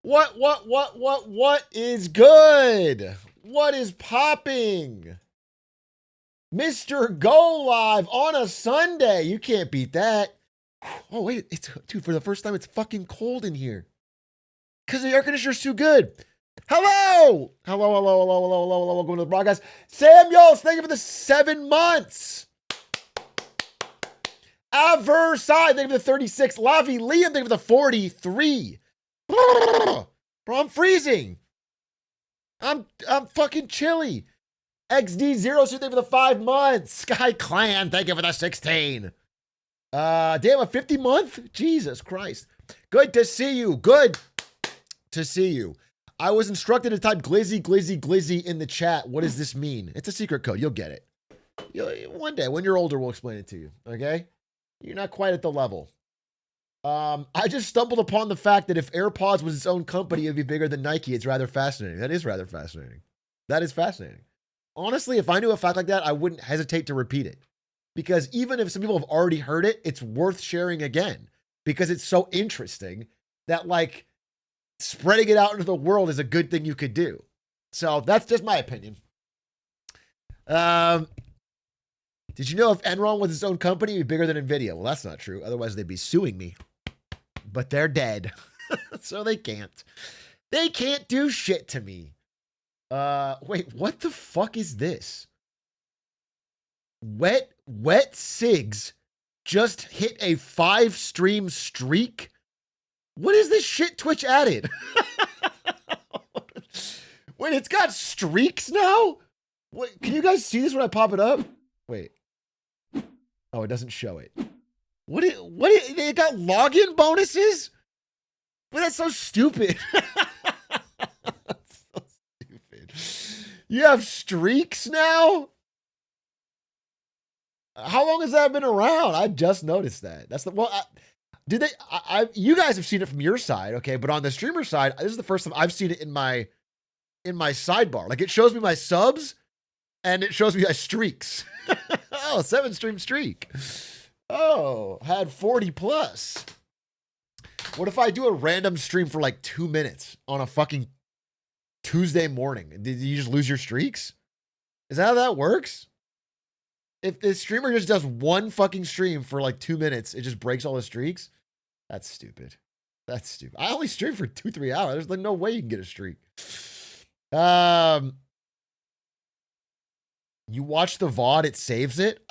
What is good? What is popping? Mr. Go Live on a Sunday. You can't beat that. Oh, wait. Dude, for the first time, it's fucking cold in here. Because the air conditioner's too good. Hello. Welcome to the broadcast. Samuels, thank you for the 7 months. Averside, thank you for the 36. Lavi Liam, thank you for the 43. Bro, I'm freezing. I'm fucking chilly. XD0, thank you for the 5 months. Sky Clan, thank you for the 16. Damn, a 50 month? Jesus Christ. Good to see you. Good to see you. I was instructed to type glizzy in the chat. What does this mean? It's a secret code. You'll get it. One day, when you're older, we'll explain it to you. Okay? You're not quite at the level. I just stumbled upon the fact that if AirPods was its own company, it'd be bigger than Nike. It's rather fascinating. That is rather fascinating. That is fascinating. Honestly, if I knew a fact like that, I wouldn't hesitate to repeat it. Because even if some people have already heard it, it's worth sharing again. Because it's so interesting that, like, spreading it out into the world is a good thing you could do. So that's just my opinion. Did you know if Enron was its own company, it'd be bigger than NVIDIA? Well, that's not true. Otherwise, they'd be suing me. But they're dead. So they can't. They can't do shit to me. Wait, what the fuck is this? Wet Sigs just hit a 5-stream streak? What is this shit Twitch added? Wait, it's got streaks now? Wait, can you guys see this when I pop it up? Wait. Oh, it doesn't show it. They got login bonuses? Well, that's so stupid. That's so stupid. You have streaks now? How long has that been around? I just noticed that. That's the, well, you guys have seen it from your side, okay? But on the streamer side, this is the first time I've seen it in my sidebar. Like, it shows me my subs and it shows me my streaks. Oh, 7-stream streak. Oh, had 40 plus. What if I do a random stream for like 2 minutes on a fucking Tuesday morning? Did you just lose your streaks? Is that how that works? If the streamer just does one fucking stream for like 2 minutes, it just breaks all the streaks? That's stupid. That's stupid. I only stream for 2-3 hours. There's like no way you can get a streak. You watch the VOD, it saves it.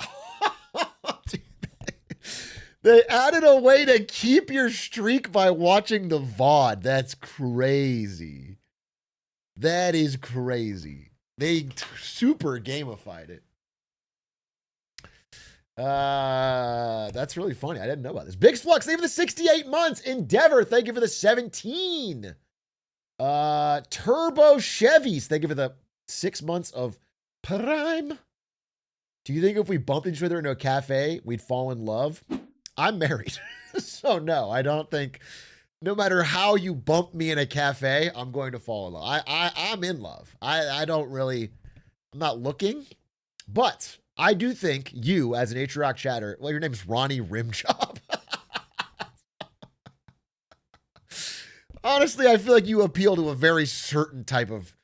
They added a way to keep your streak by watching the VOD. That's crazy. That is crazy. They super gamified it. That's really funny. I didn't know about this. Big Flux, thank you for the 68 months. Endeavor, thank you for the 17. Turbo Chevys, thank you for the 6 months of Prime. Do you think if we bumped each other into a cafe, we'd fall in love? I'm married. So no, I don't think, no matter how you bump me in a cafe, I'm going to fall in love. I'm in love. I don't really, I'm not looking, but I do think you, as an Atrioc chatter, well, your name is Ronnie Rimjob. Honestly, I feel like you appeal to a very certain type of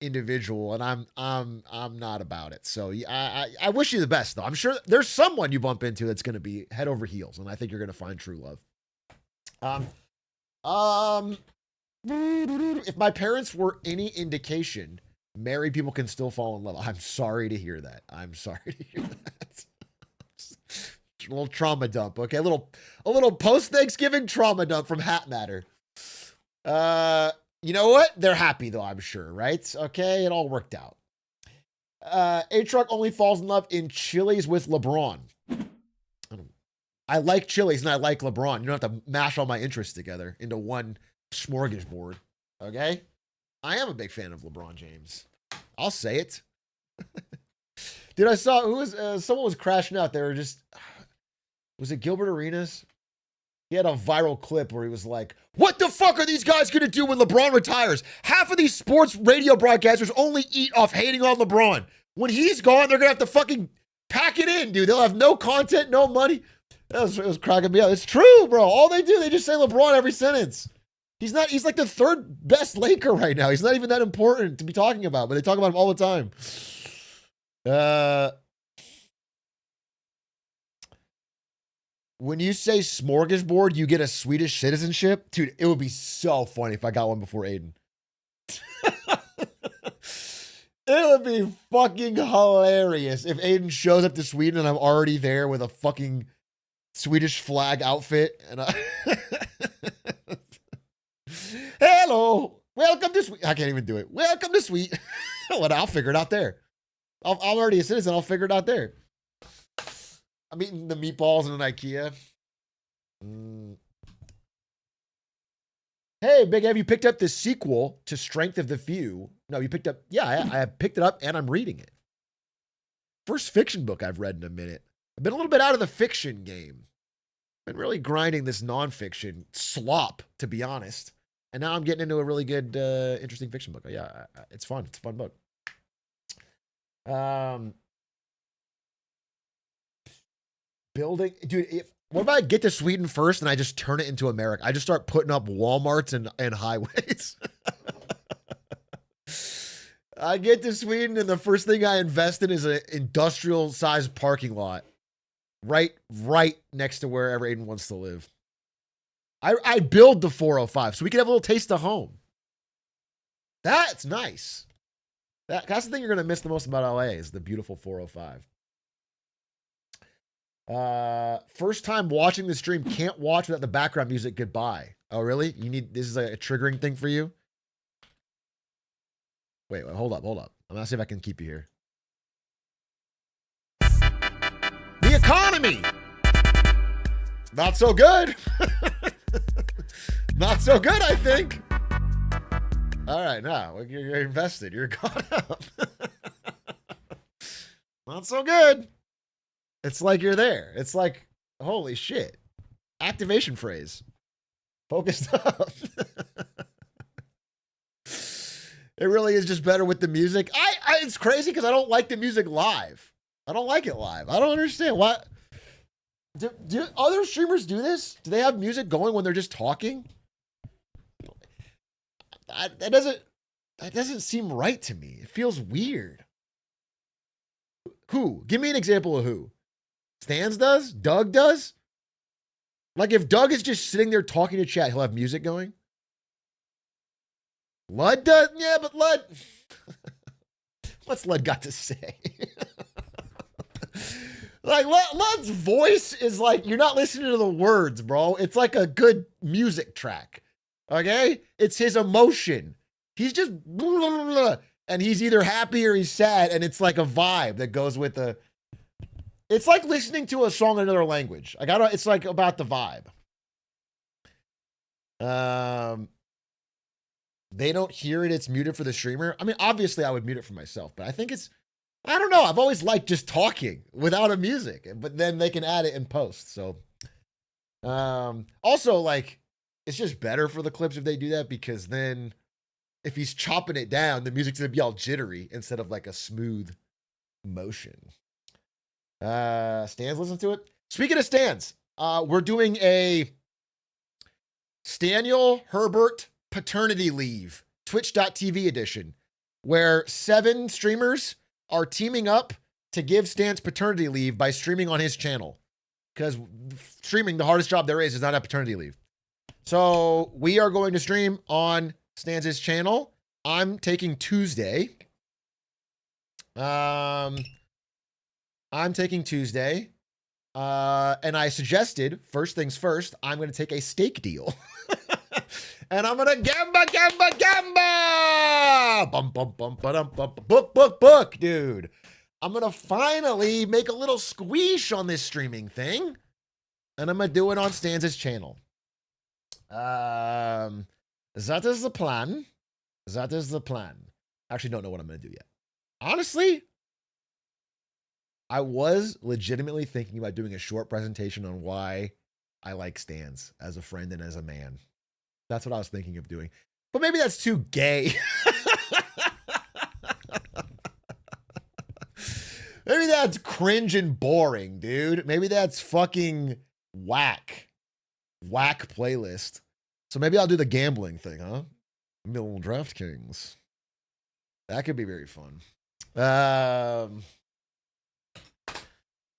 individual, and I'm not about it. So I wish you the best, though. I'm sure there's someone you bump into that's going to be head over heels, and I think you're going to find true love. If my parents were any indication, married people can still fall in love. I'm sorry to hear that. I'm sorry to hear that. A little trauma dump, okay? A little post-Thanksgiving trauma dump from Hat Matter. You know what? They're happy, though, I'm sure, right? Okay, it all worked out. Atrioc only falls in love in Chili's with LeBron. I like Chili's and I like LeBron. You don't have to mash all my interests together into one smorgasbord, okay? I am a big fan of LeBron James. I'll say it. Dude, I saw someone was crashing out. They were just, was it Gilbert Arenas? He had a viral clip where he was like, what the fuck are these guys going to do when LeBron retires? Half of these sports radio broadcasters only eat off hating on LeBron. When he's gone, they're going to have to fucking pack it in, dude. They'll have no content, no money. It was cracking me up. It's true, bro. All they do, they just say LeBron every sentence. He's like the third best Laker right now. He's not even that important to be talking about, but they talk about him all the time. When you say smorgasbord, you get a Swedish citizenship. Dude, it would be so funny if I got one before Aiden. It would be fucking hilarious if Aiden shows up to Sweden and I'm already there with a fucking Swedish flag outfit. And hello, welcome to Sweden. I can't even do it. Welcome to Sweden. Well, I'll figure it out there. I'm already a citizen. I'll figure it out there. I'm eating the meatballs in an IKEA. Hey, Big Ev, you picked up the sequel to Strength of the Few. No, you picked up, yeah, I have picked it up and I'm reading it. First fiction book I've read in a minute. I've been a little bit out of the fiction game. Been really grinding this nonfiction slop, to be honest. And now I'm getting into a really good, interesting fiction book. Yeah, it's fun. It's a fun book. Building, dude, what if I get to Sweden first and I just turn it into America? I just start putting up Walmarts and highways. I get to Sweden and the first thing I invest in is an industrial sized parking lot. Right next to wherever Aiden wants to live. I build the 405 so we can have a little taste of home. That's nice. That's the thing you're going to miss the most about LA is the beautiful 405. First time watching the stream, can't watch without the background music. Goodbye. Oh, really? This is a triggering thing for you? Wait, hold up. I'm gonna see if I can keep you here. The economy! Not so good. Not so good, I think. All right, now you're invested. You're caught up. Not so good. It's like you're there. It's like, holy shit. Activation phrase. Focused up. It really is just better with the music. It's crazy because I don't like the music live. I don't like it live. I don't understand why. Do other streamers do this? Do they have music going when they're just talking? That doesn't seem right to me. It feels weird. Who? Give me an example of who. Stans does? Doug does? Like if Doug is just sitting there talking to chat, he'll have music going. Lud does? Yeah, but Lud. What's Lud got to say? Like Lud's voice is like, you're not listening to the words, bro. It's like a good music track. Okay? It's his emotion. He's just blah, blah, blah, and he's either happy or he's sad, and it's like a vibe that goes with the. It's like listening to a song in another language. It's like about the vibe. They don't hear it. It's muted for the streamer. I mean, obviously I would mute it for myself, but I think I don't know. I've always liked just talking without a music, but then they can add it in post. So, also like, it's just better for the clips if they do that, because then if he's chopping it down, the music's gonna be all jittery instead of like a smooth motion. Stans listen to it. Speaking of Stans, we're doing a Staniel Herbert paternity leave, twitch.tv edition, where 7 streamers are teaming up to give Stans paternity leave by streaming on his channel. Because streaming, the hardest job there is not have paternity leave. So we are going to stream on Stans' channel. I'm taking Tuesday. And I suggested, first things first, I'm going to take a steak deal. And I'm going to gamba. Bum, bum, bum, ba-dum, bum, book, dude. I'm going to finally make a little squeeze on this streaming thing. And I'm going to do it on Stans' channel. That is the plan. Actually, don't know what I'm going to do yet. Honestly, I was legitimately thinking about doing a short presentation on why I like Stans as a friend and as a man. That's what I was thinking of doing. But maybe that's too gay. Maybe that's cringe and boring, dude. Maybe that's fucking whack. Whack playlist. So maybe I'll do the gambling thing, huh? Maybe a little DraftKings. That could be very fun.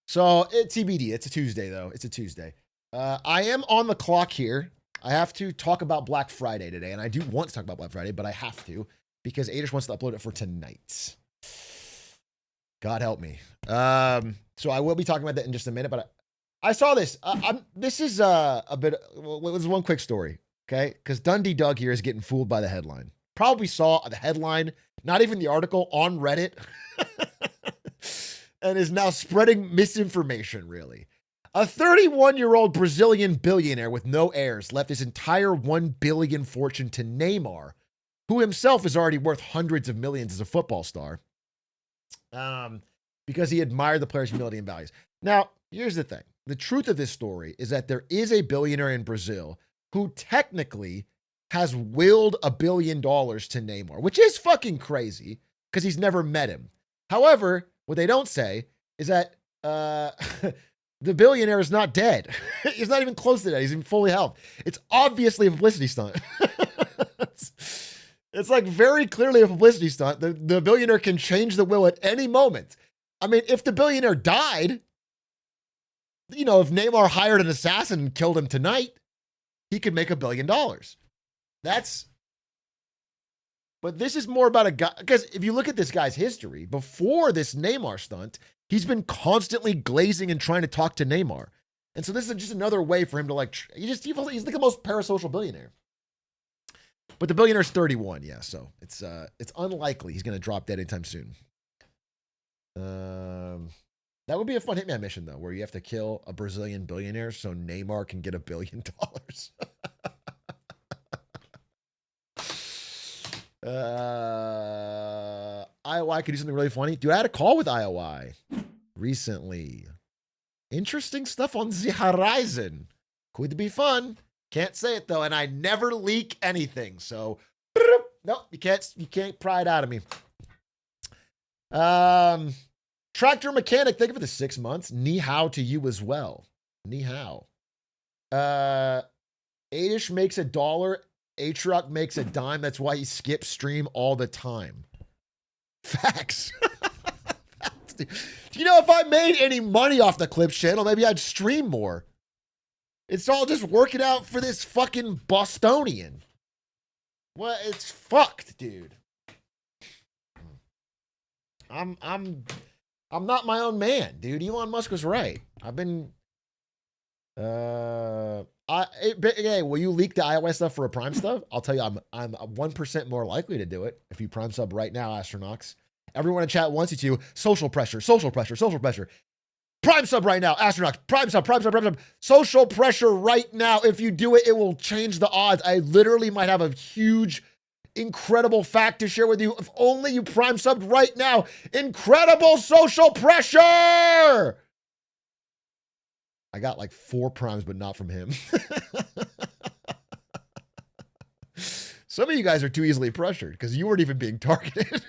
So it's TBD. It's a Tuesday, though. It's a Tuesday. I am on the clock here. I have to talk about Black Friday today, and I do want to talk about Black Friday, but I have to because Adish wants to upload it for tonight. God help me. So I will be talking about that in just a minute, but I saw this. This is a bit. Well, it was one quick story, okay? Because Dundee Doug here is getting fooled by the headline. Probably saw the headline, not even the article, on Reddit, and is now spreading misinformation, really. A 31-year-old Brazilian billionaire with no heirs left his entire $1 billion fortune to Neymar, who himself is already worth hundreds of millions as a football star, because he admired the player's humility and values. Now, here's the thing. The truth of this story is that there is a billionaire in Brazil who technically has willed $1 billion to Neymar, which is fucking crazy because he's never met him. However, what they don't say is that the billionaire is not dead. He's not even close to that. He's in fully health. It's obviously a publicity stunt. It's like very clearly a publicity stunt. The billionaire can change the will at any moment. I mean, if the billionaire died, you know, if Neymar hired an assassin and killed him tonight, he could make $1 billion. But this is more about a guy, because if you look at this guy's history, before this Neymar stunt, he's been constantly glazing and trying to talk to Neymar. And so this is just another way for him to like, he's like the most parasocial billionaire. But the billionaire's 31, yeah, so it's unlikely he's going to drop dead anytime soon. That would be a fun Hitman mission, though, where you have to kill a Brazilian billionaire so Neymar can get $1 billion. IOI could do something really funny. Dude, I had a call with IOI recently. Interesting stuff on the horizon. Could be fun. Can't say it though, and I never leak anything. So, nope, you can't pry it out of me. Tractor mechanic, thank you for the 6 months. Ni hao to you as well. Ni hao. Adish makes $1. Atrioc makes $0.10. That's why he skips stream all the time. Facts. Facts, dude. You know, if I made any money off the Clips channel, maybe I'd stream more. It's all just working out for this fucking Bostonian. Well, it's fucked, dude. I'm not my own man, dude. Elon Musk was right. I've been hey, will you leak the iOS stuff for a Prime stuff? I'll tell you, I'm 1% more likely to do it if you Prime sub right now, Astronauts. Everyone in chat wants you to. Social pressure, social pressure, social pressure. Prime sub right now, Astronauts. Prime sub, prime sub, prime sub. Social pressure right now. If you do it, it will change the odds. I literally might have a huge, incredible fact to share with you. If only you Prime subbed right now. Incredible social pressure. I got like 4 primes, but not from him. Some of you guys are too easily pressured because you weren't even being targeted.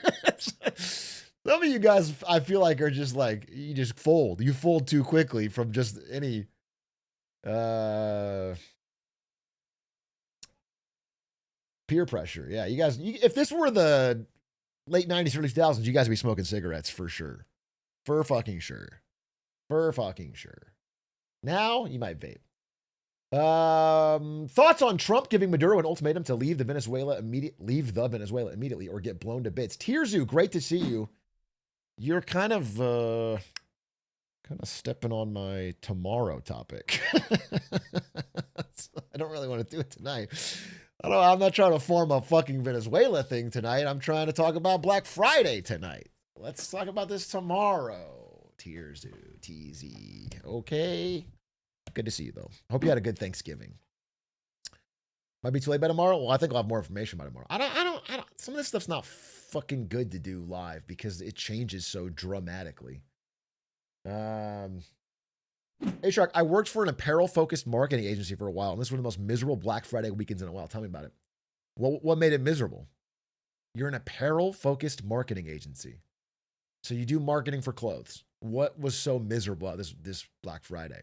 Some of you guys, I feel like, are just like, you just fold. You fold too quickly from just any peer pressure. Yeah, you guys, if this were the late 90s, early 2000s, you guys would be smoking cigarettes for sure. For fucking sure. For fucking sure. Now, you might vape. Thoughts on Trump giving Maduro an ultimatum to leave the Venezuela immediately or get blown to bits. Tirzu, great to see you. You're kind of stepping on my tomorrow topic. I don't really want to do it tonight. I'm not trying to form a fucking Venezuela thing tonight. I'm trying to talk about Black Friday tonight. Let's talk about this tomorrow. Tirzu, TZ. Okay. Good to see you, though. Hope you had a good Thanksgiving. Might be too late by tomorrow. Well, I think I'll have more information by tomorrow. I don't. Some of this stuff's not fucking good to do live because it changes so dramatically. Hey, Shark, I worked for an apparel-focused marketing agency for a while, and this was one of the most miserable Black Friday weekends in a while. Tell me about it. What made it miserable? You're an apparel-focused marketing agency. So you do marketing for clothes. What was so miserable about this Black Friday?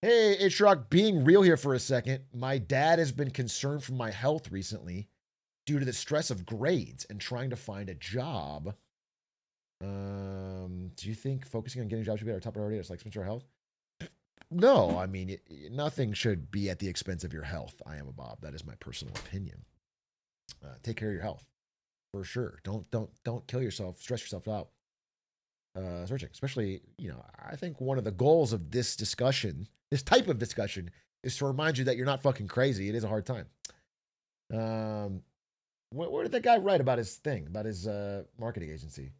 Hey, Atrioc, being real here for a second. My dad has been concerned for my health recently due to the stress of grades and trying to find a job. Do you think focusing on getting a job should be our top priority? It's like expense our health? No, I mean, nothing should be at the expense of your health. I am a Bob. That is my personal opinion. Take care of your health for sure. Don't kill yourself. Stress yourself out. Searching, especially, I think one of the goals of this discussion, this type of discussion, is to remind you that you're not fucking crazy. It is a hard time. Where did that guy write about his thing, about his marketing agency?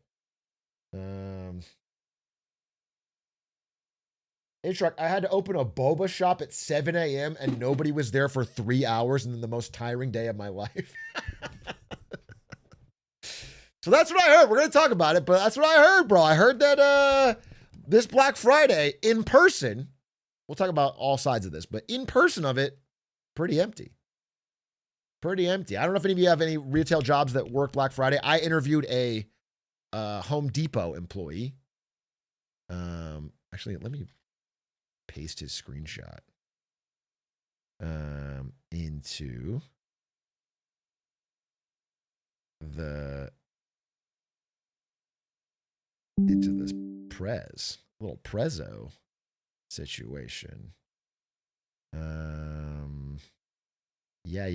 Atrioc, I had to open a boba shop at 7 a.m. and nobody was there for 3 hours, and then the most tiring day of my life. So that's what I heard. We're going to talk about it, but that's what I heard, bro. I heard that this Black Friday in person, we'll talk about all sides of this, but in person of it, pretty empty. Pretty empty. I don't know if any of you have any retail jobs that work Black Friday. I interviewed a Home Depot employee. Actually, let me paste his screenshot into this little prezzo situation. Yeah.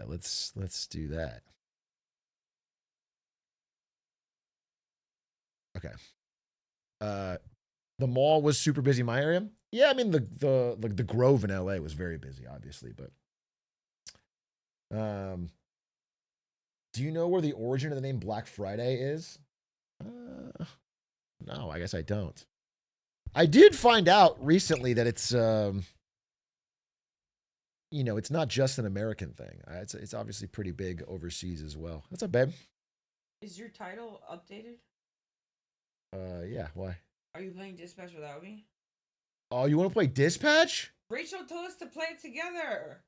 Let's do that. Okay. The mall was super busy in my area. Yeah, I mean the Grove in LA was very busy, obviously, but do you know where the origin of the name Black Friday is? No, I guess I don't. I did find out recently that it's it's not just an American thing. It's obviously pretty big overseas as well. What's up, babe? Is your title updated? Yeah, why? Are you playing Dispatch without me? Oh, you want to play Dispatch? Rachel told us to play it together.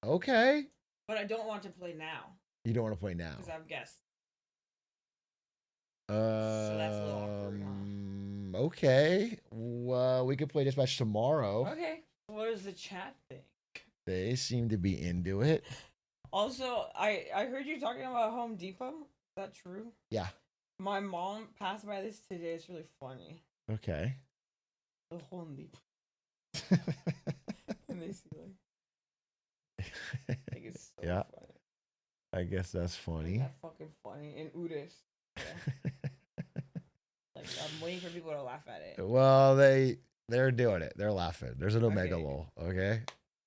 Okay. But I don't want to play now. You don't want to play now? Because I have guests. So that's a little awkward, huh? Okay. Well, we could play Dispatch tomorrow. Okay. What does the chat think? They seem to be into it. Also, I heard you talking about Home Depot. Is that true? Yeah. My mom passed by this today. It's really funny. Okay. The Home Depot. And they see I think it's so funny. I guess that's funny. That's fucking funny. And Udis. Yeah. I'm waiting for people to laugh at it. Well, they're doing it. They're laughing. There's an Omega lol. Okay.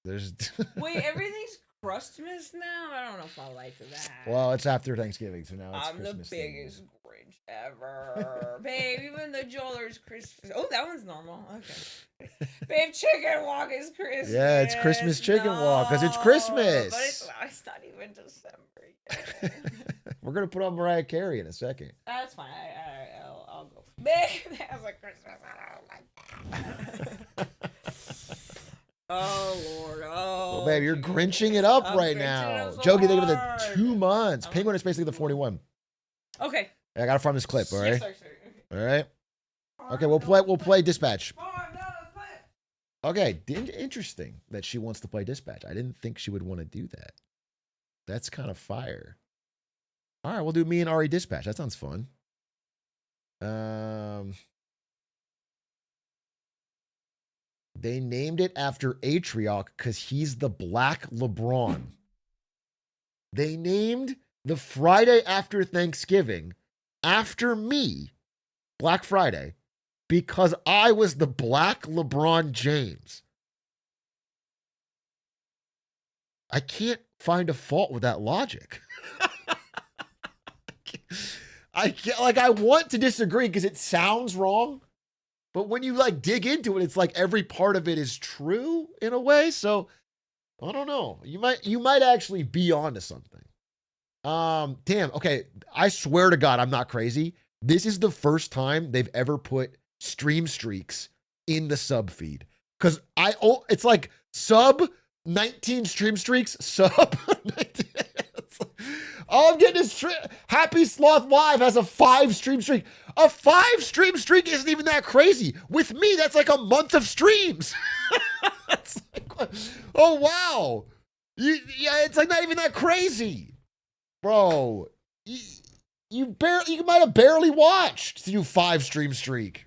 There's Wait, everything's Christmas now? I don't know if I like that. Well, it's after Thanksgiving, so now it's I'm Christmas. The biggest Grinch ever. Babe, even the Jeweller's Christmas. Oh, that one's normal. Okay. Babe, Chicken Walk is Christmas. Yeah, it's Christmas Chicken Walk because it's Christmas. But it's not even December yet. We're going to put on Mariah Carey in a second. That's fine. I'll go. Babe, that's a Christmas. I don't like that. Oh, Lord. Oh. Well, babe, you're Grinching it up right now. So Jokey, think of the 2 months. Penguin is basically the 41. Okay. I got to find this clip, all right? Yes, sir. All right? Okay, we'll play Dispatch. Okay, interesting that she wants to play Dispatch. I didn't think she would want to do that. That's kind of fire. All right, we'll do me and Ari Dispatch. That sounds fun. They named it after Atrioc because he's the Black LeBron. They named the Friday after Thanksgiving after me, Black Friday, because I was the Black LeBron James. I can't find a fault with that logic. I want to disagree because it sounds wrong. But when you dig into it, it's like every part of it is true in a way. So I don't know. You might actually be onto something. Damn. Okay. I swear to God, I'm not crazy. This is the first time they've ever put stream streaks in the sub feed. Cause it's like sub 19 stream streaks, sub 19. All I'm getting is Happy Sloth Live has a 5 stream streak. A 5-stream streak isn't even that crazy. With me, that's like a month of streams. It's like, oh, wow. Yeah, it's like not even that crazy. Bro, you might have barely watched through 5-stream streak.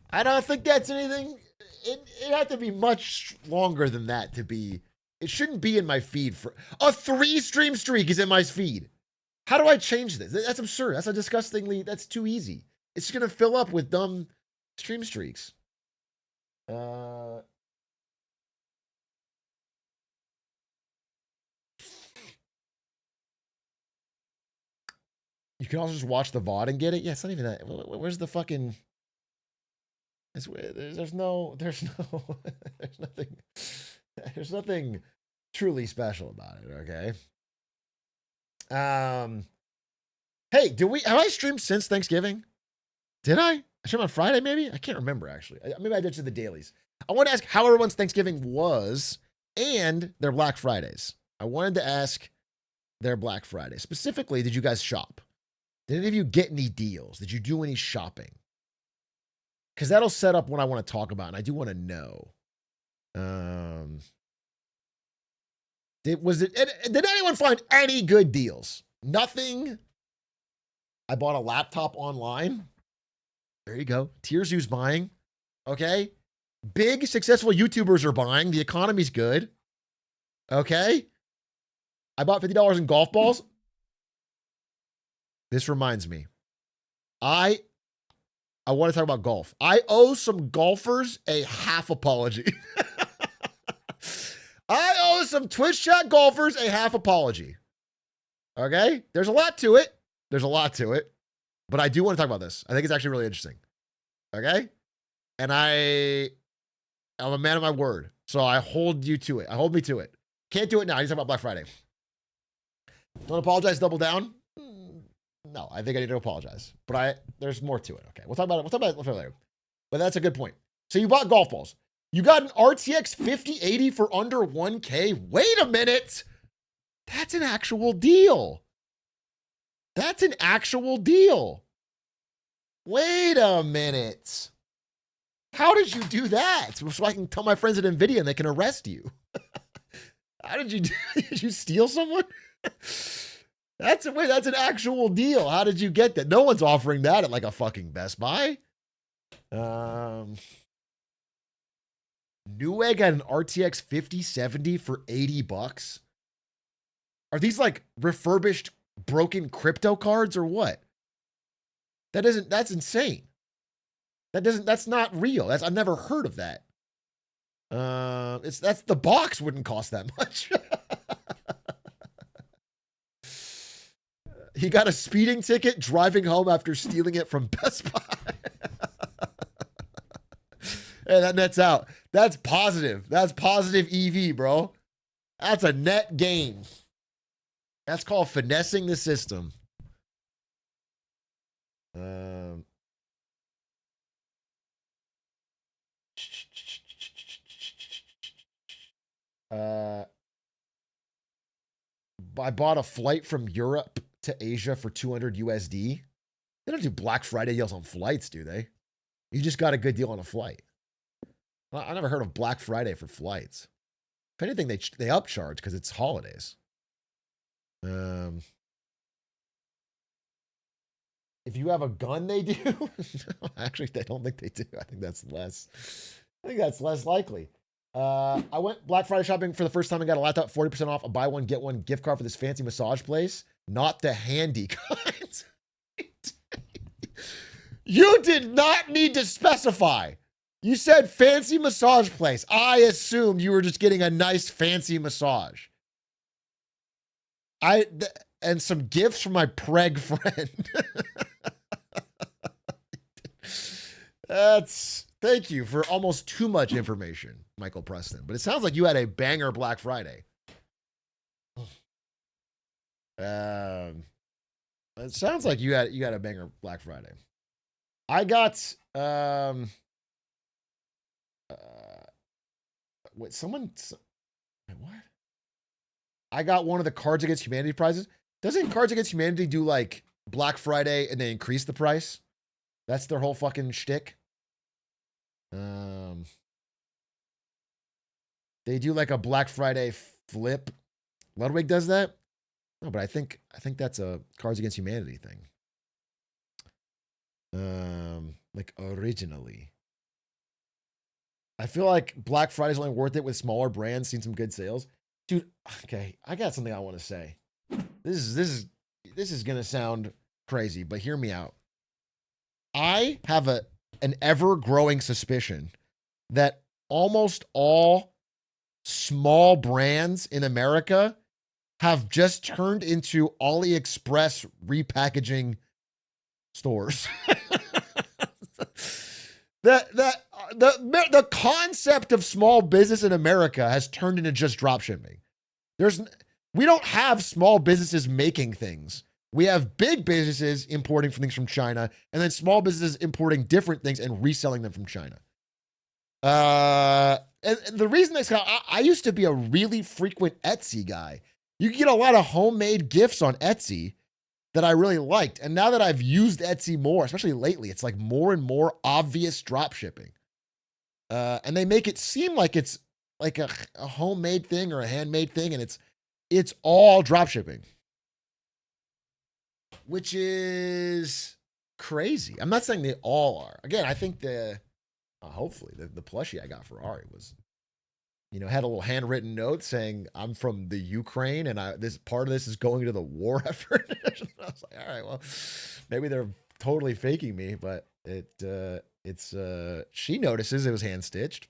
I don't think that's anything. It had to be much longer than that to be. It shouldn't be in my feed for a 3-stream streak is in my feed. How do I change this? That's absurd. That's a disgustingly. That's too easy. It's just gonna fill up with dumb stream streaks. You can also just watch the VOD and get it. Yeah, it's not even that. Where's the fucking? There's there's nothing. There's nothing truly special about it. Okay. Hey, have I streamed since Thanksgiving? Did I? I streamed on Friday, maybe? I can't remember actually. Maybe I did to the dailies. I want to ask how everyone's Thanksgiving was and their Black Fridays. I wanted to ask their Black Friday. Specifically, did you guys shop? Did any of you get any deals? Did you do any shopping? Because that'll set up what I want to talk about, and I do want to know. Did anyone find any good deals? Nothing. I bought a laptop online. There you go. Tears who's buying. Okay. Big successful YouTubers are buying. The economy's good. Okay. I bought $50 in golf balls. This reminds me. I want to talk about golf. I owe some golfers a half apology. I owe some Twitch chat golfers a half apology. Okay? There's a lot to it. But I do want to talk about this. I think it's actually really interesting. Okay? And I'm a man of my word. So I hold you to it. I hold me to it. Can't do it now. I need to talk about Black Friday. Don't apologize, double down. No, I think I need to apologize. But there's more to it. Okay. We'll talk about it later. But that's a good point. So you bought golf balls. You got an RTX 5080 for under 1K. Wait a minute. That's an actual deal. Wait a minute. How did you do that? So I can tell my friends at NVIDIA and they can arrest you. How did you do? Did you steal someone? That's an actual deal. How did you get that? No one's offering that at like a fucking Best Buy. Newegg got an RTX 5070 for $80. Are these like refurbished broken crypto cards or what? That's insane. That's not real. I've never heard of that. That's the box wouldn't cost that much. He got a speeding ticket driving home after stealing it from Best Buy. Hey, that nets out. That's positive. That's positive EV, bro. That's a net gain. That's called finessing the system. I bought a flight from Europe to Asia for 200 USD. They don't do Black Friday deals on flights, do they? You just got a good deal on a flight. I never heard of Black Friday for flights. If anything, they upcharge because it's holidays. If you have a gun, they do. Actually, I don't think they do. I think that's less likely. I went Black Friday shopping for the first time and got a laptop 40% off, a buy one get one gift card for this fancy massage place. Not the handy kind. You did not need to specify. You said fancy massage place. I assumed you were just getting a nice fancy massage. And some gifts from my preg friend. Thank you for almost too much information, Michael Preston. But it sounds like you had a banger Black Friday. It sounds like you had a banger Black Friday. I got what? I got one of the Cards Against Humanity prizes. Doesn't Cards Against Humanity do like Black Friday and they increase the price. That's their whole fucking shtick. They do like a Black Friday flip. Ludwig does that. No, but I think that's a Cards Against Humanity thing. Like originally. I feel like Black Friday's only worth it with smaller brands, seen some good sales. Dude, okay, I got something I want to say. This is gonna sound crazy, but hear me out. I have an ever-growing suspicion that almost all small brands in America have just turned into AliExpress repackaging stores. The concept of small business in America has turned into just drop shipping. We don't have small businesses making things. We have big businesses importing things from China, and then small businesses importing different things and reselling them from China. And the reason is I used to be a really frequent Etsy guy. You can get a lot of homemade gifts on Etsy that I really liked. And now that I've used Etsy more, especially lately, it's like more and more obvious drop shipping. And they make it seem like it's like a homemade thing or a handmade thing, and it's all drop shipping, which is crazy. I'm not saying they all are. Again, I think hopefully the plushie I got for Ari was, had a little handwritten note saying I'm from the Ukraine and this part of this is going to the war effort. I was like, all right, well, maybe they're totally faking me, but she notices it was hand stitched.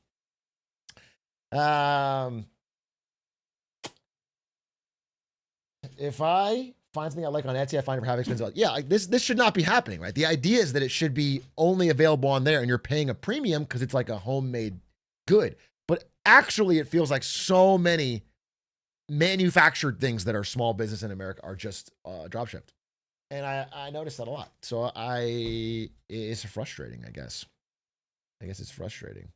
If I find something I like on Etsy, I find it for half expensive. Yeah, like this should not be happening, right? The idea is that it should be only available on there and you're paying a premium because it's like a homemade good. But actually, it feels like so many manufactured things that are small business in America are just drop shipped. And I noticed that a lot. So it's frustrating, I guess. I guess it's frustrating.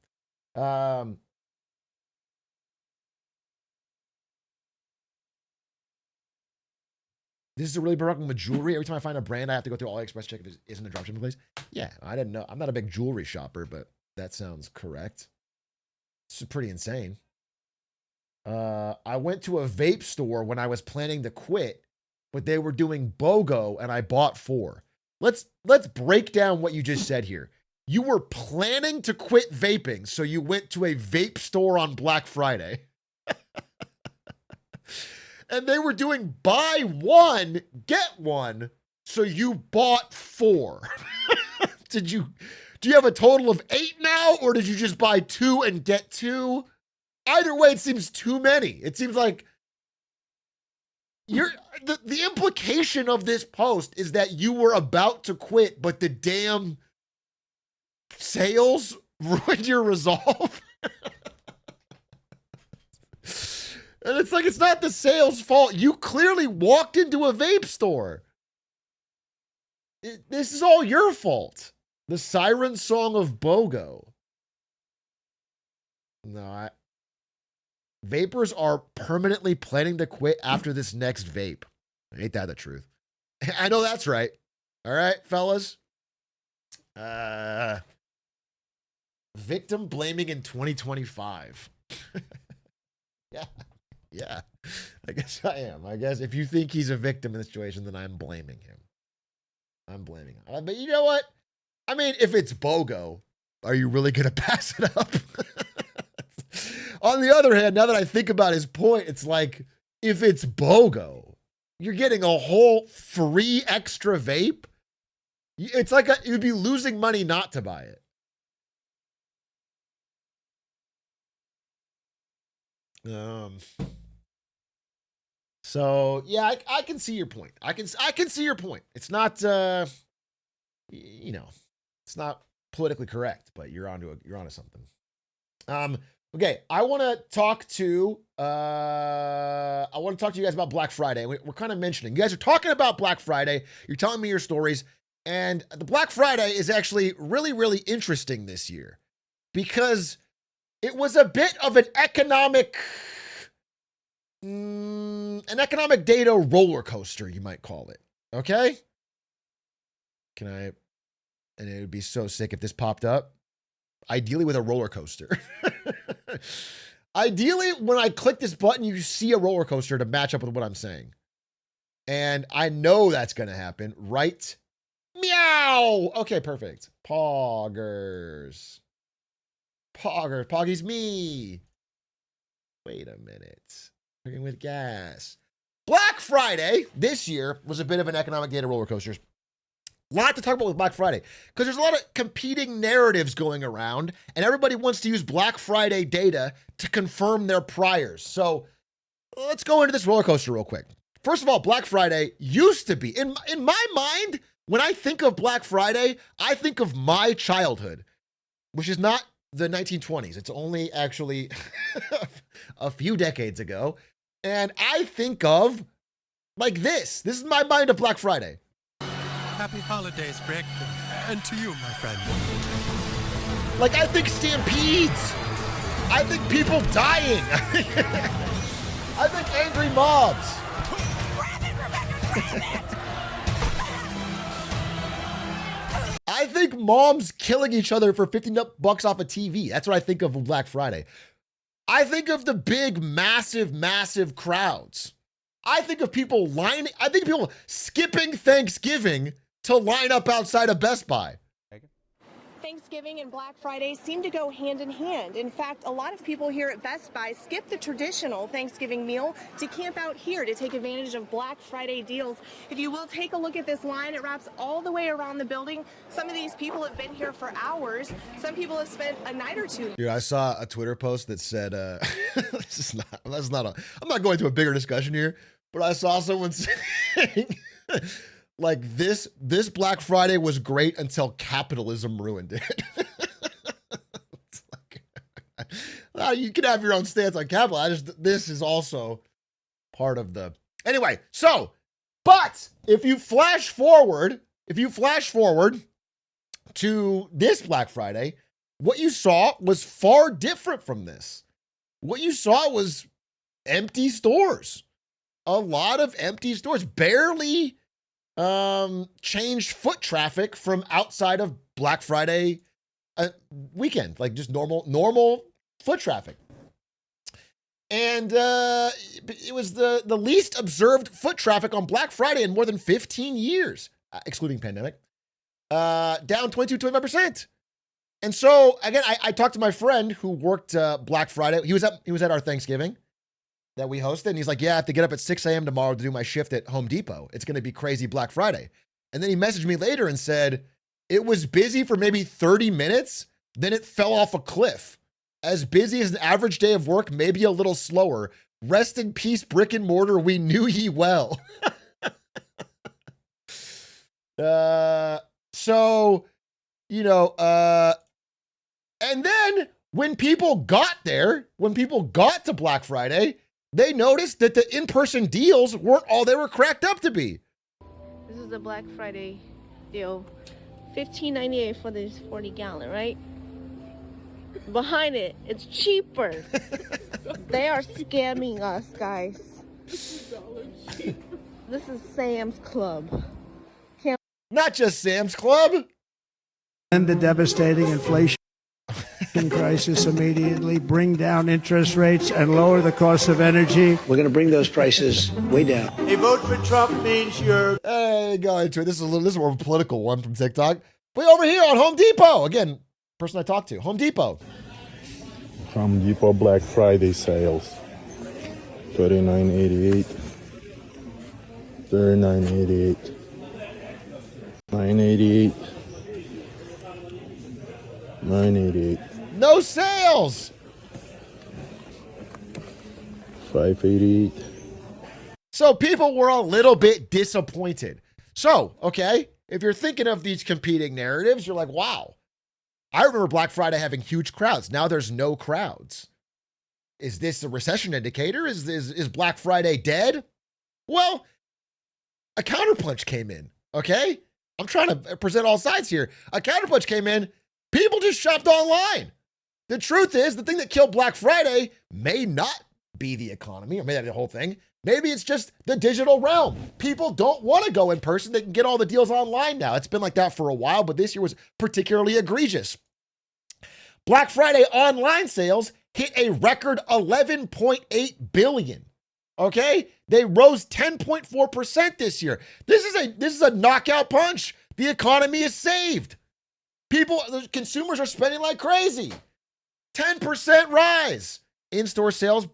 This is a really big problem with jewelry. Every time I find a brand, I have to go through AliExpress, check if it isn't a dropshipping place. Yeah, I didn't know. I'm not a big jewelry shopper, but that sounds correct. It's pretty insane. I went to a vape store when I was planning to quit, but they were doing BOGO and I bought 4. Let's break down what you just said here. You were planning to quit vaping, so you went to a vape store on Black Friday. And they were doing buy 1, get 1, so you bought 4. Do you have a total of 8 now, or did you just buy 2 and get 2? Either way, it seems too many. It seems like the implication of this post is that you were about to quit, but the damn sales ruined your resolve. And it's like, it's not the sales fault. You clearly walked into a vape store. This is all your fault. The siren song of BOGO. No, vapors are permanently planning to quit after this next vape. Ain't that the truth? I know that's right. All right, fellas. Victim blaming in 2025. Yeah. I guess I am. I guess if you think he's a victim in this situation, then I'm blaming him. But you know what? I mean, if it's BOGO, are you really going to pass it up? On the other hand, now that I think about his point, it's like, if it's BOGO, you're getting a whole free extra vape. It's like you'd be losing money not to buy it. So yeah, I can see your point. I can see your point. It's not, it's not politically correct, but you're onto something. Okay, I want to talk to you guys about Black Friday. We're kind of mentioning, you guys are talking about Black Friday. You're telling me your stories, and the Black Friday is actually really, really interesting this year because it was a bit of an economic data roller coaster, you might call it. Okay, Can I? And it would be so sick if this popped up. Ideally with a roller coaster. Ideally, when I click this button, you see a roller coaster to match up with what I'm saying. And I know that's going to happen, right? Meow. Okay, perfect. Poggers. Poggers. Poggy's me. Wait a minute. Cooking with gas. Black Friday this year was a bit of an economic day to roller coasters. A lot to talk about with Black Friday because there's a lot of competing narratives going around and everybody wants to use Black Friday data to confirm their priors. So let's go into this roller coaster real quick. First of all, Black Friday used to be, in my mind, when I think of Black Friday, I think of my childhood, which is not the 1920s. It's only actually a few decades ago. And I think of like this. This is my mind of Black Friday. Happy holidays, Rick. And to you, my friend. Like, I think stampedes. I think people dying. I think angry mobs. Grab it, Rebecca, grab it! I think moms killing each other for $50 off a TV. That's what I think of Black Friday. I think of the big, massive crowds. I think of people skipping Thanksgiving to line up outside of Best Buy. Thanksgiving and Black Friday seem to go hand in hand. In fact, a lot of people here at Best Buy skip the traditional Thanksgiving meal to camp out here to take advantage of Black Friday deals. If you will take a look at this line, it wraps all the way around the building. Some of these people have been here for hours. Some people have spent a night or two. Dude, I saw a Twitter post that said, I'm not going to a bigger discussion here, but I saw someone saying, like, this Black Friday was great until capitalism ruined it. It's like, well, you can have your own stance on capital. This is also part of the, anyway. So, but if you flash forward to this Black Friday, what you saw was far different from this. What you saw was empty stores. A lot of empty stores. Barely changed foot traffic from outside of Black Friday weekend, like just normal foot traffic. And it was the least observed foot traffic on Black Friday in more than 15 years, excluding pandemic, down 25%. And so again, I talked to my friend who worked Black Friday. He was at our Thanksgiving that we hosted. And he's like, yeah, I have to get up at 6 a.m. tomorrow to do my shift at Home Depot. It's going to be crazy Black Friday. And then he messaged me later and said, it was busy for maybe 30 minutes. Then it fell off a cliff. As busy as an average day of work, maybe a little slower. Rest in peace, brick and mortar. We knew ye well. So, you know, and then when people got to Black Friday, they noticed that the in-person deals weren't all they were cracked up to be. This is the Black Friday deal. $15.98 for this 40-gallon, right? Behind it, it's cheaper. They are scamming us, guys. This is Sam's Club. Not just Sam's Club. End the devastating inflation crisis immediately, bring down interest rates, and lower the cost of energy. We're going to bring those prices way down. A vote for Trump means you're... Go into it. This is more of a political one from TikTok. But over here on Home Depot, again, person I talked to, Home Depot. Home Depot Black Friday sales. $39.88. $39.88. $9.88. $9.88. No sales. $5.88. So people were a little bit disappointed. So, okay, if you're thinking of these competing narratives, you're like, wow, I remember Black Friday having huge crowds. Now there's no crowds. Is this a recession indicator? Is Black Friday dead? Well, a counterpunch came in, okay? I'm trying to present all sides here. A counterpunch came in. People just shopped online. The truth is, the thing that killed Black Friday may not be the economy, or maybe that'd be the whole thing. Maybe it's just the digital realm. People don't want to go in person. They can get all the deals online now. It's been like that for a while, but this year was particularly egregious. Black Friday online sales hit a record 11.8 billion. Okay? They rose 10.4% this year. This is a knockout punch. The economy is saved. The consumers are spending like crazy. 10% rise. In-store sales,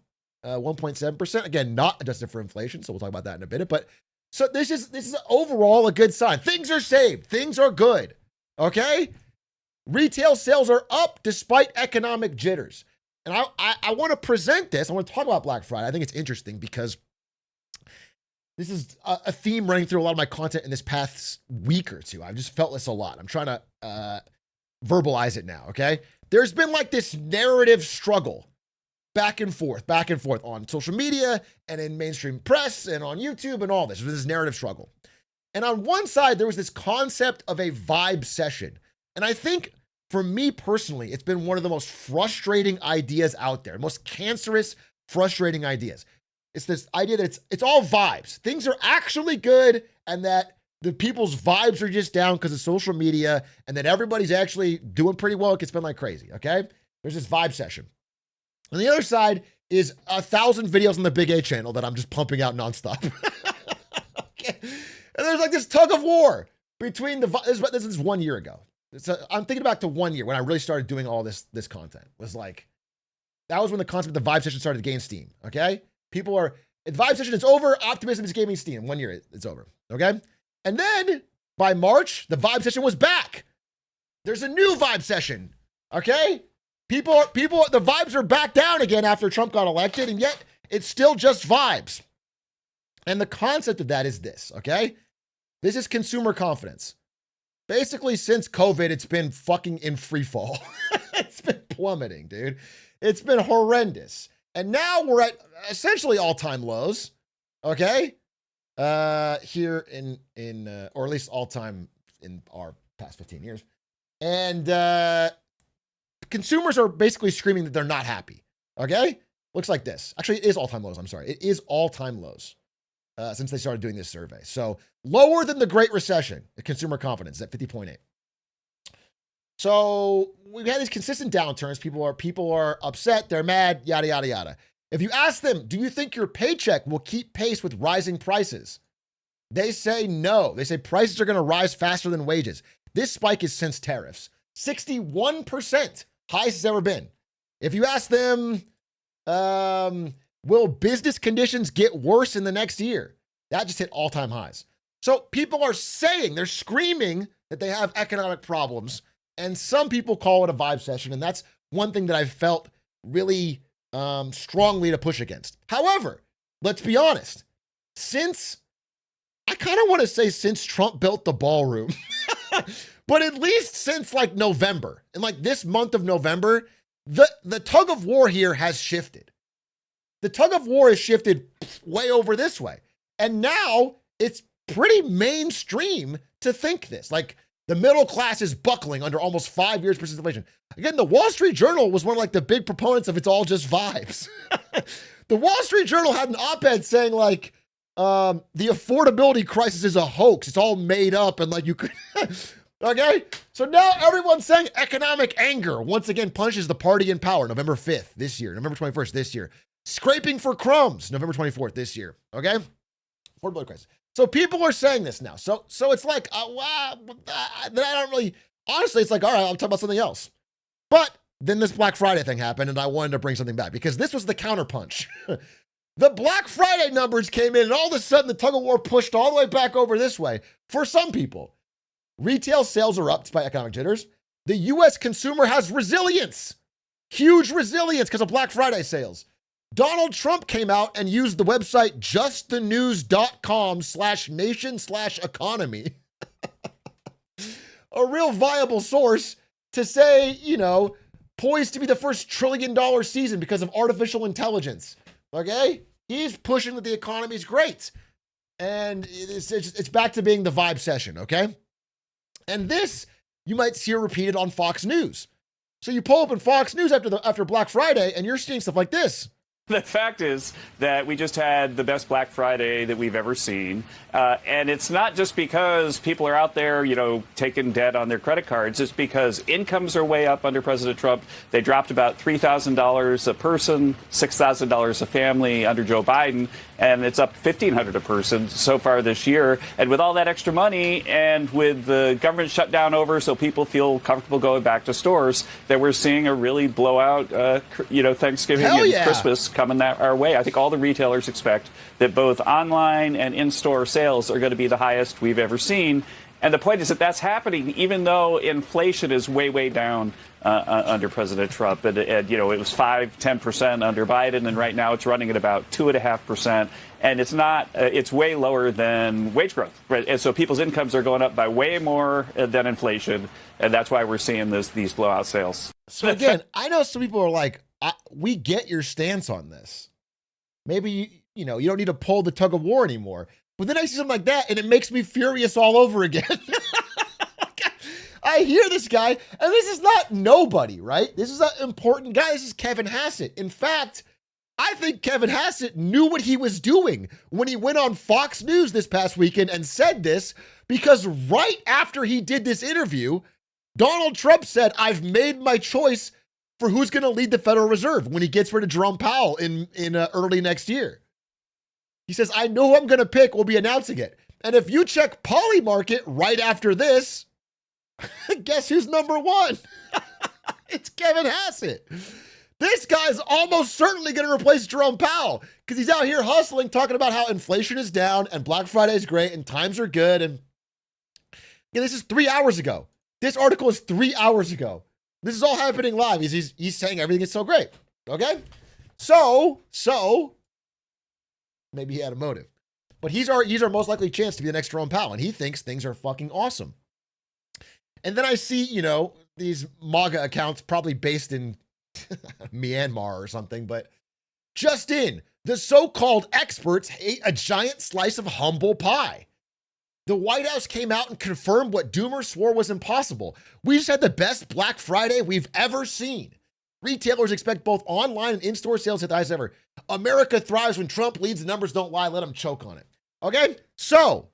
1.7%. Again, not adjusted for inflation, so we'll talk about that in a bit. But so this is overall a good sign. Things are saved. Things are good. Okay? Retail sales are up despite economic jitters. And I want to present this. I want to talk about Black Friday. I think it's interesting because this is a theme running through a lot of my content in this past week or two. I've just felt this a lot. I'm trying to verbalize it now, okay? There's been like this narrative struggle back and forth on social media and in mainstream press and on YouTube and all this. There's this narrative struggle. And on one side, there was this concept of a vibe session. And I think for me personally, it's been one of the most frustrating ideas out there, most cancerous, frustrating ideas. It's this idea that it's all vibes. Things are actually good, and that the people's vibes are just down because of social media, and that everybody's actually doing pretty well. It can spend like crazy, okay? There's this vibe session. On the other side is 1,000 videos on the Big A channel that I'm just pumping out nonstop. Okay? And there's like this tug of war between this is 1 year ago. I'm thinking back to 1 year when I really started doing all this content. Was like, that was when the concept of the vibe session started to gain steam, okay? The vibe session is over, optimism is gaining steam. 1 year, it's over, okay? And then, by March, the vibe session was back. There's a new vibe session, okay? The vibes are back down again after Trump got elected, and yet it's still just vibes. And the concept of that is this, okay? This is consumer confidence. Basically, since COVID, it's been fucking in free fall. It's been plummeting, dude. It's been horrendous. And now we're at essentially all-time lows, okay? Here or at least all-time in our past 15 years. And consumers are basically screaming that they're not happy, okay? Looks like this. Actually, it is all-time lows, I'm sorry. It is all-time lows since they started doing this survey. So lower than the Great Recession, the consumer confidence at 50.8. So we've had these consistent downturns. People are upset. They're mad, yada, yada, yada. If you ask them, do you think your paycheck will keep pace with rising prices? They say no. They say prices are going to rise faster than wages. This spike is since tariffs. 61%, highest it's ever been. If you ask them, will business conditions get worse in the next year? That just hit all-time highs. So people are saying, they're screaming that they have economic problems, and some people call it a vibe session, and that's one thing that I've felt really strongly to push against. However, let's be honest. I kind of want to say since Trump built the ballroom, but at least since like November, and like this month of November, the tug of war here has shifted. The tug of war has shifted way over this way. And now it's pretty mainstream to think this. Like, the middle class is buckling under almost 5 years persistent inflation. Again, the Wall Street Journal was one of like the big proponents of it's all just vibes. The Wall Street Journal had an op-ed saying like, the affordability crisis is a hoax. It's all made up and like you could, okay? So now everyone's saying economic anger once again punishes the party in power, November 5th this year, November 21st this year. Scraping for crumbs, November 24th this year, okay? Affordability crisis. So people are saying this now. So it's like, I don't really, honestly, it's like, all right, I'll talk about something else. But then this Black Friday thing happened and I wanted to bring something back because this was the counterpunch. The Black Friday numbers came in and all of a sudden the tug of war pushed all the way back over this way. For some people, retail sales are up despite economic jitters. The U.S. consumer has resilience, huge resilience because of Black Friday sales. Donald Trump came out and used the website justthenews.com/nation/economy, a real viable source to say, you know, poised to be the first $1 trillion season because of artificial intelligence. Okay? He's pushing that the economy is great. And it's back to being the vibe session, okay? And this, you might see repeated on Fox News. So you pull up in Fox News after Black Friday and you're seeing stuff like this. The fact is that we just had the best Black Friday that we've ever seen. And it's not just because people are out there, taking debt on their credit cards. It's because incomes are way up under President Trump. They dropped about $3,000 a person, $6,000 a family under Joe Biden. And it's up $1,500 a person so far this year. And with all that extra money and with the government shut down over so people feel comfortable going back to stores, that we're seeing a really blowout, Thanksgiving and Christmas coming our way. I think all the retailers expect that both online and in-store sales are going to be the highest we've ever seen. And the point is that that's happening even though inflation is way, way down under President Trump. And it was 5-10% under Biden, and right now it's running at about 2.5%. And it's not, it's way lower than wage growth. Right? And so people's incomes are going up by way more than inflation. And that's why we're seeing these blowout sales. So again, I know some people are like, we get your stance on this. Maybe, you don't need to pull the tug of war anymore. But then I see something like that, and it makes me furious all over again. I hear this guy, and this is not nobody, right? This is an important guy. This is Kevin Hassett. In fact, I think Kevin Hassett knew what he was doing when he went on Fox News this past weekend and said this, because right after he did this interview, Donald Trump said, I've made my choice for who's going to lead the Federal Reserve when he gets rid of Jerome Powell in early next year. He says, I know who I'm going to pick. We'll be announcing it. And if you check Polymarket right after this, guess who's number one? It's Kevin Hassett. This guy's almost certainly going to replace Jerome Powell because he's out here hustling, talking about how inflation is down and Black Friday is great and times are good. And this is 3 hours ago. This article is 3 hours ago. This is all happening live. He's saying everything is so great. Okay? So maybe he had a motive. But he's our most likely chance to be the next Jerome Powell, and he thinks things are fucking awesome. And then I see, these MAGA accounts probably based in Myanmar or something, but just in, the so-called experts hate a giant slice of humble pie. The White House came out and confirmed what Doomer swore was impossible. We just had the best Black Friday we've ever seen. Retailers expect both online and in-store sales at the highest ever. America thrives when Trump leads. The numbers don't lie. Let him choke on it. Okay? So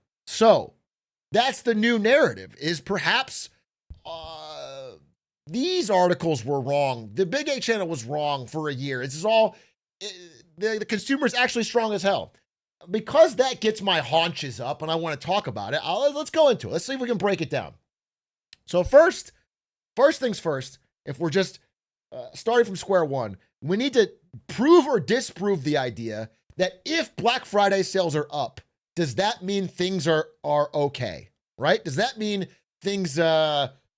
that's the new narrative, is perhaps these articles were wrong. The Big A channel was wrong for a year. This is all, the consumer's actually strong as hell. Because that gets my haunches up and I want to talk about it, let's go into it. Let's see if we can break it down. So first things first, if we're just starting from square one, we need to prove or disprove the idea that if Black Friday sales are up, does that mean things are okay, right? Does that mean things,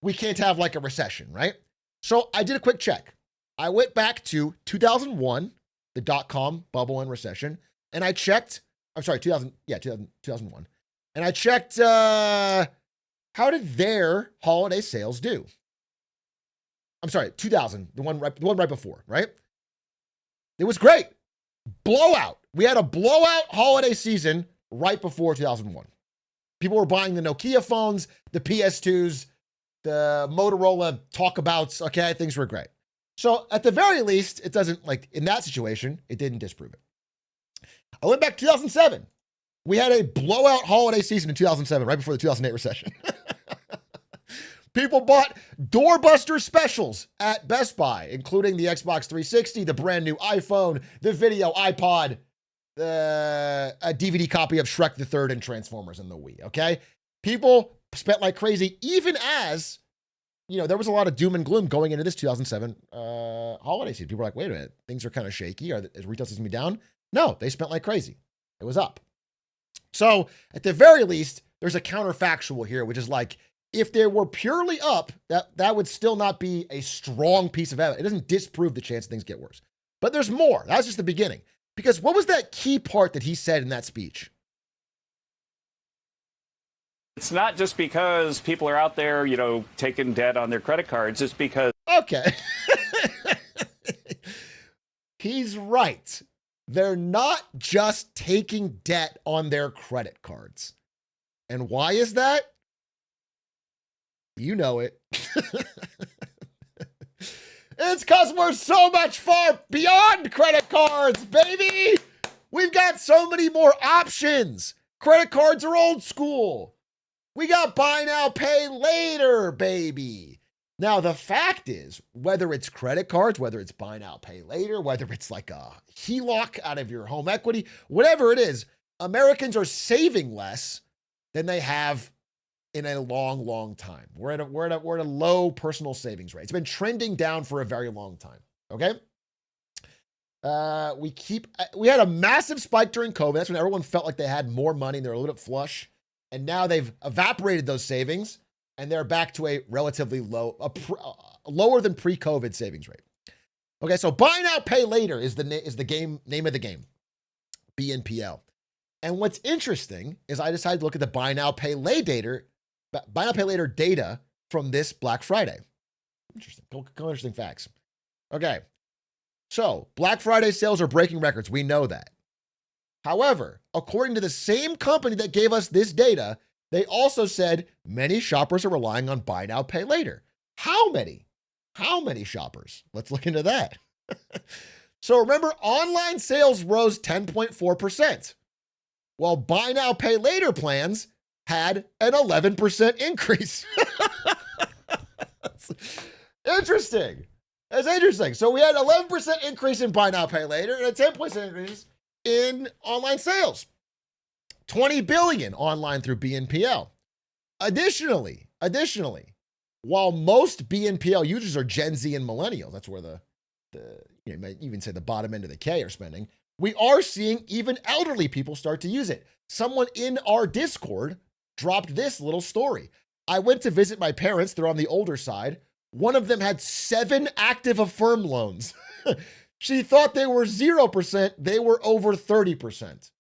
we can't have like a recession, right? So I did a quick check. I went back to 2001, the dot-com bubble and recession, and I checked, 2001. And I checked, how did their holiday sales do? 2000, the one right before, right? It was great. Blowout. We had a blowout holiday season right before 2001. People were buying the Nokia phones, the PS2s, the Motorola talkabouts. Okay, things were great. So at the very least, it doesn't, like in that situation, it didn't disprove it. I went back to 2007. We had a blowout holiday season in 2007, right before the 2008 recession. People bought doorbuster specials at Best Buy, including the Xbox 360, the brand new iPhone, the video iPod, a DVD copy of Shrek the Third and Transformers and the Wii, okay? People spent like crazy, even as, there was a lot of doom and gloom going into this 2007 holiday season. People were like, wait a minute, things are kind of shaky. Is retail system down? No, they spent like crazy. It was up. So at the very least, there's a counterfactual here, which is like, if they were purely up, that would still not be a strong piece of evidence. It doesn't disprove the chance things get worse. But there's more. That's just the beginning. Because what was that key part that he said in that speech? It's not just because people are out there, taking debt on their credit cards. It's because... Okay. He's right. They're not just taking debt on their credit cards. And why is that? You know it. It's because we're so much far beyond credit cards, baby. We've got so many more options. Credit cards are old school. We got buy now, pay later, baby. Now, the fact is, whether it's credit cards, whether it's buy now, pay later, whether it's like a HELOC out of your home equity, whatever it is, Americans are saving less than they have in a long, long time. We're at a low personal savings rate. It's been trending down for a very long time. Okay. We had a massive spike during COVID. That's when everyone felt like they had more money and they're a little bit flush. And now they've evaporated those savings and they're back to a relatively lower than pre-COVID savings rate. Okay, so buy now, pay later is the name of the game, BNPL. And what's interesting is I decided to look at the buy now, pay later data from this Black Friday. Interesting, interesting facts. Okay, so Black Friday sales are breaking records. We know that. However, according to the same company that gave us this data, they also said many shoppers are relying on buy now, pay later. How many? How many shoppers? Let's look into that. So remember, online sales rose 10.4%, while buy now, pay later plans had an 11% increase. Interesting. That's interesting. So we had 11% increase in buy now, pay later and a 10% increase in online sales. 20 billion online through BNPL. Additionally, while most BNPL users are Gen Z and millennials, that's where you might even say the bottom end of the K are spending, we are seeing even elderly people start to use it. Someone in our Discord dropped this little story. I went to visit my parents. They're on the older side. One of them had 7 active Affirm loans. She thought they were 0%. They were over 30%.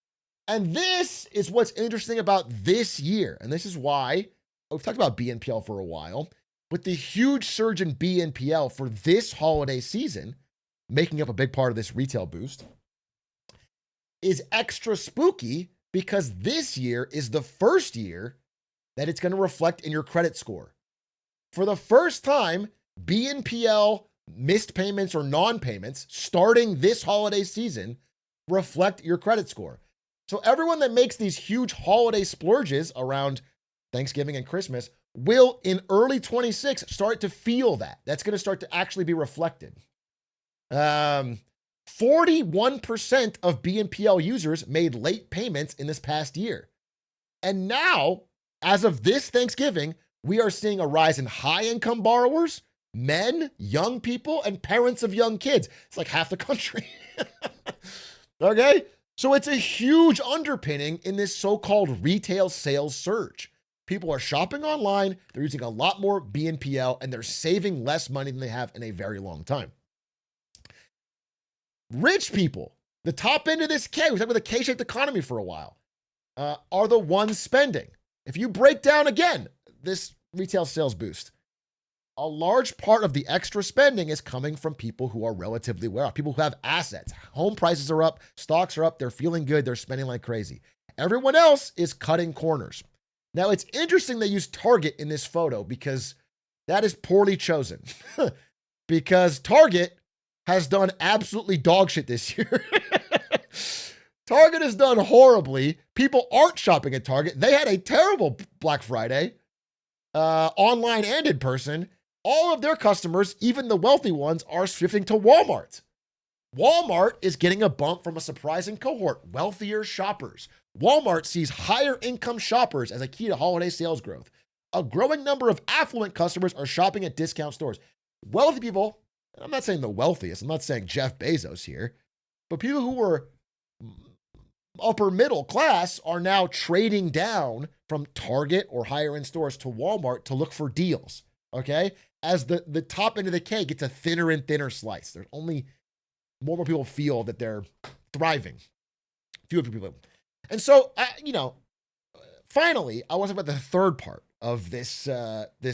And this is what's interesting about this year. And this is why we've talked about BNPL for a while, but the huge surge in BNPL for this holiday season, making up a big part of this retail boost, is extra spooky because this year is the first year that it's going to reflect in your credit score. For the first time, BNPL missed payments or non-payments starting this holiday season reflect your credit score. So everyone that makes these huge holiday splurges around Thanksgiving and Christmas will in early 26 start to feel that. That's going to start to actually be reflected. 41% of BNPL users made late payments in this past year. And now, as of this Thanksgiving, we are seeing a rise in high-income borrowers, men, young people, and parents of young kids. It's like half the country. Okay? So it's a huge underpinning in this so-called retail sales surge. People are shopping online, they're using a lot more BNPL, and they're saving less money than they have in a very long time. Rich people, the top end of this K, we talked about the K-shaped economy for a while, are the ones spending. If you break down again this retail sales boost, a large part of the extra spending is coming from people who are relatively well off, people who have assets. Home prices are up, stocks are up, they're feeling good, they're spending like crazy. Everyone else is cutting corners. Now, it's interesting they use Target in this photo because that is poorly chosen. Because Target has done absolutely dog shit this year. Target has done horribly. People aren't shopping at Target. They had a terrible Black Friday, online and in person. All of their customers, even the wealthy ones, are shifting to Walmart. Walmart is getting a bump from a surprising cohort, wealthier shoppers. Walmart sees higher income shoppers as a key to holiday sales growth. A growing number of affluent customers are shopping at discount stores. Wealthy people, and I'm not saying the wealthiest, I'm not saying Jeff Bezos here, but people who were upper middle class are now trading down from Target or higher end stores to Walmart to look for deals, okay? As the top end of the cake gets a thinner and thinner slice. There's only more and more people feel that they're thriving. Fewer people. And so, finally, I want to talk about the third part of this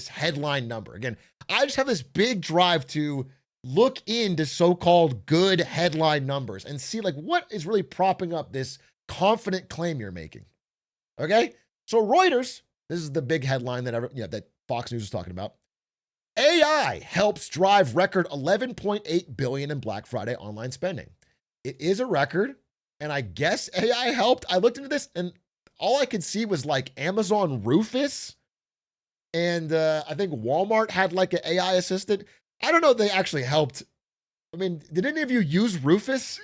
headline number. Again, I just have this big drive to look into so-called good headline numbers and see like what is really propping up this confident claim you're making. Okay? So Reuters, this is the big headline that that Fox News is talking about. AI helps drive record 11.8 billion in Black Friday online spending. It is a record, and I guess AI helped. I looked into this, and all I could see was like Amazon Rufus, and I think Walmart had like an AI assistant. I don't know if they actually helped. I mean, did any of you use Rufus?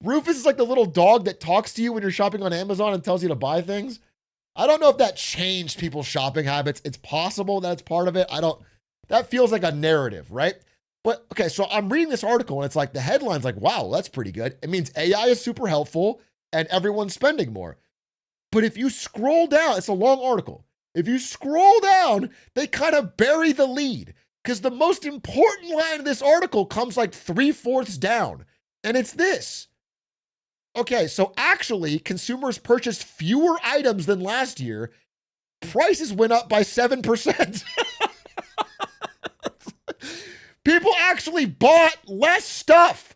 Rufus is like the little dog that talks to you when you're shopping on Amazon and tells you to buy things. I don't know if that changed people's shopping habits. It's possible that's part of it. That feels like a narrative, right? But okay, so I'm reading this article and it's like the headline's like, wow, that's pretty good. It means AI is super helpful and everyone's spending more. But if you scroll down, it's a long article. If you scroll down, they kind of bury the lead because the most important line of this article comes like 3/4 down. And it's this. Okay, so actually, consumers purchased fewer items than last year. Prices went up by 7%. People actually bought less stuff.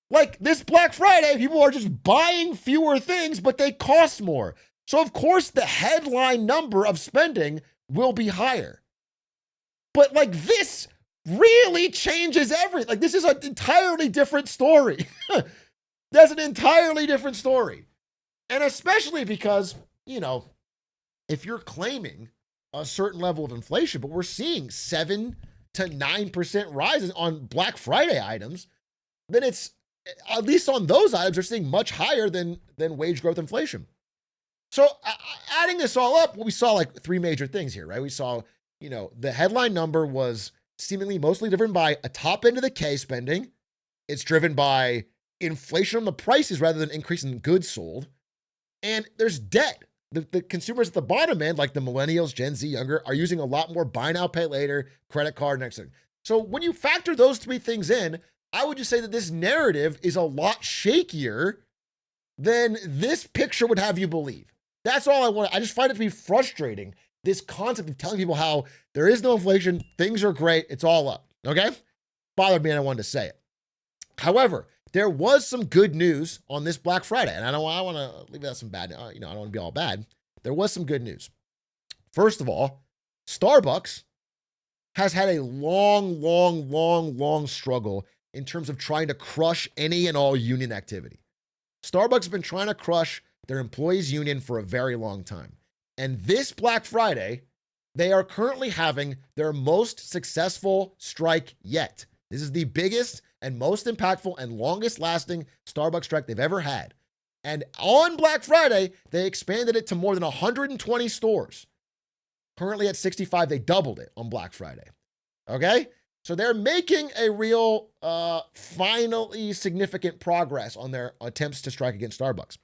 Like this Black Friday, people are just buying fewer things, but they cost more. So, of course, the headline number of spending will be higher. But like this really changes everything. Like this is an entirely different story. That's an entirely different story. And especially because, if you're claiming a certain level of inflation, but we're seeing 7 to 9% rises on Black Friday items, then it's, at least on those items, they're seeing much higher than wage growth inflation. So adding this all up, we saw like 3 major things here, right? We saw, the headline number was seemingly mostly driven by a top end of the K spending. It's driven by inflation on the prices rather than increase in goods sold. And there's debt. The consumers at the bottom end, like the millennials, Gen Z, younger, are using a lot more buy now, pay later, credit card, next thing. So when you factor those 3 things in, I would just say that this narrative is a lot shakier than this picture would have you believe. That's all I want. I just find it to be frustrating, this concept of telling people how there is no inflation, things are great, it's all up, okay? Bothered me and I wanted to say it. However, there was some good news on this Black Friday, and I want to leave out some bad, I don't want to be all bad. There was some good news. First of all, Starbucks has had a long struggle in terms of trying to crush any and all union activity. Starbucks has been trying to crush their employees' union for a very long time. And this Black Friday, they are currently having their most successful strike yet. This is the biggest and most impactful and longest lasting Starbucks strike they've ever had. And on Black Friday, they expanded it to more than 120 stores. Currently at 65, they doubled it on Black Friday. Okay? So they're making a real, finally significant progress on their attempts to strike against Starbucks,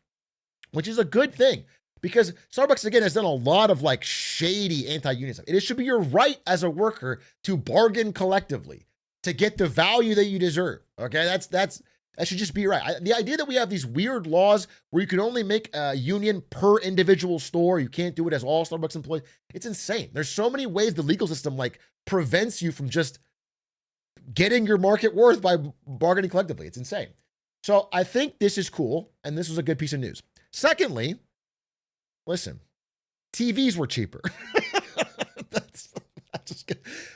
which is a good thing because Starbucks, again, has done a lot of like shady anti-union stuff. It should be your right as a worker to bargain collectively to get the value that you deserve. Okay, that should just be right. The idea that we have these weird laws where you can only make a union per individual store, you can't do it as all Starbucks employees, it's insane. There's so many ways the legal system like prevents you from just getting your market worth by bargaining collectively. It's insane. So I think this is cool, and this was a good piece of news. Secondly, listen, TVs were cheaper.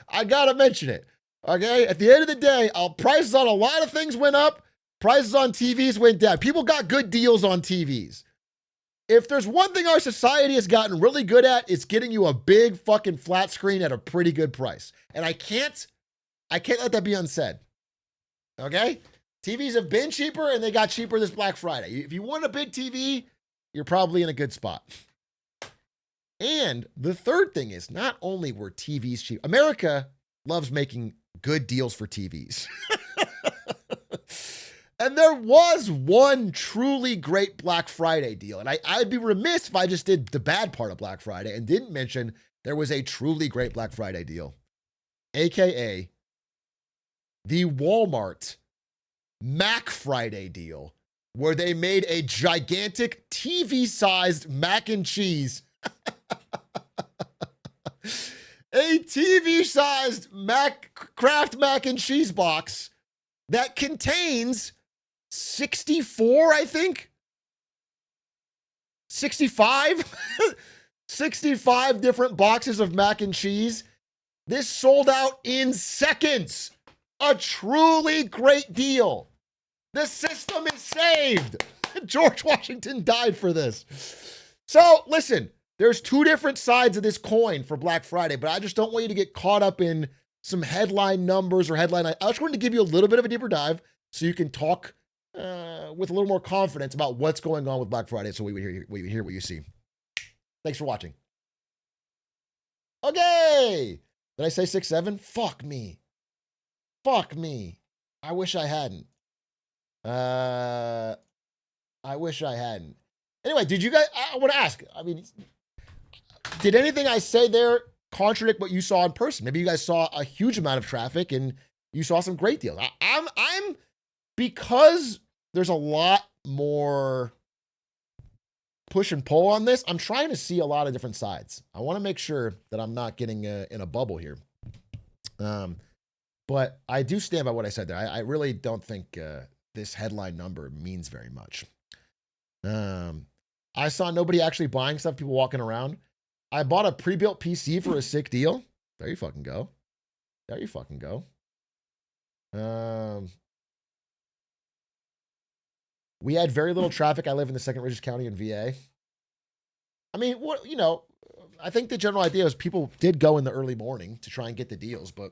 I gotta mention it. Okay, at the end of the day, prices on a lot of things went up. Prices on TVs went down. People got good deals on TVs. If there's one thing our society has gotten really good at, it's getting you a big fucking flat screen at a pretty good price. And I can't let that be unsaid. Okay? TVs have been cheaper and they got cheaper this Black Friday. If you want a big TV, you're probably in a good spot. And the third thing is not only were TVs cheap, America loves making good deals for TVs. And there was one truly great Black Friday deal. And I'd be remiss if I just did the bad part of Black Friday and didn't mention there was a truly great Black Friday deal, AKA the Walmart Mac Friday deal, where they made a gigantic TV-sized mac and cheese. A TV-sized Kraft mac and cheese box that contains 64, I think? 65? 65 different boxes of mac and cheese This sold out in seconds. A truly great deal. The system is saved. George Washington died for this. So listen, there's two different sides of this coin for Black Friday, but I just don't want you to get caught up in some headline numbers or headline. I just wanted to give you a little bit of a deeper dive so you can talk with a little more confidence about what's going on with Black Friday, so we hear what you see. Thanks for watching. Okay. Did I say 6-7? Fuck me. Fuck me. I wish I hadn't. I wish I hadn't. Anyway, did you guys, I want to ask, I mean, did anything I say there contradict what you saw in person? Maybe you guys saw a huge amount of traffic and you saw some great deals. I'm because there's a lot more push and pull on this, I'm trying to see a lot of different sides. I want to make sure that I'm not getting in a bubble here. But I do stand by what I said there. I really don't think this headline number means very much. I saw nobody actually buying stuff, people walking around. I bought a pre-built PC for a sick deal. There you fucking go. There you fucking go. We had very little traffic. I live in the second richest county in VA. I mean, what, you know, I think the general idea is people did go in the early morning to try and get the deals, but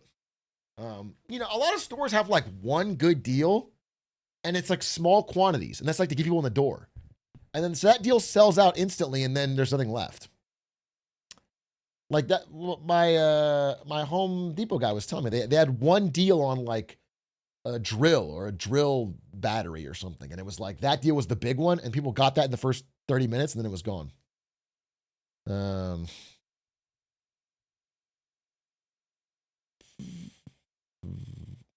you know, a lot of stores have like one good deal and it's like small quantities, and that's like to get people in the door. And then so that deal sells out instantly and then there's nothing left. Like that, my Home Depot guy was telling me they had one deal on like a drill or a drill battery or something. And it was like, that deal was the big one and people got that in the first 30 minutes and then it was gone.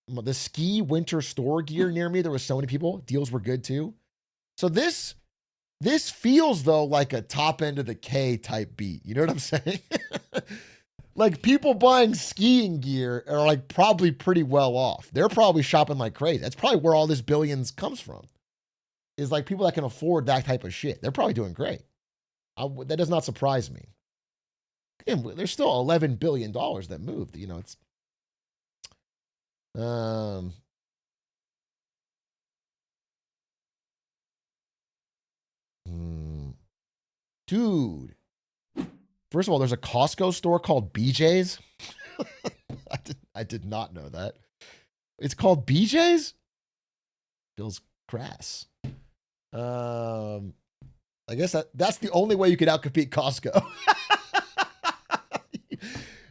The ski winter store gear near me, there was so many people. Deals were good too. So this feels though like a top end of the K type beat. You know what I'm saying? Like people buying skiing gear are like probably pretty well off. They're probably shopping like crazy. That's probably where all this billions comes from. Is like people that can afford that type of shit. They're probably doing great. That does not surprise me. Again, there's still $11 billion that moved. You know, it's dude. First of all, there's a Costco store called BJ's. I did not know that. It's called BJ's? Feels crass. I guess that's the only way you could outcompete Costco.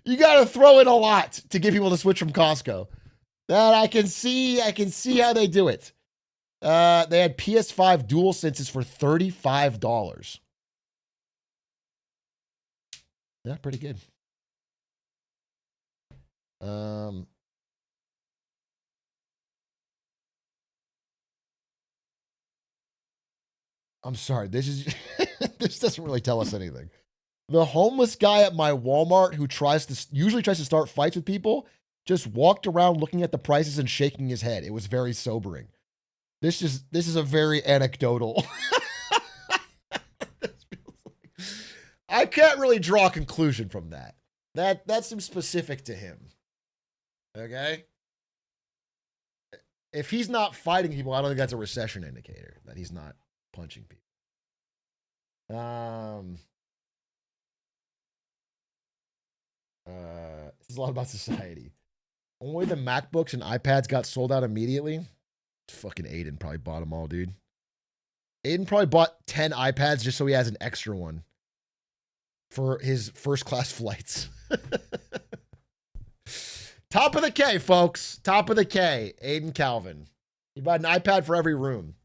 You got to throw in a lot to get people to switch from Costco. That I can see how they do it. They had PS5 dual senses for $35. Yeah, pretty good. I'm sorry. This is this doesn't really tell us anything. The homeless guy at my Walmart who usually tries to start fights with people just walked around looking at the prices and shaking his head. It was very sobering. This is a very anecdotal. I can't really draw a conclusion from that. That seems specific to him. Okay? If he's not fighting people, I don't think that's a recession indicator that he's not punching people. This is a lot about society. Only the MacBooks and iPads got sold out immediately. Fucking Aiden probably bought them all, dude. Aiden probably bought 10 iPads just so he has an extra one for his first class flights. Top of the K, folks. Top of the K. Aiden Calvin. He bought an iPad for every room.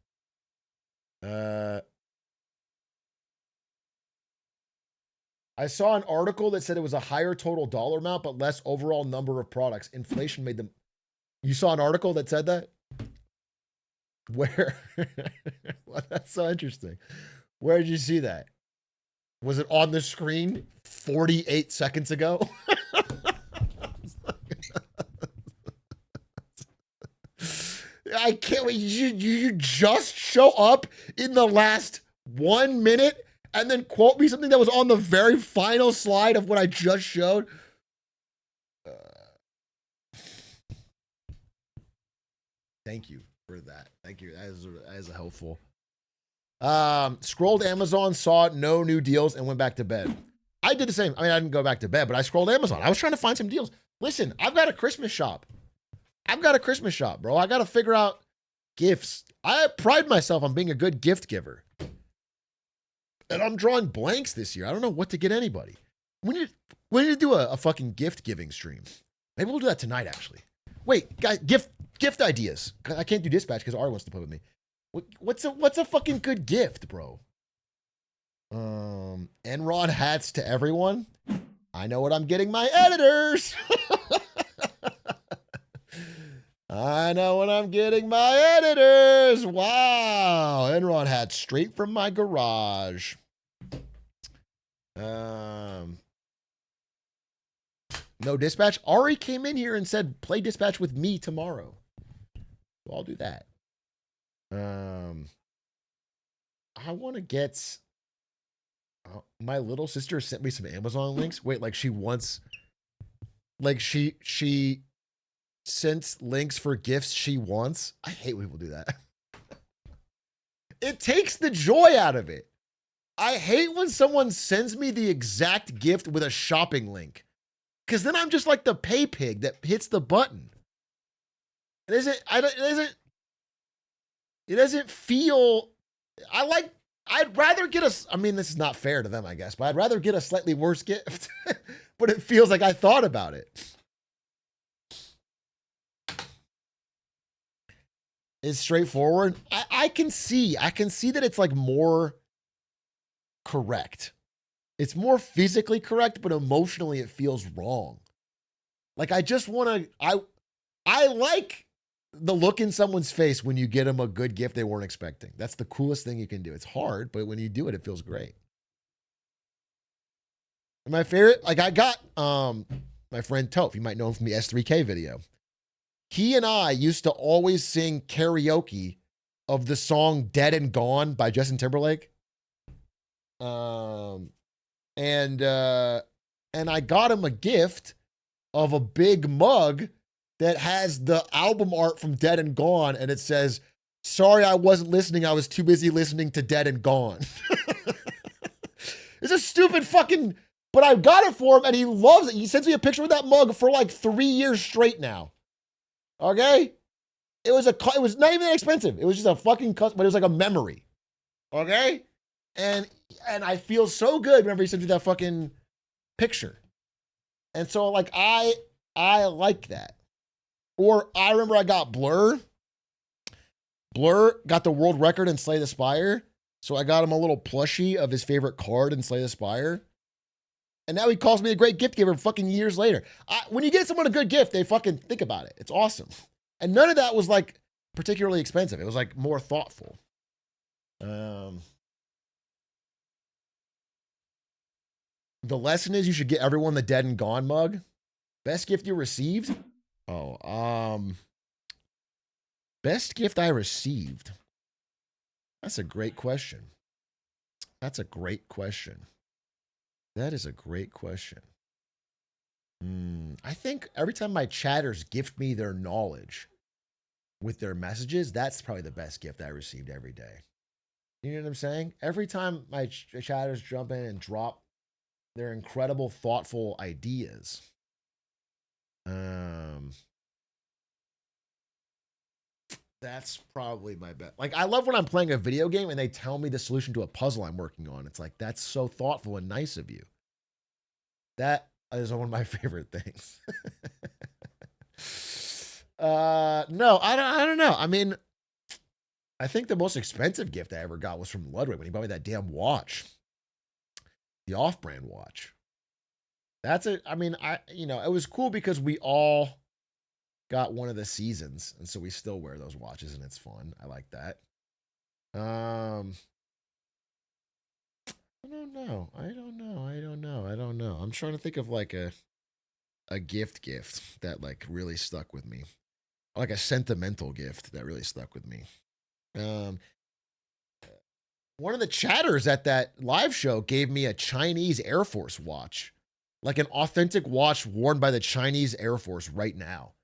I saw an article that said it was a higher total dollar amount, but less overall number of products. Inflation made them. You saw an article that said that? Where? Well, that's so interesting. Where did you see that? Was it on the screen 48 seconds ago? I can't wait. You just show up in the last 1 minute and then quote me something that was on the very final slide of what I just showed. Thank you for that. Thank you. That is helpful. Scrolled Amazon, saw no new deals, and went back to bed. I did the same. I mean, I didn't go back to bed, but I scrolled Amazon. I was trying to find some deals. Listen, I've got a Christmas shop. Bro. I got to figure out gifts. I pride myself on being a good gift giver. And I'm drawing blanks this year. I don't know what to get anybody. We need to do a fucking gift giving stream. Maybe we'll do that tonight, actually. Wait, guys, gift ideas. I can't do dispatch because Ari wants to play with me. What's a fucking good gift, bro? Enron hats to everyone. I know what I'm getting my editors. I know what I'm getting my editors. Wow. Enron hat straight from my garage. No dispatch. Ari came in here and said, play dispatch with me tomorrow. So I'll do that. I want to get... my little sister sent me some Amazon links. Wait, like she wants... Like she sent links for gifts she wants. I hate when people do that. It takes the joy out of it. I hate when someone sends me the exact gift with a shopping link. Because then I'm just like the pay pig that hits the button. It doesn't feel... I'd rather get I mean, this is not fair to them, I guess, but I'd rather get a slightly worse gift. But it feels like I thought about it. It's straightforward. I can see that it's like more correct. It's more physically correct, but emotionally it feels wrong. Like I just want to, I like the look in someone's face when you get them a good gift they weren't expecting. That's the coolest thing you can do. It's hard, but when you do it, it feels great. And my favorite, like I got my friend Toph, you might know him from the S3K video. He and I used to always sing karaoke of the song Dead and Gone by Justin Timberlake. And I got him a gift of a big mug that has the album art from Dead and Gone, and it says, "Sorry, I wasn't listening. I was too busy listening to Dead and Gone." It's a stupid fucking, but I got it for him, and he loves it. He sends me a picture of that mug for like 3 years straight now. Okay? It was not even that expensive. It was just a fucking but it was like a memory. Okay? And I feel so good whenever he sends me that fucking picture. And so like I like that. Or I remember I got Blur. Blur got the world record in Slay the Spire. So I got him a little plushie of his favorite card in Slay the Spire. And now he calls me a great gift giver fucking years later. When you get someone a good gift, they fucking think about it. It's awesome. And none of that was like particularly expensive. It was like more thoughtful. The lesson is you should get everyone the Dead and Gone mug. Best gift you received? Best gift I received. That's a great question. That is a great question. I think every time my chatters gift me their knowledge with their messages, that's probably the best gift I received every day. You know what I'm saying? Every time my chatters jump in and drop their incredible, thoughtful ideas. That's probably my bet. Like, I love when I'm playing a video game and they tell me the solution to a puzzle I'm working on. It's like, that's so thoughtful and nice of you. That is one of my favorite things. No, I don't know. I mean, I think the most expensive gift I ever got was from Ludwig when he bought me that damn watch. The off-brand watch. It was cool because we all got one of the seasons, and so we still wear those watches, and it's fun. I like that. I don't know. I'm trying to think of like a gift that like really stuck with me. Like a sentimental gift that really stuck with me. One of the chatters at that live show gave me a Chinese Air Force watch. Like an authentic watch worn by the Chinese Air Force right now.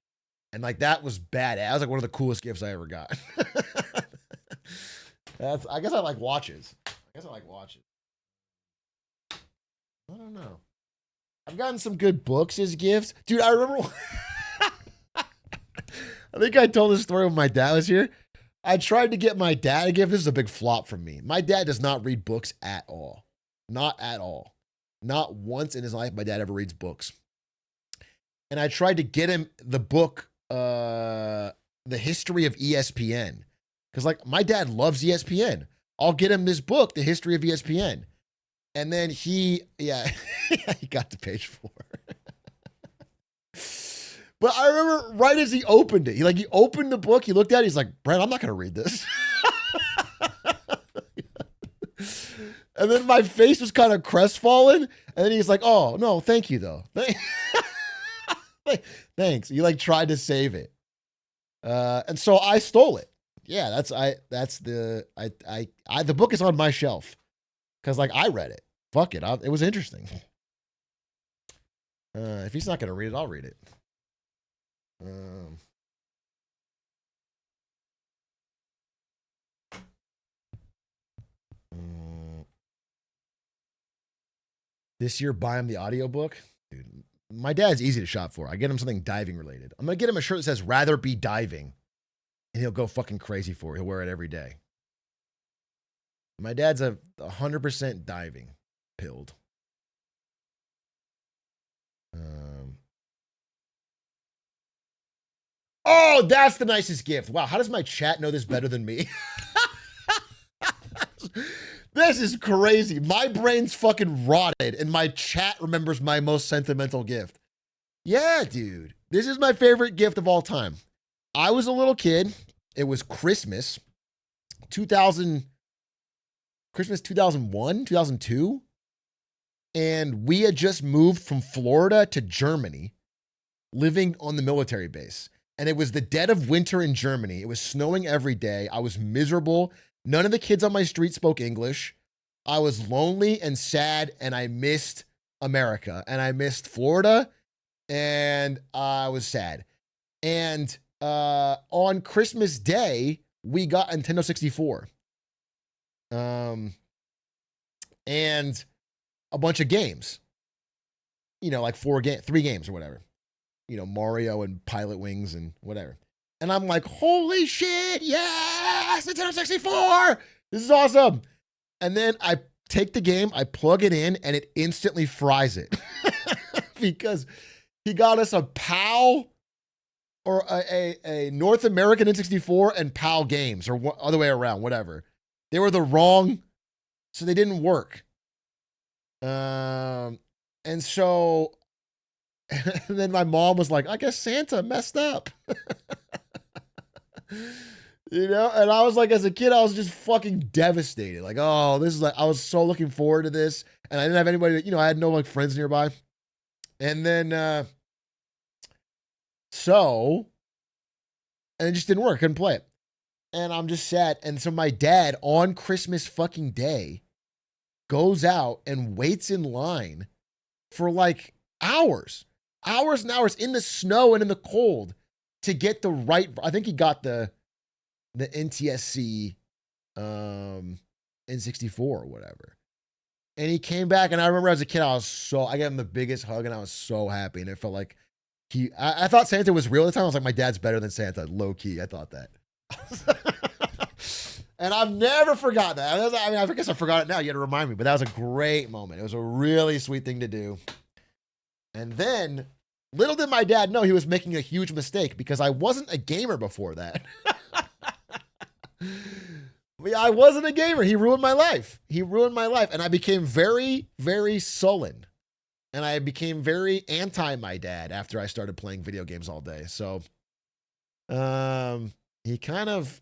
And like that was badass. That was like one of the coolest gifts I ever got. I guess I like watches. I don't know. I've gotten some good books as gifts. Dude, I remember I think I told this story when my dad was here. I tried to get my dad a gift. This is a big flop from me. My dad does not read books at all. Not at all. Not once in his life my dad ever reads books. And I tried to get him the book, The History of ESPN. Because like my dad loves ESPN. I'll get him this book, The History of ESPN. And then he got to page 4. But I remember right as he opened it, he opened the book, he looked at it, he's like, Brad, I'm not going to read this. And then my face was kind of crestfallen. And then he's like, oh, no, thank you, though. Thanks. You tried to save it. And so I stole it. Yeah, the book is on my shelf. Because I read it. Fuck it. It was interesting. If he's not going to read it, I'll read it. This year, buy him the audiobook. Dude, my dad's easy to shop for. I get him something diving related. I'm going to get him a shirt that says, rather be diving. And he'll go fucking crazy for it. He'll wear it every day. My dad's 100% diving pilled. Oh, that's the nicest gift. Wow, how does my chat know this better than me? This is crazy. My brain's fucking rotted, and my chat remembers my most sentimental gift. Yeah, dude. This is my favorite gift of all time. I was a little kid. It was Christmas 2001, 2002. And we had just moved from Florida to Germany, living on the military base. And it was the dead of winter in Germany. It was snowing every day. I was miserable. None of the kids on my street spoke English. I was lonely and sad, and I missed America. And I missed Florida, and I was sad. And on Christmas Day, we got a Nintendo 64. And a bunch of games. Like 3 games or whatever. Mario and Pilot Wings and whatever. And I'm like, holy shit, yes, Nintendo 64. This is awesome. And then I take the game, I plug it in, and it instantly fries it. Because he got us a PAL or a North American N64 and PAL games, or other way around, whatever. They were the wrong, so they didn't work. And so, and then my mom was like, I guess Santa messed up. And I was like, as a kid, I was just fucking devastated. Like, oh, this is I was so looking forward to this. And I didn't have anybody, I had no friends nearby. And then, and it just didn't work. Couldn't play it. And I'm just sad. And so my dad on Christmas fucking Day goes out and waits in line for hours and hours in the snow and in the cold to get the right. I think he got the NTSC N64 or whatever. And he came back, and I remember as a kid, I gave him the biggest hug, and I was so happy. And it felt like I thought Santa was real at the time. I was like, my dad's better than Santa, low key. I thought that. And I've never forgotten that. I guess I forgot it now. You had to remind me, but that was a great moment. It was a really sweet thing to do. And then, little did my dad know he was making a huge mistake, because I wasn't a gamer before that. I wasn't a gamer. He ruined my life. And I became very, very sullen. And I became very anti my dad after I started playing video games all day. So, he kind of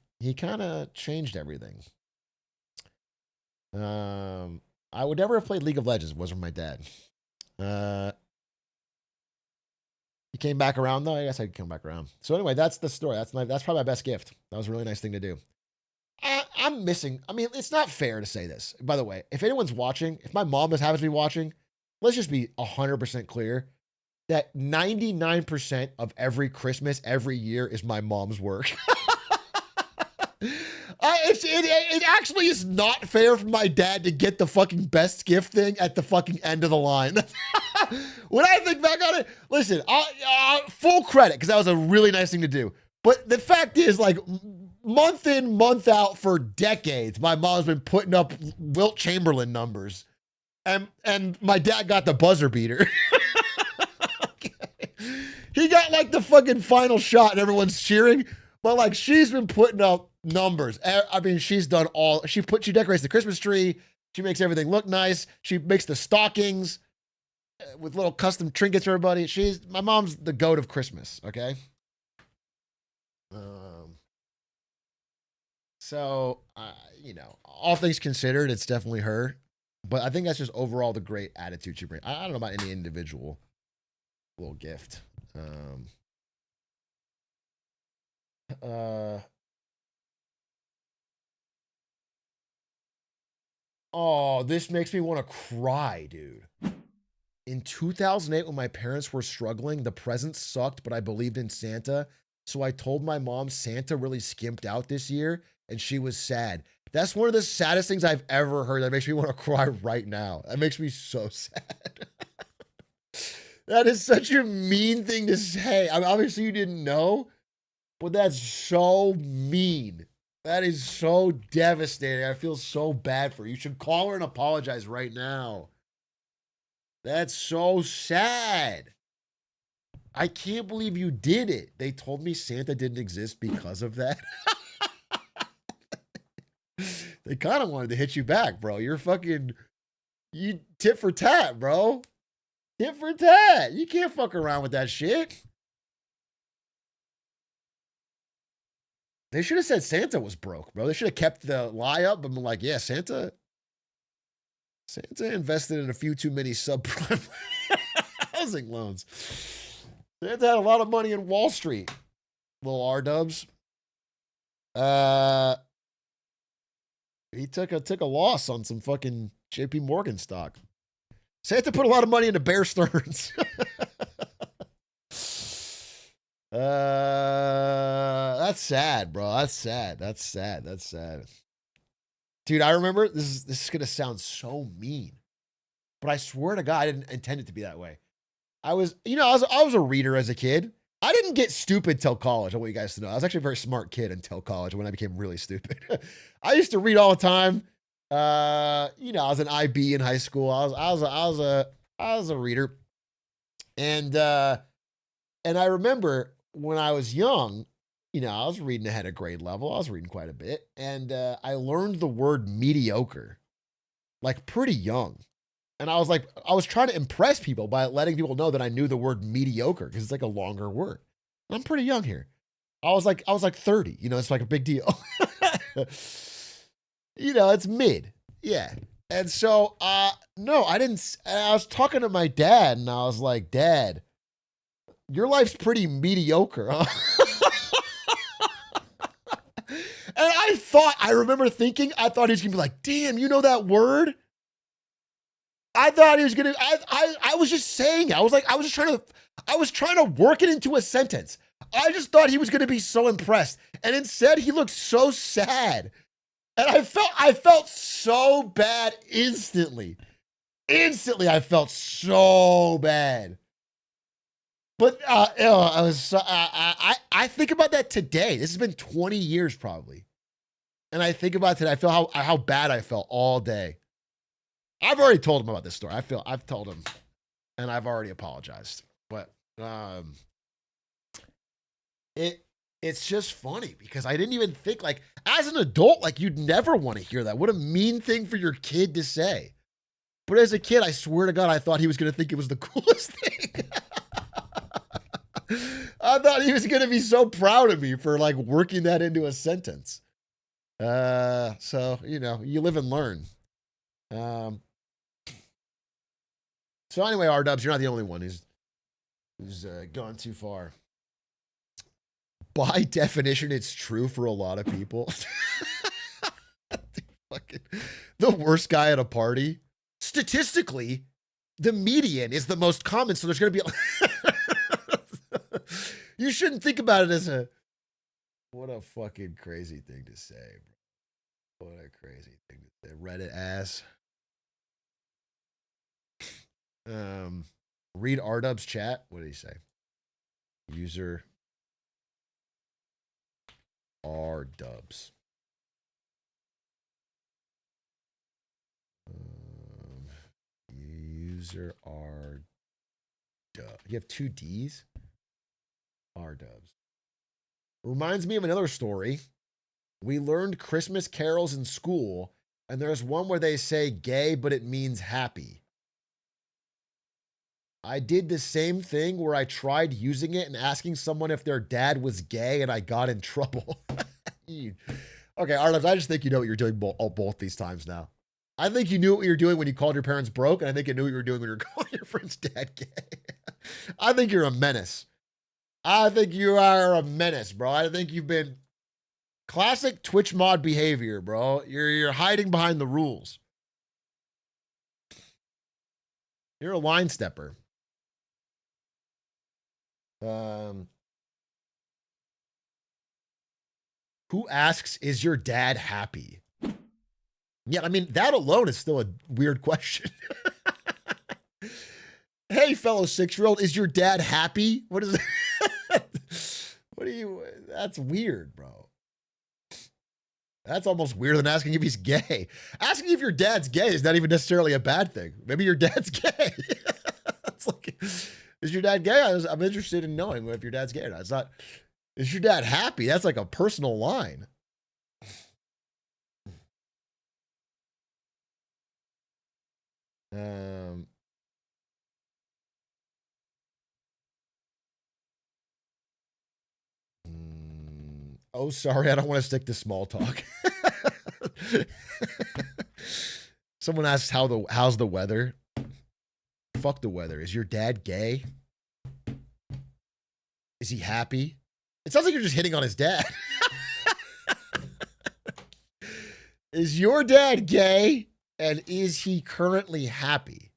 changed everything. I would never have played League of Legends if it wasn't for my dad. He came back around, though. I guess I could come back around. So anyway, that's the story. That's probably my best gift. That was a really nice thing to do. I'm missing. I mean, it's not fair to say this. By the way, if anyone's watching, if my mom happens to be watching, let's just be 100% clear. that 99% of every Christmas every year is my mom's work. It actually is not fair for my dad to get the fucking best gift thing at the fucking end of the line. When I think back on it, listen, full credit, because that was a really nice thing to do. But the fact is, like, month in, month out for decades, my mom's been putting up Wilt Chamberlain numbers. And my dad got the buzzer beater. Okay. He got, like, the fucking final shot and everyone's cheering. But, like, she's been putting up numbers. I mean, she's done all. She decorates the Christmas tree. She makes everything look nice. She makes the stockings with little custom trinkets for everybody. My mom's the goat of Christmas, okay? So, you know, all things considered, it's definitely her. But I think that's just overall the great attitude she brings. I don't know about any individual little gift. Oh, this makes me want to cry, dude. In 2008, when my parents were struggling, the presents sucked, but I believed in Santa. So I told my mom Santa really skimped out this year, and she was sad. That's one of the saddest things I've ever heard. That makes me want to cry right now. That makes me so sad. That is such a mean thing to say. I mean, obviously, you didn't know, but that's so mean. That is so devastating. I feel so bad for you. You should call her and apologize right now. That's so sad. I can't believe you did it. They told me Santa didn't exist because of that. They kind of wanted to hit you back, bro. You tit for tat, bro. Tit for tat. You can't fuck around with that shit. They should have said Santa was broke, bro. They should have kept the lie up and been like, yeah, Santa invested in a few too many subprime housing loans. Santa had a lot of money in Wall Street. Little R-dubs. He took a loss on some fucking JP Morgan stock. Santa put a lot of money into Bear Stearns. That's sad, bro. That's sad. Dude, I remember this is gonna sound so mean, but I swear to God, I didn't intend it to be that way. I was a reader as a kid. I didn't get stupid till college. I want you guys to know. I was actually a very smart kid until college when I became really stupid. I used to read all the time. I was an IB in high school. I was a reader. And I remember when I was young, I was reading ahead of grade level. I was reading quite a bit. And I learned the word mediocre, like pretty young. And I was trying to impress people by letting people know that I knew the word mediocre because it's like a longer word. And I'm pretty young here. I was like 30, it's like a big deal. It's mid. Yeah. And so, no, I didn't. I was talking to my dad and I was like, Dad, your life's pretty mediocre, huh? And I remember thinking, I thought he was going to be like, damn, you know that word? I thought he was going to, I was just saying, I was trying to work it into a sentence. I just thought he was going to be so impressed. And instead he looked so sad. And I felt so bad instantly. Instantly, I felt so bad. But I think about that today. This has been 20 years probably. And I think about it today. I feel how bad I felt all day. I've already told him about this story. I've told him and I've already apologized. But it's just funny because I didn't even think, like, as an adult, like, you'd never want to hear that. What a mean thing for your kid to say. But as a kid, I swear to God, I thought he was going to think it was the coolest thing. I thought he was going to be so proud of me for, like, working that into a sentence. So, you live and learn. So anyway, R-dubs, you're not the only one who's gone too far. By definition, it's true for a lot of people. The worst guy at a party. Statistically, the median is the most common, so there's going to be You shouldn't think about it as a. What a fucking crazy thing to say, bro. What a crazy thing to say. Reddit ass. Read Rdub's chat. What did he say? User Rdubs. User R Dub. You have two D's? R Dubs. Reminds me of another story. We learned Christmas carols in school, and there's one where they say gay, but it means happy. I did the same thing where I tried using it and asking someone if their dad was gay, and I got in trouble. Okay, Arlev, I just think you know what you're doing both these times now. I think you knew what you were doing when you called your parents broke, and I think you knew what you were doing when you were calling your friend's dad gay. I think you're a menace. I think you are a menace, bro. I think you've been classic Twitch mod behavior, bro. You're hiding behind the rules. You're a line stepper. Who asks, is your dad happy? Yeah, I mean, that alone is still a weird question. Hey, fellow 6-year-old, is your dad happy? What is it? What are you? That's weird, bro. That's almost weirder than asking if he's gay. Asking if your dad's gay is not even necessarily a bad thing. Maybe your dad's gay. It's like, is your dad gay? I'm interested in knowing if your dad's gay or not. It's not, is your dad happy? That's like a personal line. Oh, sorry, I don't want to stick to small talk. Someone asks how's the weather? Fuck the weather. Is your dad gay? Is he happy? It sounds like you're just hitting on his dad. Is your dad gay? And is he currently happy?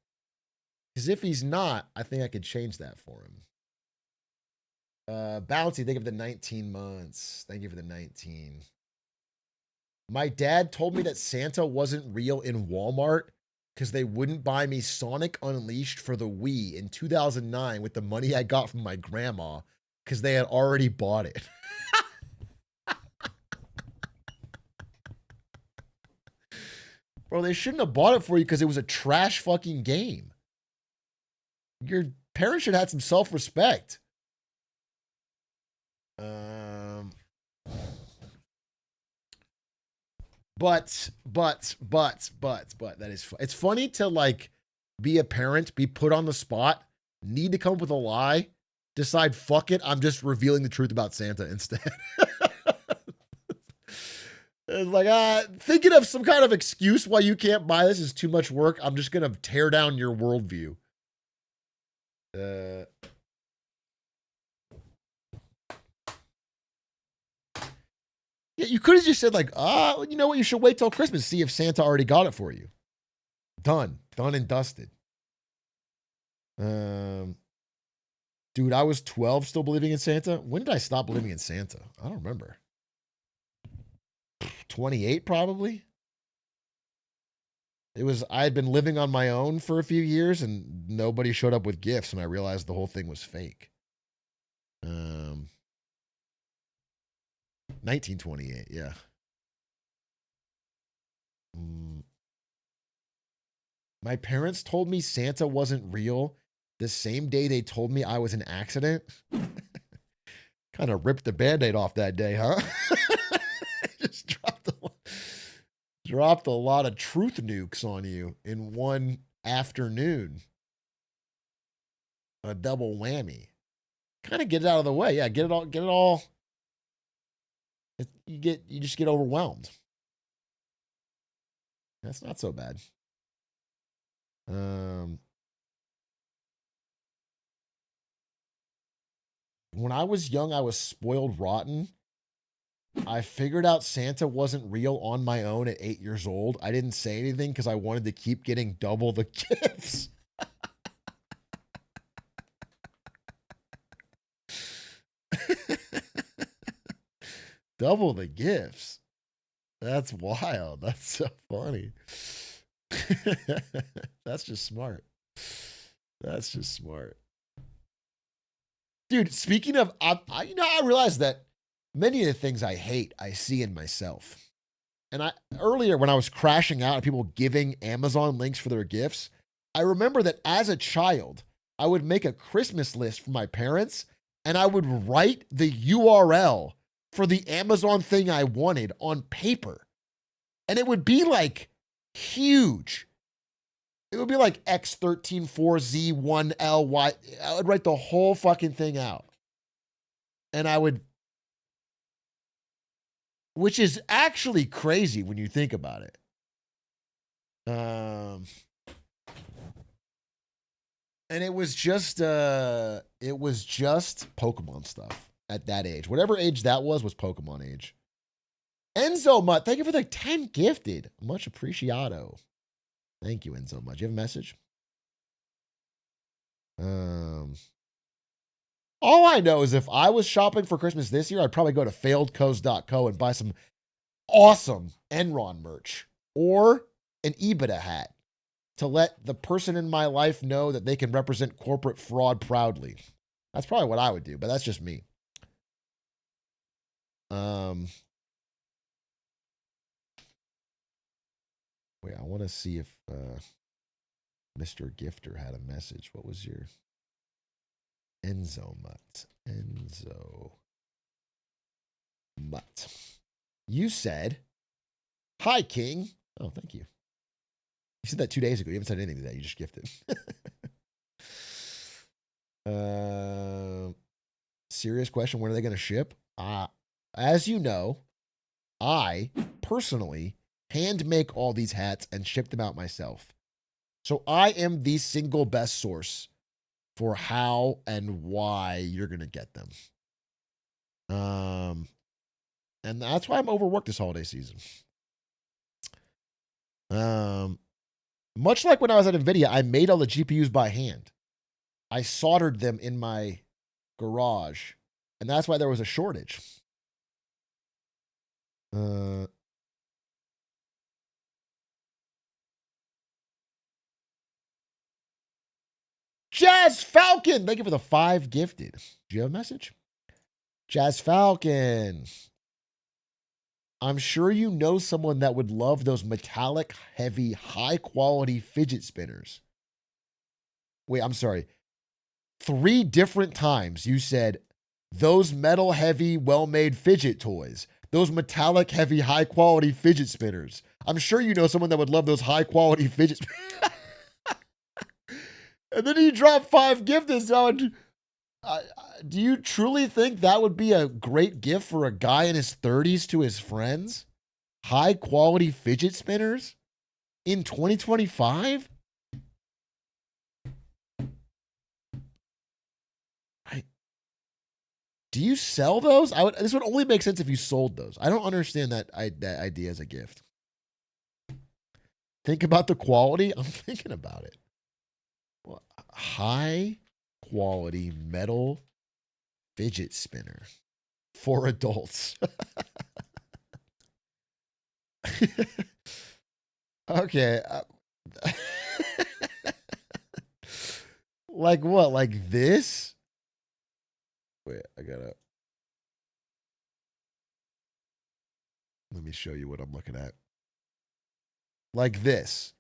Because if he's not, I think I could change that for him. Bouncy, think of the 19 months. Thank you for the 19. My dad told me that Santa wasn't real in Walmart because they wouldn't buy me Sonic Unleashed for the Wii in 2009 with the money I got from my grandma because they had already bought it. Bro, they shouldn't have bought it for you because it was a trash fucking game. Your parents should have had some self-respect. But that is, it's funny to like be a parent, be put on the spot, need to come up with a lie, decide, fuck it, I'm just revealing the truth about Santa instead. It's like, thinking of some kind of excuse why you can't buy this is too much work. I'm just going to tear down your worldview. Yeah, you could have just said like, you know what? You should wait till Christmas, see if Santa already got it for you. Done and dusted. Dude, I was 12 still believing in Santa. When did I stop believing in Santa? I don't remember. 28 probably. I had been living on my own for a few years and nobody showed up with gifts and I realized the whole thing was fake. 1928, yeah. My parents told me Santa wasn't real the same day they told me I was an accident. Kind of ripped the Band-Aid off that day, huh? Just dropped a lot of truth nukes on you in one afternoon. A double whammy. Kind of get it out of the way. Yeah, get it all. You just get overwhelmed. That's not so bad. When I was young, I was spoiled rotten. I figured out Santa wasn't real on my own at 8 years old. I didn't say anything because I wanted to keep getting double the gifts. Double the gifts. That's wild. That's so funny. That's just smart. That's just smart. Dude, speaking of, I realize that many of the things I hate, I see in myself. And earlier when I was crashing out at people giving Amazon links for their gifts, I remember that as a child, I would make a Christmas list for my parents and I would write the URL for the Amazon thing I wanted on paper. And it would be like huge. It would be like X134Z1LY. I would write the whole fucking thing out. And I would, which is actually crazy when you think about it. And it was just Pokemon stuff at that age. Whatever age that was Pokemon age. Enzo Mutt, thank you for the 10 gifted. Much appreciado. Thank you, Enzo Mutt. You have a message? All I know is if I was shopping for Christmas this year, I'd probably go to failedcoast.co and buy some awesome Enron merch or an EBITDA hat to let the person in my life know that they can represent corporate fraud proudly. That's probably what I would do, but that's just me. Wait, I want to see if Mr. Gifter had a message. What was your Enzo Mutt? Enzo Mutt. You said, "Hi, King." Oh, thank you. You said that 2 days ago. You haven't said anything today. You just gifted. Serious question. When are they going to ship? As you know, I personally hand make all these hats and ship them out myself. So I am the single best source for how and why you're going to get them. And that's why I'm overworked this holiday season. Much like when I was at NVIDIA, I made all the GPUs by hand. I soldered them in my garage, and that's why there was a shortage. Jazz Falcon, thank you for the 5 gifted. Do you have a message? Jazz Falcon. I'm sure you know someone that would love those metallic, heavy, high-quality fidget spinners. Wait, I'm sorry. 3 different times you said, those metal, heavy, well-made fidget toys. Those metallic, heavy, high-quality fidget spinners. I'm sure you know someone that would love those high-quality fidget spinners. And then you drop 5 gifted. So do you truly think that would be a great gift for a guy in his 30s to his friends? High quality fidget spinners in 2025? Do you sell those? This would only make sense if you sold those. I don't understand that idea as a gift. Think about the quality. I'm thinking about it. Well, high quality metal fidget spinner for adults. Okay. Like what? Like this? Wait, let me show you what I'm looking at. Like this.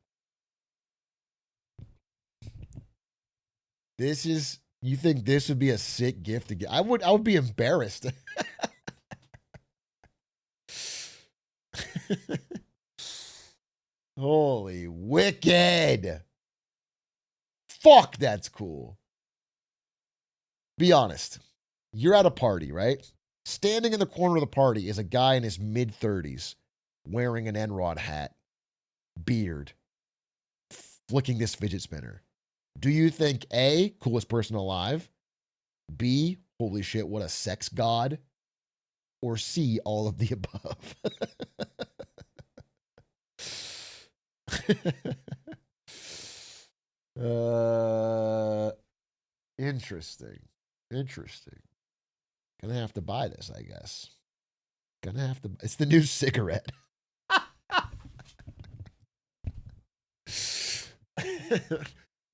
You think this would be a sick gift to get? I would be embarrassed. Holy wicked. Fuck, that's cool. Be honest. You're at a party, right? Standing in the corner of the party is a guy in his mid-30s wearing an Enrod hat, beard, flicking this fidget spinner. Do you think A, coolest person alive, B, holy shit, what a sex god, or C, all of the above? Interesting. Gonna have to buy this, I guess. Gonna have to. It's the new cigarette.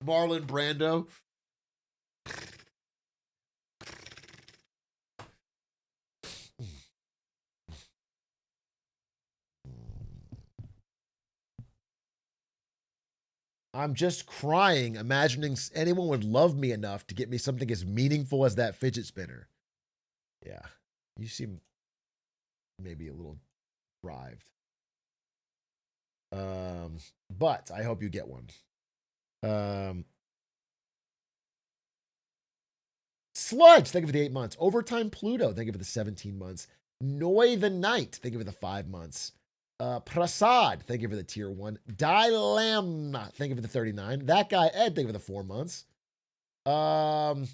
Marlon Brando. I'm just crying, imagining anyone would love me enough to get me something as meaningful as that fidget spinner. Yeah, you seem maybe a little deprived. But I hope you get one. Sludge, thank you for the 8 months. Overtime Pluto, thank you for the 17 months. Noy the Knight, thank you for the 5 months. Prasad, thank you for the tier 1. Dilam, thank you for the 39. That guy, Ed, thank you for the 4 months. Okay,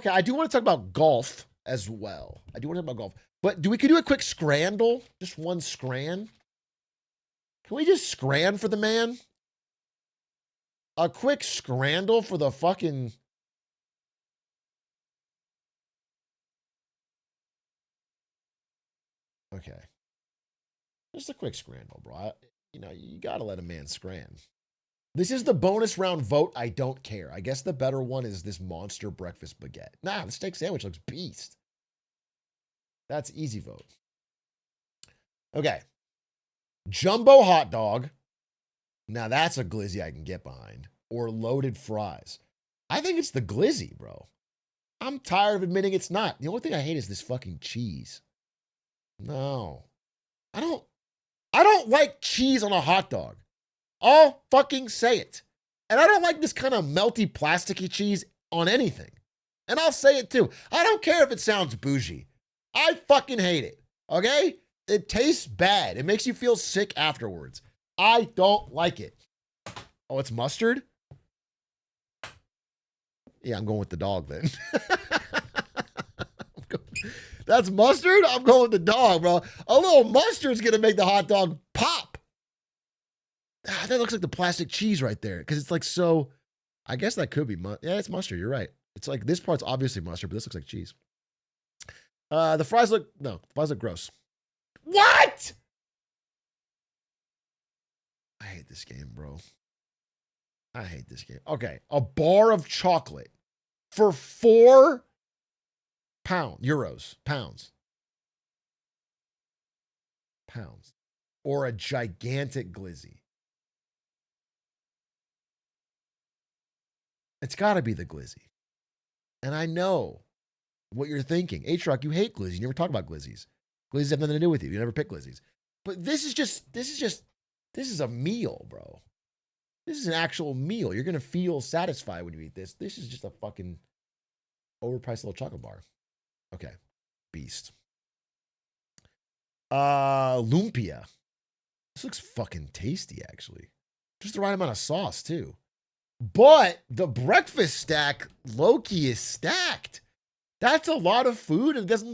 I do want to talk about golf as well. I do want to talk about golf. But could we do a quick scrandle? Just one scran? Can we just scran for the man? A quick scrandle for the fucking... Okay. Just a quick scrandle, bro. You got to let a man scran. This is the bonus round vote. I don't care. I guess the better one is this monster breakfast baguette. Nah, the steak sandwich looks beast. That's easy vote. Okay. Jumbo hot dog. Now that's a glizzy I can get behind. Or loaded fries. I think it's the glizzy, bro. I'm tired of admitting it's not. The only thing I hate is this fucking cheese. No. I don't like cheese on a hot dog. I'll fucking say it. And I don't like this kind of melty, plasticky cheese on anything. And I'll say it too. I don't care if it sounds bougie. I fucking hate it. Okay? It tastes bad. It makes you feel sick afterwards. I don't like it. Oh, it's mustard? Yeah, I'm going with the dog then. That's mustard? I'm going with the dog, bro. A little mustard's going to make the hot dog pop. That looks like the plastic cheese right there. Because it's like so... I guess that could be... Yeah, it's mustard. You're right. It's like this part's obviously mustard, but this looks like cheese. The fries look... No, the fries look gross. What? I hate this game, bro. I hate this game. Okay, a bar of chocolate for €4. Pounds. Or a gigantic glizzy. It's got to be the glizzy. And I know what you're thinking. Atrioc, you hate glizzy. You never talk about glizzies. Glizzies have nothing to do with you. You never pick glizzies. But this is a meal, bro. This is an actual meal. You're going to feel satisfied when you eat this. This is just a fucking overpriced little chocolate bar. Okay. Beast. Lumpia. This looks fucking tasty, actually. Just the right amount of sauce, too. But the breakfast stack, low-key, is stacked. That's a lot of food, and it doesn't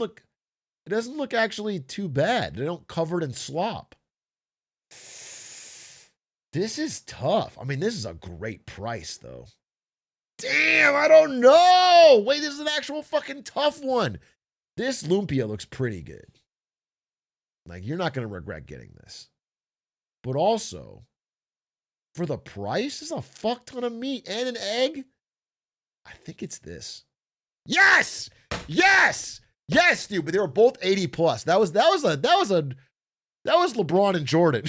look actually too bad. They don't cover it in slop. This is tough. I mean, this is a great price, though. Damn, I don't know. Wait, this is an actual fucking tough one. This lumpia looks pretty good. Like, you're not going to regret getting this. But also, for the price, this is a fuck ton of meat and an egg. I think it's this. Yes! Yes! Yes, dude, but they were both 80 plus. That was LeBron and Jordan.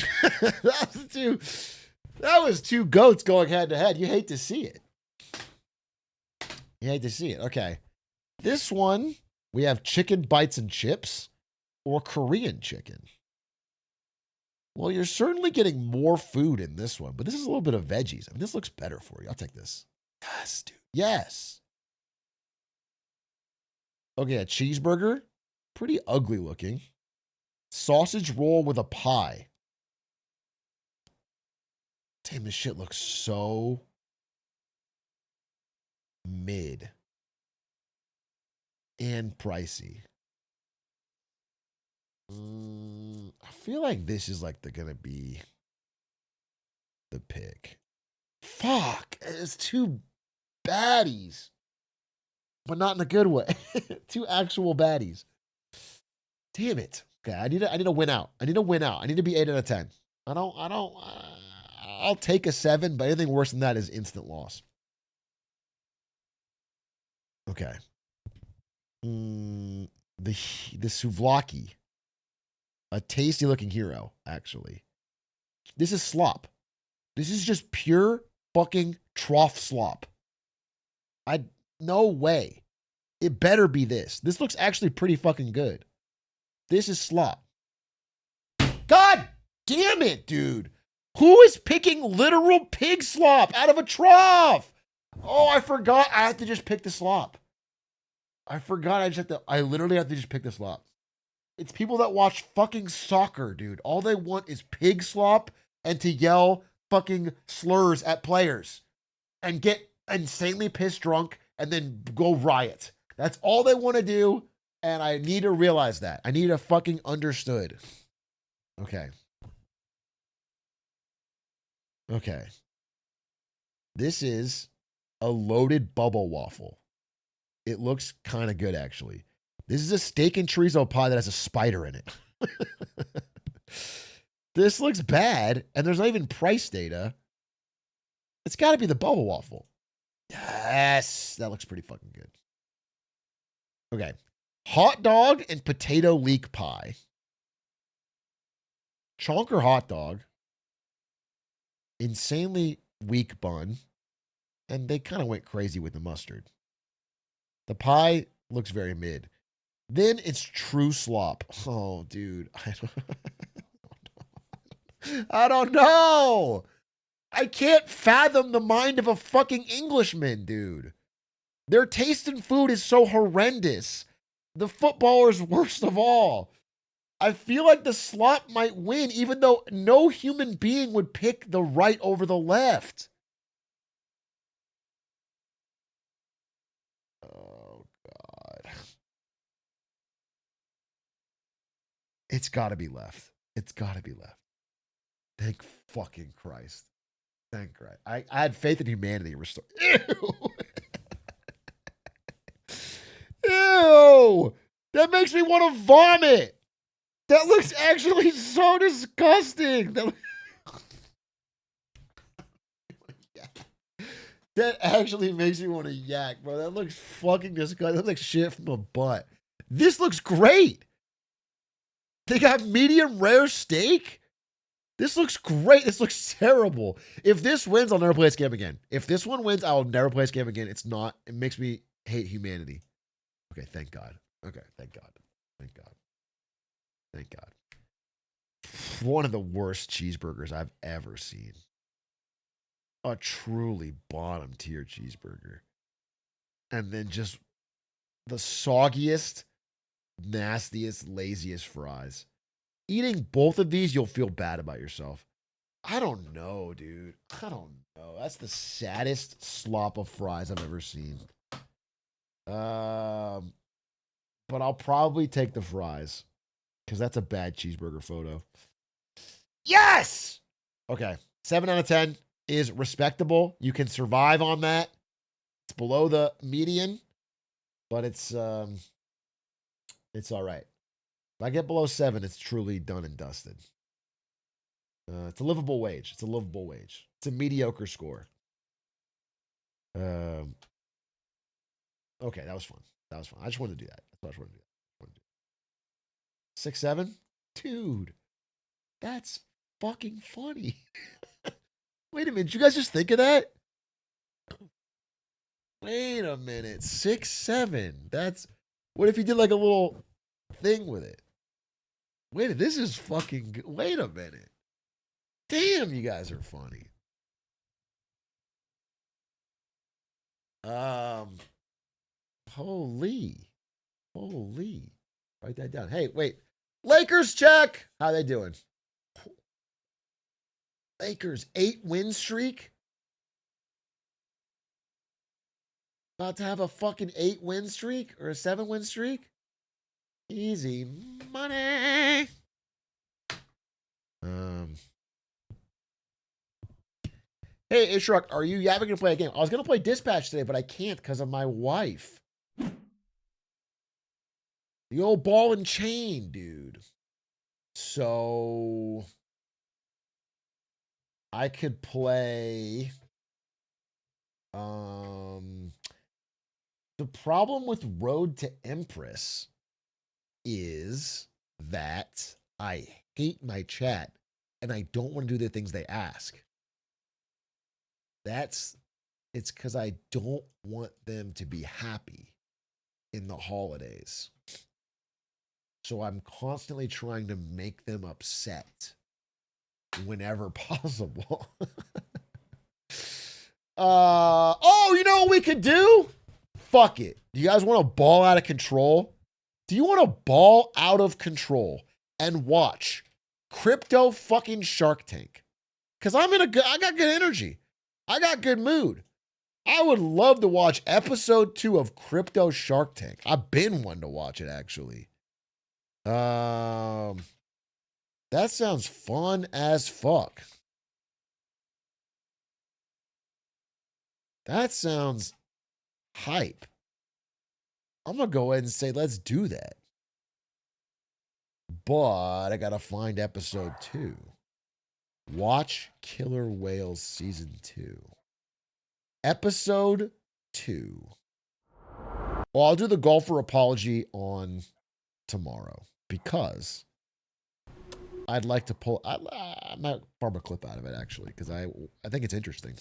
That was two goats going head to head. You hate to see it. Okay. This one, we have chicken bites and chips or Korean chicken. Well, you're certainly getting more food in this one, but this is a little bit of veggies. I mean, this looks better for you. I'll take this. Yes, dude. Yes. Okay, a cheeseburger. Pretty ugly looking. Sausage roll with a pie. Damn, this shit looks so mid and pricey. I feel like this is like gonna be the pick. Fuck, it's two baddies, but not in a good way. Two actual baddies. Damn it. Okay, I need to win out. I need to win out. I need to be 8 out of 10. I'll take a 7, but anything worse than that is instant loss. Okay. The souvlaki. A tasty looking hero, actually. This is slop. This is just pure fucking trough slop. No way. It better be this. This looks actually pretty fucking good. This is slop. God damn it, dude. Who is picking literal pig slop out of a trough? Oh, I forgot. I have to just pick the slop. I forgot. I literally have to just pick the slop. It's people that watch fucking soccer, dude. All they want is pig slop and to yell fucking slurs at players and get insanely pissed drunk and then go riot. That's all they want to do. And I need to realize that. I need to fucking understood. Okay. Okay. This is a loaded bubble waffle. It looks kind of good, actually. This is a steak and chorizo pie that has a spider in it. This looks bad, and there's not even price data. It's got to be the bubble waffle. Yes, that looks pretty fucking good. Okay. Hot dog and potato leek pie. Chonker hot dog. Insanely weak bun. And they kind of went crazy with the mustard. The pie looks very mid. Then it's true slop. Oh, dude. I don't know. I can't fathom the mind of a fucking Englishman, dude. Their taste in food is so horrendous. The footballer's worst of all. I feel like the slop might win, even though no human being would pick the right over the left. Oh, God. It's got to be left. It's got to be left. Thank fucking Christ. Thank Christ. I had faith in humanity. Restore. Ew. Ew. That makes me want to vomit. That looks actually so disgusting. That actually makes me want to yak, bro. That looks fucking disgusting. That looks like shit from a butt. This looks great. They got medium rare steak. This looks great. This looks terrible. If this wins, I'll never play this game again. If this one wins, I'll never play this game again. It makes me hate humanity. Okay, thank God. Okay, thank God. Thank God. Thank God. One of the worst cheeseburgers I've ever seen. A truly bottom tier cheeseburger. And then just the soggiest, nastiest, laziest fries. Eating both of these, you'll feel bad about yourself. I don't know, dude. I don't know. That's the saddest slop of fries I've ever seen. But I'll probably take the fries because that's a bad cheeseburger photo. Yes! Okay. 7 out of 10 is respectable. You can survive on that. It's below the median, but it's all right. If I get below 7, it's truly done and dusted. It's a livable wage. It's a livable wage. It's a mediocre score. Okay, that was fun. That was fun. I just wanted to do that. That's what I just wanted to do. 6, 7? Dude, that's fucking funny. Wait a minute. Did you guys just think of that? Wait a minute. 6, 7. That's... What if you did like a little thing with it? Wait, this is fucking... Wait a minute. Damn, you guys are funny. Holy. Write that down. Hey, wait. Lakers check. How they doing? Lakers 8-win streak. About to have a fucking 8-win streak or a 7-win streak. Easy money. Hey, Atrioc, are you having to play a game? I was going to play Dispatch today, but I can't because of my wife. The old ball and chain, dude. So I could play. The problem with Road to Empress is that I hate my chat and I don't want to do the things they ask. It's because I don't want them to be happy in the holidays. So I'm constantly trying to make them upset whenever possible. You know what we could do? Fuck it. Do you guys want to ball out of control? Do you want to ball out of control and watch crypto fucking Shark Tank? Because I got good energy. I got good mood. I would love to watch episode 2 of Crypto Shark Tank. I've been one to watch it, actually. That sounds fun as fuck. That sounds hype. I'm going to go ahead and say, let's do that. But I got to find episode 2. Watch Killer Whales season 2. Episode 2. Well, I'll do the golfer apology on tomorrow because I'd like to pull. I might farm a clip out of it actually because I think it's interesting.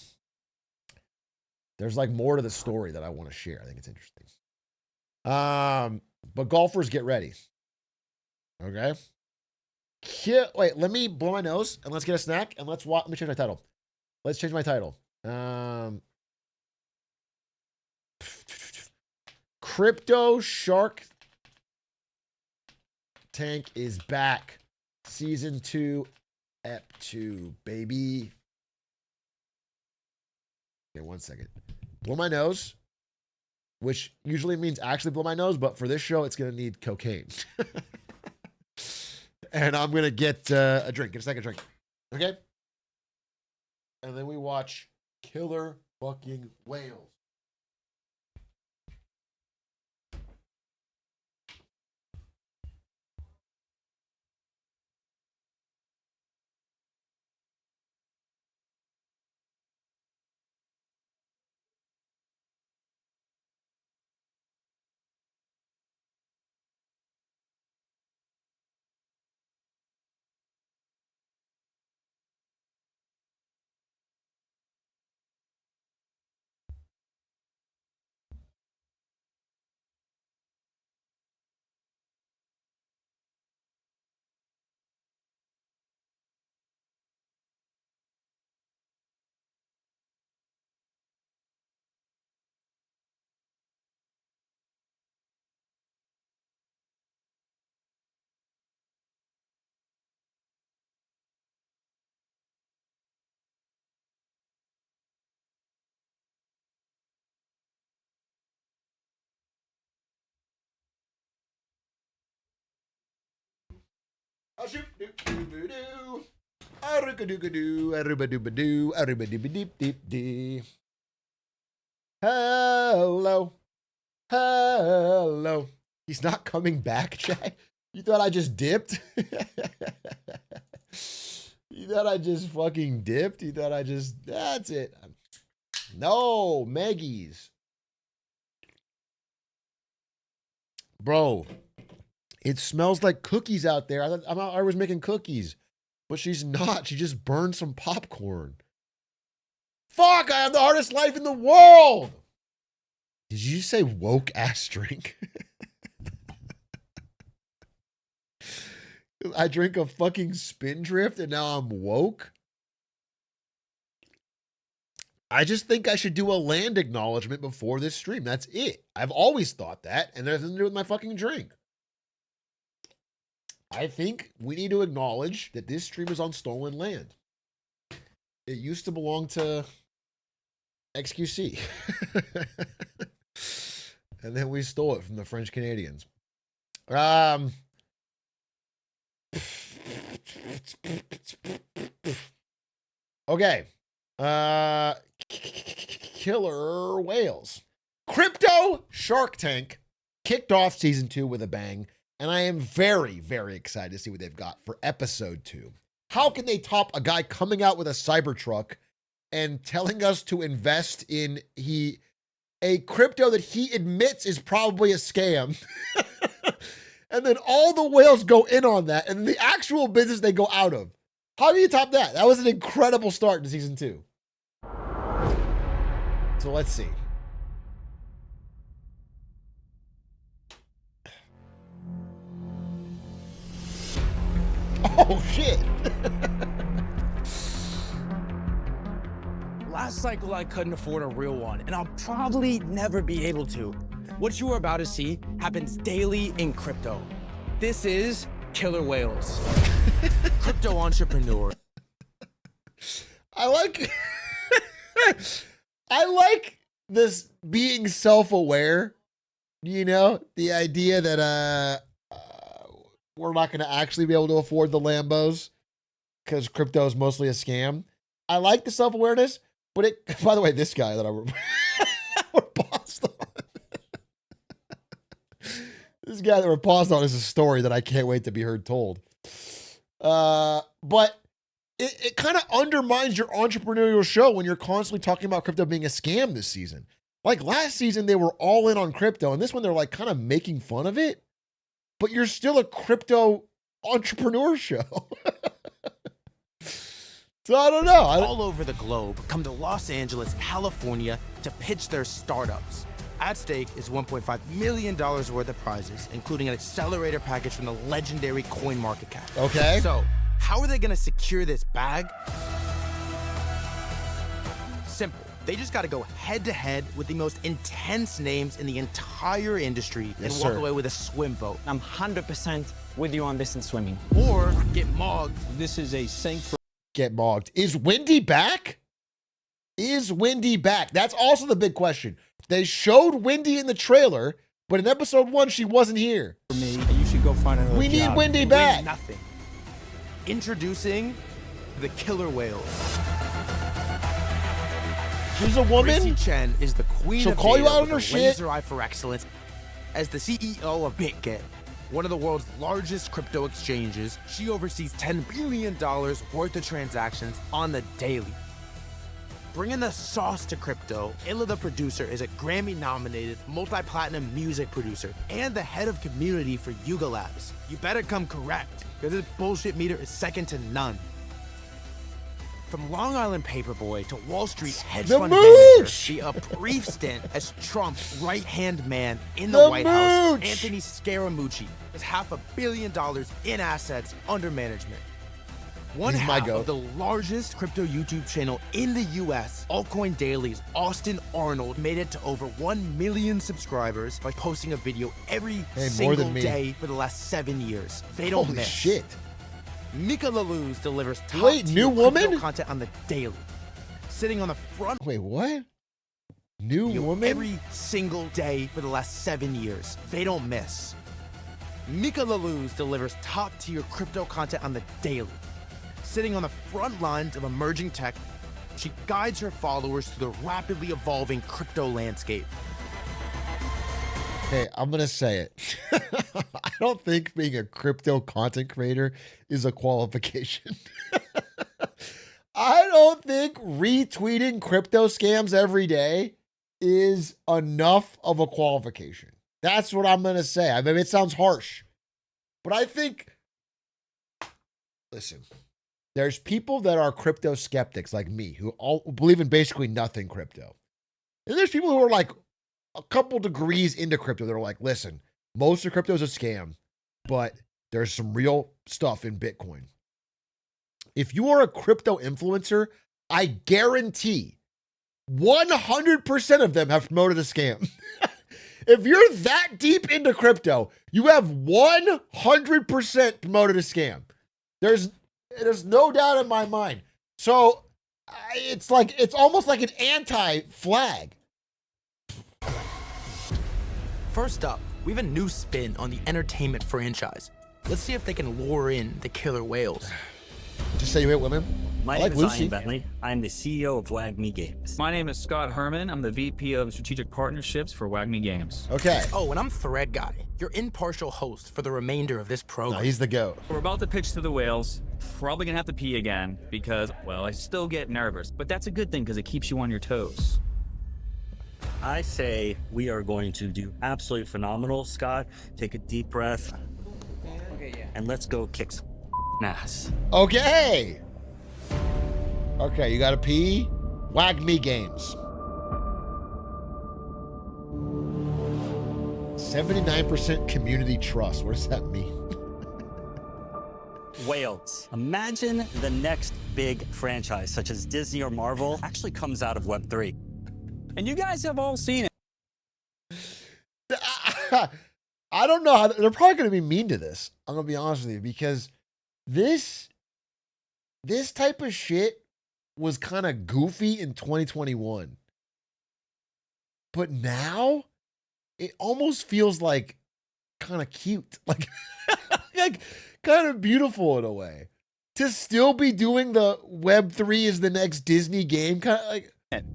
There's like more to the story that I want to share. I think it's interesting. But golfers, get ready. Okay. Wait, let me blow my nose and let's get a snack and let's watch. Let me change my title. Let's change my title. Crypto Shark Tank is back. Season 2, Ep 2, baby. Okay, 1 second. Blow my nose, which usually means actually blow my nose, but for this show, it's going to need cocaine. And I'm going to get a drink. Get a second drink. Okay? And then we watch Killer Fucking Whales. Hello. Hello. He's not coming back, Jack. You thought I just dipped? You thought I just fucking dipped? You thought I just... That's it. No, Maggie's. Bro, it smells like cookies out there. I was making cookies, but she's not. She just burned some popcorn. Fuck, I have the hardest life in the world. Did you say woke ass drink? I drink a fucking Spindrift and now I'm woke? I just think I should do a land acknowledgement before this stream. That's it. I've always thought that, and it has nothing to do with my fucking drink. I think we need to acknowledge that this stream is on stolen land. It used to belong to XQC. And then we stole it from the French Canadians. Okay. Killer Whales. Crypto Shark Tank kicked off season 2 with a bang. And I am very, very excited to see what they've got for episode 2. How can they top a guy coming out with a Cybertruck and telling us to invest in a crypto that he admits is probably a scam? And then all the whales go in on that, and the actual business they go out of. How do you top that? That was an incredible start to season 2. So let's see. Oh, shit. Last cycle, I couldn't afford a real one, and I'll probably never be able to. What you are about to see happens daily in crypto. This is Killer Whales. Crypto entrepreneur. I like I like this being self-aware, you know, the idea that we're not going to actually be able to afford the Lambos because crypto is mostly a scam. I like the self-awareness, but by the way, this guy that we're paused on. This guy that we're paused on is a story that I can't wait to be heard told. But it kind of undermines your entrepreneurial show when you're constantly talking about crypto being a scam this season. Like last season, they were all in on crypto, and this one they're like kind of making fun of it, but you're still a crypto entrepreneur show. So I don't know. All over the globe come to Los Angeles, California to pitch their startups. At stake is $1.5 million worth of prizes, including an accelerator package from the legendary CoinMarketCap. Okay. So, how are they going to secure this bag? Simple. They just got to go head-to-head with the most intense names in the entire industry and walk away with a swim vote. I'm 100% with you on this in swimming. Or get mogged. This is a sink for... Get mogged. Is Wendy back? Is Wendy back? That's also the big question. They showed Wendy in the trailer, but in episode 1, she wasn't here. For me, you should go find another We need job. Wendy back. Nothing. Introducing the Killer Whales. She's a woman. Gracie Chen is the queen She'll of call you data out on with her a shit. laser eye for excellence. As the CEO of BitGet, one of the world's largest crypto exchanges, she oversees $10 billion worth of transactions on the daily. Bringing the sauce to crypto, Illa the producer is a Grammy-nominated, multi-platinum music producer and the head of community for Yuga Labs. You better come correct, because this bullshit meter is second to none. From Long Island paperboy to Wall Street hedge fund manager, she a brief stint as Trump's right-hand man in the White House, Anthony Scaramucci, has $500 million in assets under management. One half of the largest crypto YouTube channel in the US, Altcoin Daily's Austin Arnold, made it to over 1 million subscribers by posting a video every single day for the last 7 years. They don't miss. Shit. Mika Laluz delivers top-tier crypto content on the daily, sitting on the front. Wait, what? New woman? Every single day for the last 7 years. They don't miss. Mika Laluz delivers top-tier crypto content on the daily. Sitting on the front lines of emerging tech, she guides her followers through the rapidly evolving crypto landscape. Hey, I'm going to say it. I don't think being a crypto content creator is a qualification. I don't think retweeting crypto scams every day is enough of a qualification. That's what I'm going to say. I mean, it sounds harsh, but I think, listen, there's people that are crypto skeptics like me who all believe in basically nothing crypto. And there's people who are like a couple degrees into crypto. They're like, listen, most of crypto is a scam, but there's some real stuff in Bitcoin. If you are a crypto influencer, I guarantee 100% of them have promoted a scam. If you're that deep into crypto, you have 100% promoted a scam. There's no doubt in my mind. So it's almost like an anti-flag. First up, we have a new spin on the entertainment franchise. Let's see if they can lure in the Killer Whales. Just say you hate women? My I name like is Lucy. Ian Bentley. I'm the CEO of WagMe Games. My name is Scott Herman. I'm the VP of Strategic Partnerships for WagMe Games. Okay. Oh, and I'm Thread Guy, your impartial host for the remainder of this No, program. he's the GOAT. We're about to pitch to the whales. Probably gonna have to pee again because, well, I still get nervous. But that's a good thing because it keeps you on your toes. I say we are going to do absolutely phenomenal, Scott. Take a deep breath. Okay, yeah. And let's go kick some ass. Okay. Okay, you gotta pee. WagMe Games. 79% community trust. What does that mean? Whales. Imagine the next big franchise, such as Disney or Marvel, actually comes out of Web3. And you guys have all seen it. I don't know how they're probably going to be mean to this. I'm going to be honest with you because this type of shit was kind of goofy in 2021. But now it almost feels like kind of cute. Like kind of beautiful in a way. To still be doing the Web3 is the next Disney game kind of like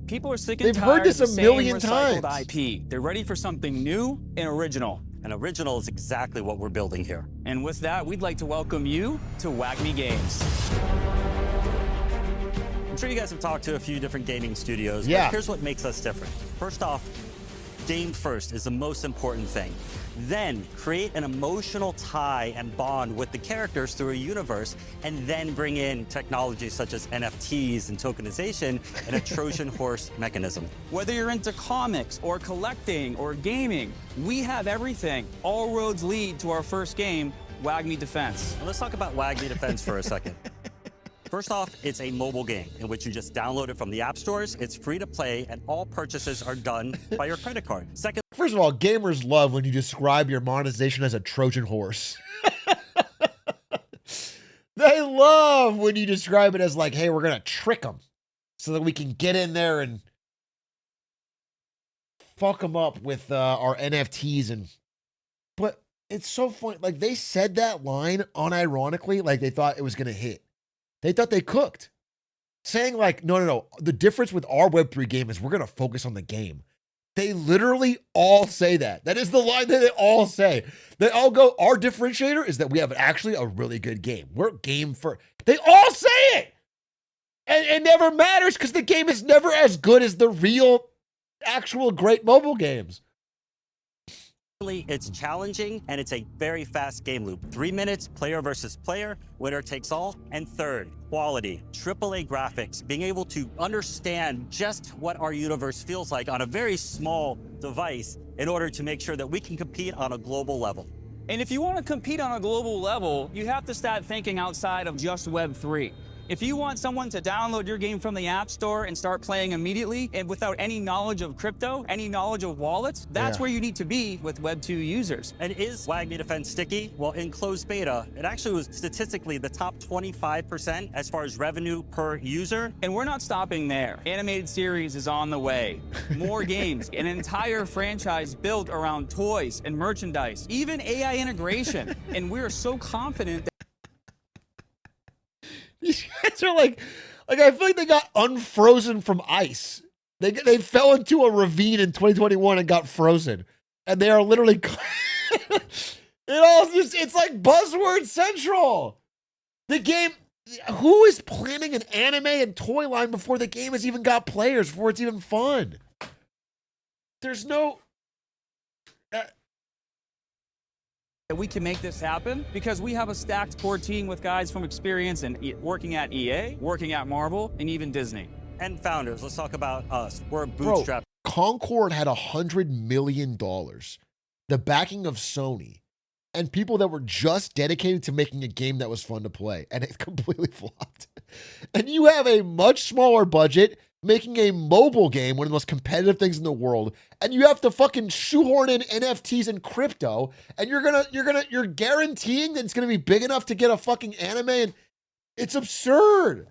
People are sick and they've tired heard this of the a same million recycled times. IP. They're ready for something new and original. And original is exactly what we're building here. And with that, we'd like to welcome you to WagMe Games. I'm sure you guys have talked to a few different gaming studios, Yeah. but here's what makes us different. First off, game first is the most important thing. Then create an emotional tie and bond with the characters through a universe, and then bring in technologies such as NFTs and tokenization and a Trojan horse mechanism. Whether you're into comics or collecting or gaming, we have everything. All roads lead to our first game, WagMe Defense. Now let's talk about WagMe Defense for a second. First off, it's a mobile game in which you just download it from the app stores. It's free to play, and all purchases are done by your credit card. Second, First of all, gamers love when you describe your monetization as a Trojan horse. They love when you describe it as like, hey, we're going to trick them so that we can get in there and fuck them up with our NFTs. But it's so funny. Like, they said that line unironically, like they thought it was going to hit. They thought they cooked. Saying like, no. The difference with our Web3 game is we're going to focus on the game. They literally all say that. That is the line that they all say. They all go, our differentiator is that we have actually a really good game. We're game for. They all say it. And it never matters because the game is never as good as the real, actual great mobile games. it's challenging, and it's a very fast game loop. 3 minutes, player versus player, winner takes all. And third, quality, AAA graphics, being able to understand just what our universe feels like on a very small device in order to make sure that we can compete on a global level. And if you want to compete on a global level, you have to start thinking outside of just Web3. If you want someone to download your game from the App Store and start playing immediately and without any knowledge of crypto, any knowledge of wallets, that's where you need to be with Web2 users. And is WagMe Defense sticky? Well, in closed beta, it actually was statistically the top 25% as far as revenue per user. And we're not stopping there. Animated series is on the way. More games, an entire franchise built around toys and merchandise, even AI integration. And we're so confident that These guys are like I feel like they got unfrozen from ice. They fell into a ravine in 2021 and got frozen, and they are literally. It's like buzzword central. The game. Who is planning an anime and toy line before the game has even got players? Before it's even fun? There's no. we can make this happen because we have a stacked core team with guys from experience in working at EA, working at Marvel, and even Disney. And founders, let's talk about us. We're a bootstrap. Bro, Concord had $100 million, the backing of Sony, and people that were just dedicated to making a game that was fun to play, and it completely flopped. And you have a much smaller budget making a mobile game, one of the most competitive things in the world, and you have to fucking shoehorn in NFTs and crypto, and you're guaranteeing that it's gonna be big enough to get a fucking anime, and it's absurd.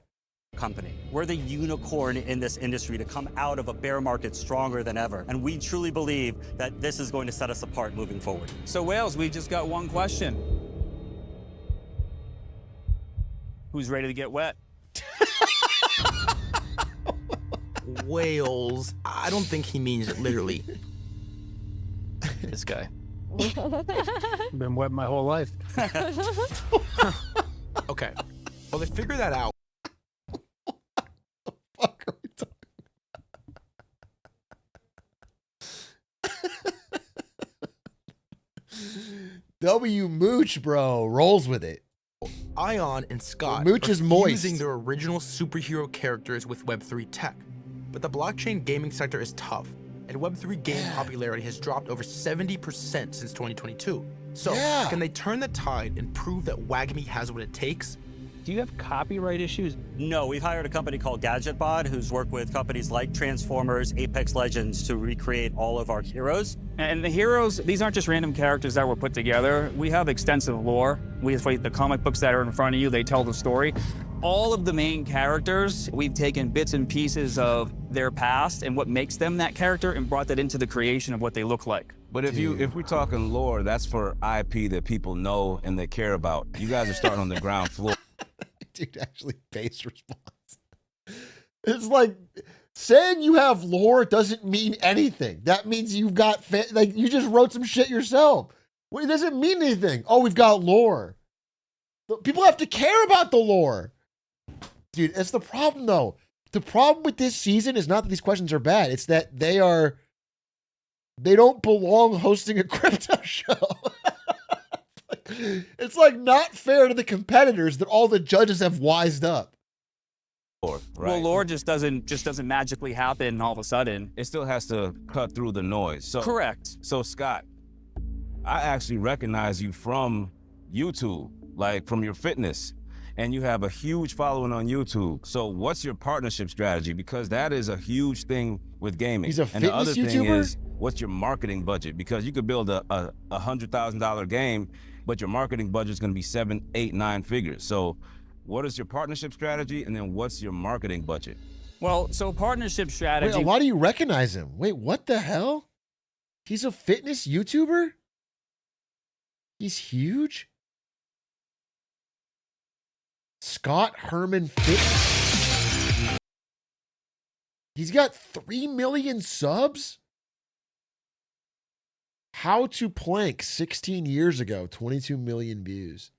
Company. We're the unicorn in this industry to come out of a bear market stronger than ever. And we truly believe that this is going to set us apart moving forward. So Wales, we just got one question. Who's ready to get wet? Whales. I don't think he means it literally. This guy. Been wet my whole life. Okay. Well, they figure that out. Fuck are we talking W Mooch, bro, rolls with it. Ion and Scott Mooch are is moist. using their original superhero characters with Web3 tech. But the blockchain gaming sector is tough, and Web3 game popularity has dropped over 70% since 2022. So, can they turn the tide and prove that WAGMI has what it takes? Do you have copyright issues? No, we've hired a company called GadgetBot, who's worked with companies like Transformers, Apex Legends to recreate all of our heroes. And the heroes, these aren't just random characters that were put together. We have extensive lore. We have the comic books that are in front of you, they tell the story. All of the main characters, we've taken bits and pieces of their past and what makes them that character and brought that into the creation of what they look like. But if we're talking lore, that's for IP that people know and they care about. You guys are starting on the ground floor. Dude, actually, base response. It's like saying you have lore doesn't mean anything. That means you've got like you just wrote some shit yourself. Well, it doesn't mean anything. Oh, we've got lore. People have to care about the lore. Dude, it's the problem though. The problem with this season is not that these questions are bad. It's that they don't belong hosting a crypto show. It's like not fair to the competitors that all the judges have wised up. Right. Well, lore just doesn't magically happen all of a sudden. It still has to cut through the noise. So, correct. So Scott, I actually recognize you from YouTube, like from your fitness, and you have a huge following on YouTube. So what's your partnership strategy? Because that is a huge thing with gaming. He's a and the other fitness thing YouTuber? is, what's your marketing budget? Because you could build a $100,000 game, but your marketing budget is going to be 7, 8, 9 figures. So what is your partnership strategy? And then what's your marketing budget? Well, so partnership strategy. Wait, why do you recognize him? Wait, what the hell? He's a fitness YouTuber? He's huge? Scott Herman Fitness. He's got 3 million subs? How to Plank 16 years ago, 22 million views.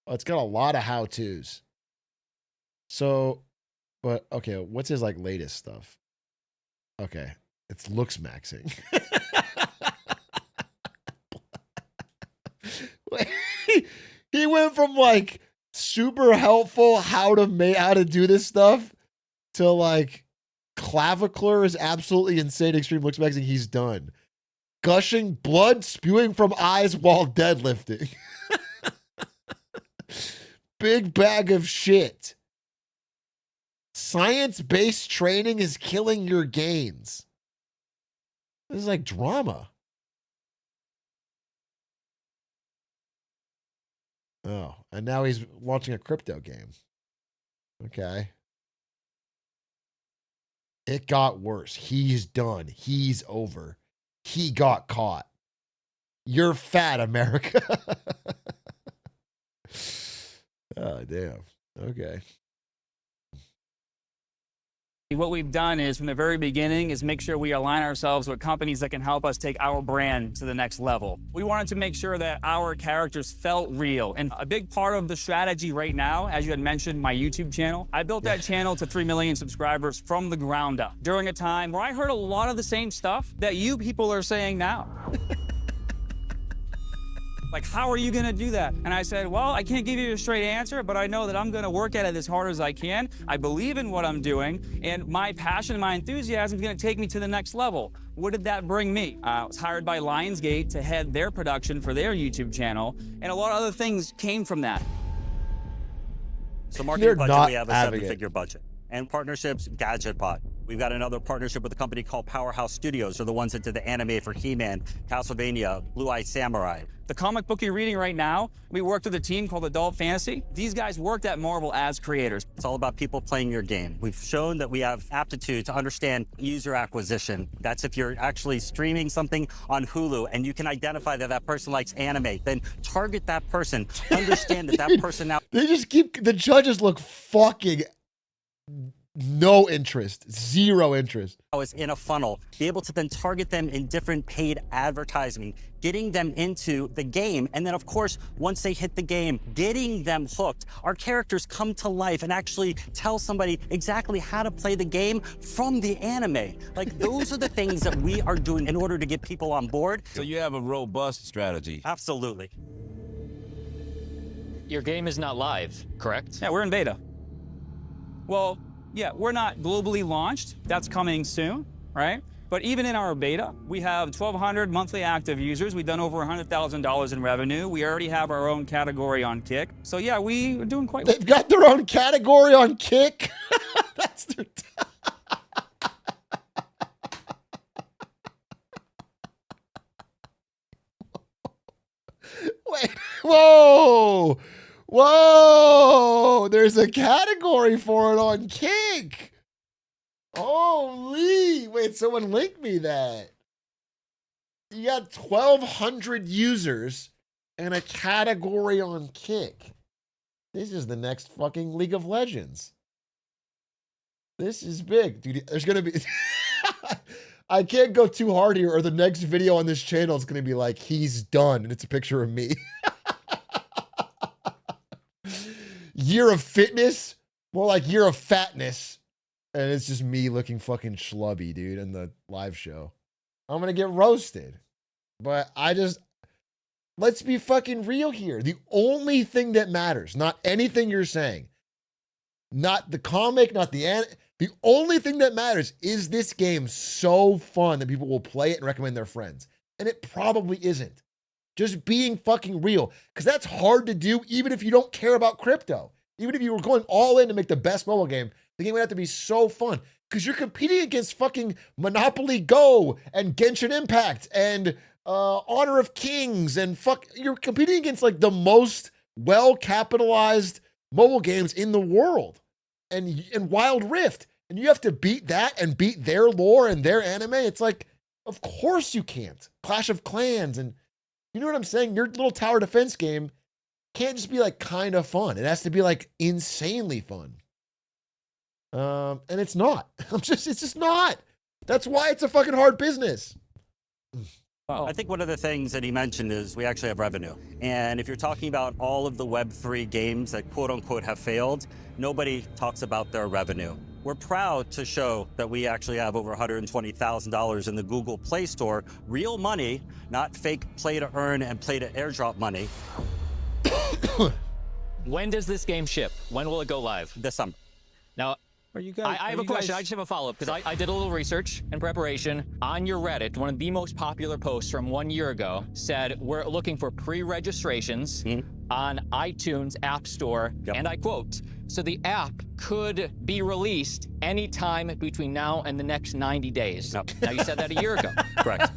Oh, it's got a lot of how-tos. So, but okay, what's his like latest stuff? Okay, it's looks maxing. He went from like super helpful how to do this stuff to like clavicular is absolutely insane. Extreme looks maxing. He's done. Gushing blood spewing from eyes while deadlifting. Big bag of shit. Science-based training is killing your gains. This is like drama. Oh, and now he's launching a crypto game. Okay. It got worse. He's done. He's over. He got caught. You're fat, America. Oh, damn. Okay. What we've done is from the very beginning is make sure we align ourselves with companies that can help us take our brand to the next level. We wanted to make sure that our characters felt real. And a big part of the strategy right now, as you had mentioned, my YouTube channel, I built that channel to 3 million subscribers from the ground up during a time where I heard a lot of the same stuff that you people are saying now. Like, how are you gonna do that? And I said, well, I can't give you a straight answer, but I know that I'm gonna work at it as hard as I can. I believe in what I'm doing, and my passion and my enthusiasm is gonna take me to the next level. What did that bring me? I was hired by Lionsgate to head their production for their YouTube channel, and a lot of other things came from that. So marketing budget, we have a 7-figure budget. And partnerships, GadgetBot. We've got another partnership with a company called Powerhouse Studios. They're the ones that did the anime for He-Man, Castlevania, Blue Eye Samurai. The comic book you're reading right now, we worked with a team called Adult Fantasy. These guys worked at Marvel as creators. It's all about people playing your game. We've shown that we have aptitude to understand user acquisition. That's if you're actually streaming something on Hulu and you can identify that that person likes anime, then target that person, understand that that person now... They just keep, the judges look fucking no interest, zero interest. ...is in a funnel, be able to then target them in different paid advertising, getting them into the game, and then of course, once they hit the game, getting them hooked. Our characters come to life and actually tell somebody exactly how to play the game from the anime. Like, those are the things that we are doing in order to get people on board. So you have a robust strategy. Absolutely. Your game is not live, correct? Yeah, we're in beta. Well, yeah, we're not globally launched. That's coming soon, right? But even in our beta, we have 1,200 monthly active users. We've done over $100,000 in revenue. We already have our own category on Kick. So yeah, we are doing quite well. They've got their own category on Kick. That's their... Wait, whoa! Whoa! There's a category for it on Kick. Holy! Wait, someone link me that. You got 1,200 users and a category on Kick. This is the next fucking League of Legends. This is big, dude. There's gonna be... I can't go too hard here or the next video on this channel is gonna be like, he's done, and it's a picture of me. Year of fitness, more like year of fatness. And it's just me looking fucking schlubby, dude, in the live show. I'm gonna get roasted. But let's be fucking real here. The only thing that matters, not anything you're saying, not the comic, not the only thing that matters is this game so fun that people will play it and recommend their friends. And it probably isn't. Just being fucking real. Because that's hard to do even if you don't care about crypto. Even if you were going all in to make the best mobile game, the game would have to be so fun. Because you're competing against fucking Monopoly Go and Genshin Impact and Honor of Kings and you're competing against like the most well-capitalized mobile games in the world. And Wild Rift. And you have to beat that and beat their lore and their anime. It's like, of course you can't. Clash of Clans and you know what I'm saying? Your little tower defense game can't just be like kind of fun. It has to be like insanely fun. And it's not. It's just not. That's why it's a fucking hard business. I think one of the things that he mentioned is we actually have revenue. And if you're talking about all of the Web3 games that quote unquote have failed, nobody talks about their revenue. We're proud to show that we actually have over $120,000 in the Google Play Store, real money, not fake play to earn and play to airdrop money. When does this game ship? When will it go live? This summer. Now, I have a question. I just have a follow-up because I did a little research in preparation. On your Reddit, one of the most popular posts from 1 year ago said, we're looking for pre-registrations on iTunes App Store, and I quote, so the app could be released anytime between now and the next 90 days. Now, you said that a year ago. Correct.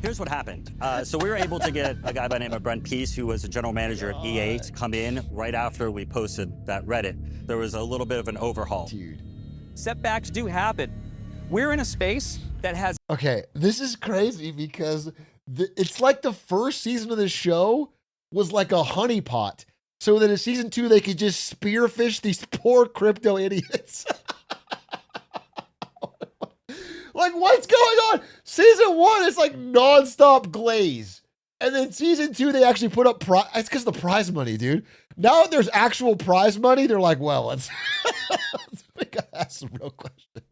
Here's what happened. So we were able to get a guy by the name of Brent Peace, who was a general manager at EA, to come in right after we posted that Reddit. There was a little bit of an overhaul. Dude. Setbacks do happen. We're in a space that has... Okay, this is crazy because it's like the first season of the show was like a honeypot. So that in season 2, they could just spearfish these poor crypto idiots. Like, what's going on? Season 1 is like nonstop glaze. And then season 2, they actually put up it's because of the prize money, dude. Now that there's actual prize money, they're like, well, let's ask some real questions.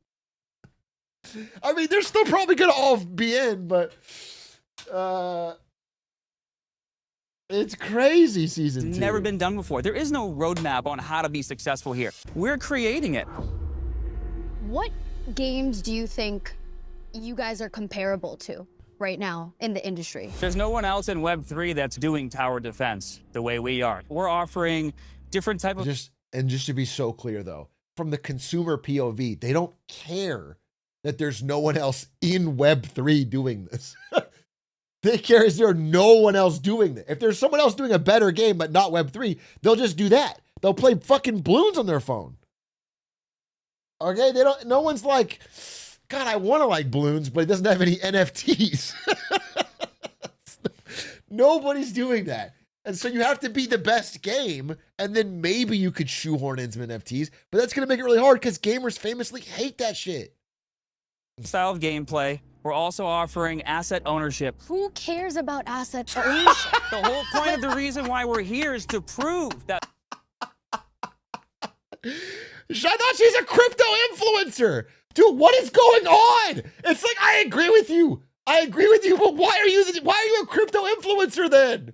I mean, they're still probably gonna all be in, but it's crazy season 2. Never been done before. There is no roadmap on how to be successful here. We're creating it. What games do you think you guys are comparable to right now in the industry? There's no one else in Web3 that's doing tower defense the way we are. We're offering different type of... Just to be so clear, though, from the consumer POV. They don't care that there's no one else in Web3 doing this. They care is there no one else doing it. If there's someone else doing a better game but not Web3, they'll just do that. They'll play fucking balloons on their phone. Okay, no one's like, God, I want to like balloons, but it doesn't have any NFTs. Nobody's doing that. And so you have to be the best game, and then maybe you could shoehorn in some NFTs, but that's going to make it really hard because gamers famously hate that shit. Style of gameplay. We're also offering asset ownership. Who cares about asset ownership? The whole point of the reason why we're here is to prove that. I thought she's a crypto influencer. Dude, what is going on? It's like, I agree with you, but why are you a crypto influencer then?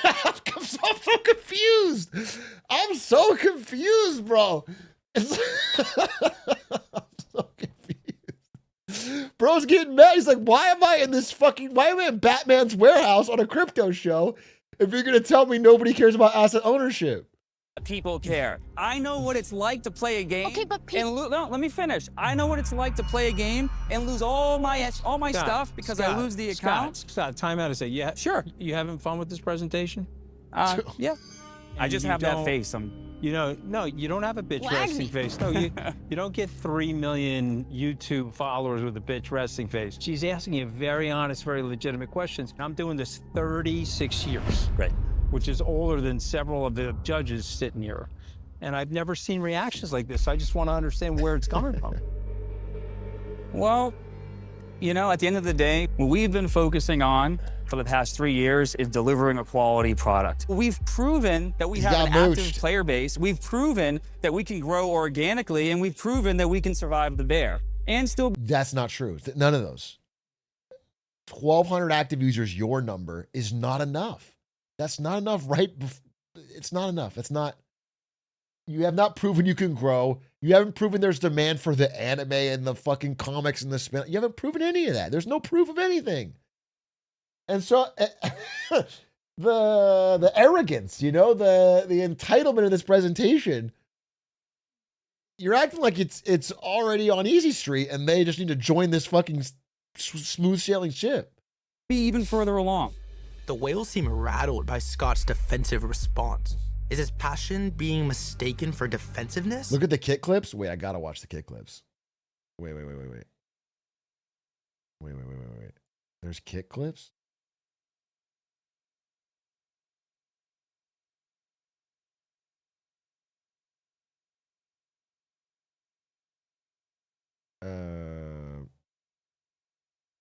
I'm so confused. I'm so confused, bro. I'm so confused. Bro's getting mad. He's like, why am I in Batman's warehouse on a crypto show if you're going to tell me nobody cares about asset ownership? People care. I know what it's like to play a game. Okay, but no, let me finish. I know what it's like to play a game and lose all my stuff because I lose the account. Scott, time out to say, yeah, sure. You having fun with this presentation? Yeah. I just have that face. No, you don't have a bitch resting face. No, you don't get 3 million YouTube followers with a bitch resting face. She's asking you very honest, very legitimate questions. I'm doing this 36 years. Right. Which is older than several of the judges sitting here. And I've never seen reactions like this. I just want to understand where it's coming from. Well, at the end of the day, what we've been focusing on for the past 3 years is delivering a quality product. We've proven that we have an active player base. We've proven that we can grow organically, and we've proven that we can survive the bear and still. That's not true. None of those. 1,200 active users, your number, is not enough. That's not enough, right? It's not enough. You have not proven you can grow. You haven't proven there's demand for the anime and the fucking comics and the spin. You haven't proven any of that. There's no proof of anything. And so the arrogance, the entitlement in this presentation, you're acting like it's already on easy street and they just need to join this fucking smooth sailing ship. Be even further along. The whales seem rattled by Scott's defensive response. Is his passion being mistaken for defensiveness? Look at the kick clips. Wait, I gotta watch the kick clips. Wait. There's kick clips?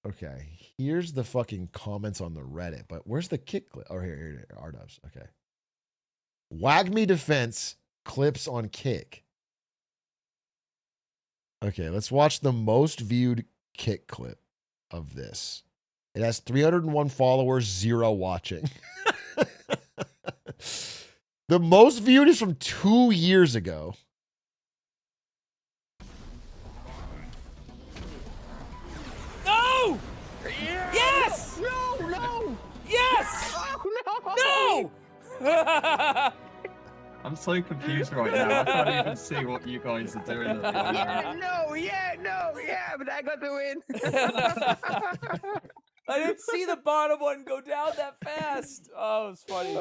Okay, here's the fucking comments on the Reddit, but where's the kick clip? Oh, here, R-dubs. Okay. Wag Me Defense clips on kick. Okay, let's watch the most viewed kick clip of this. It has 301 followers, 0 watching. The most viewed is from 2 years ago. No! Yes! No! Yes! Oh, No! I'm so confused right now. I can't even see what you guys are doing at the moment. But I got the win. I didn't see the bottom one go down that fast. Oh, it's funny.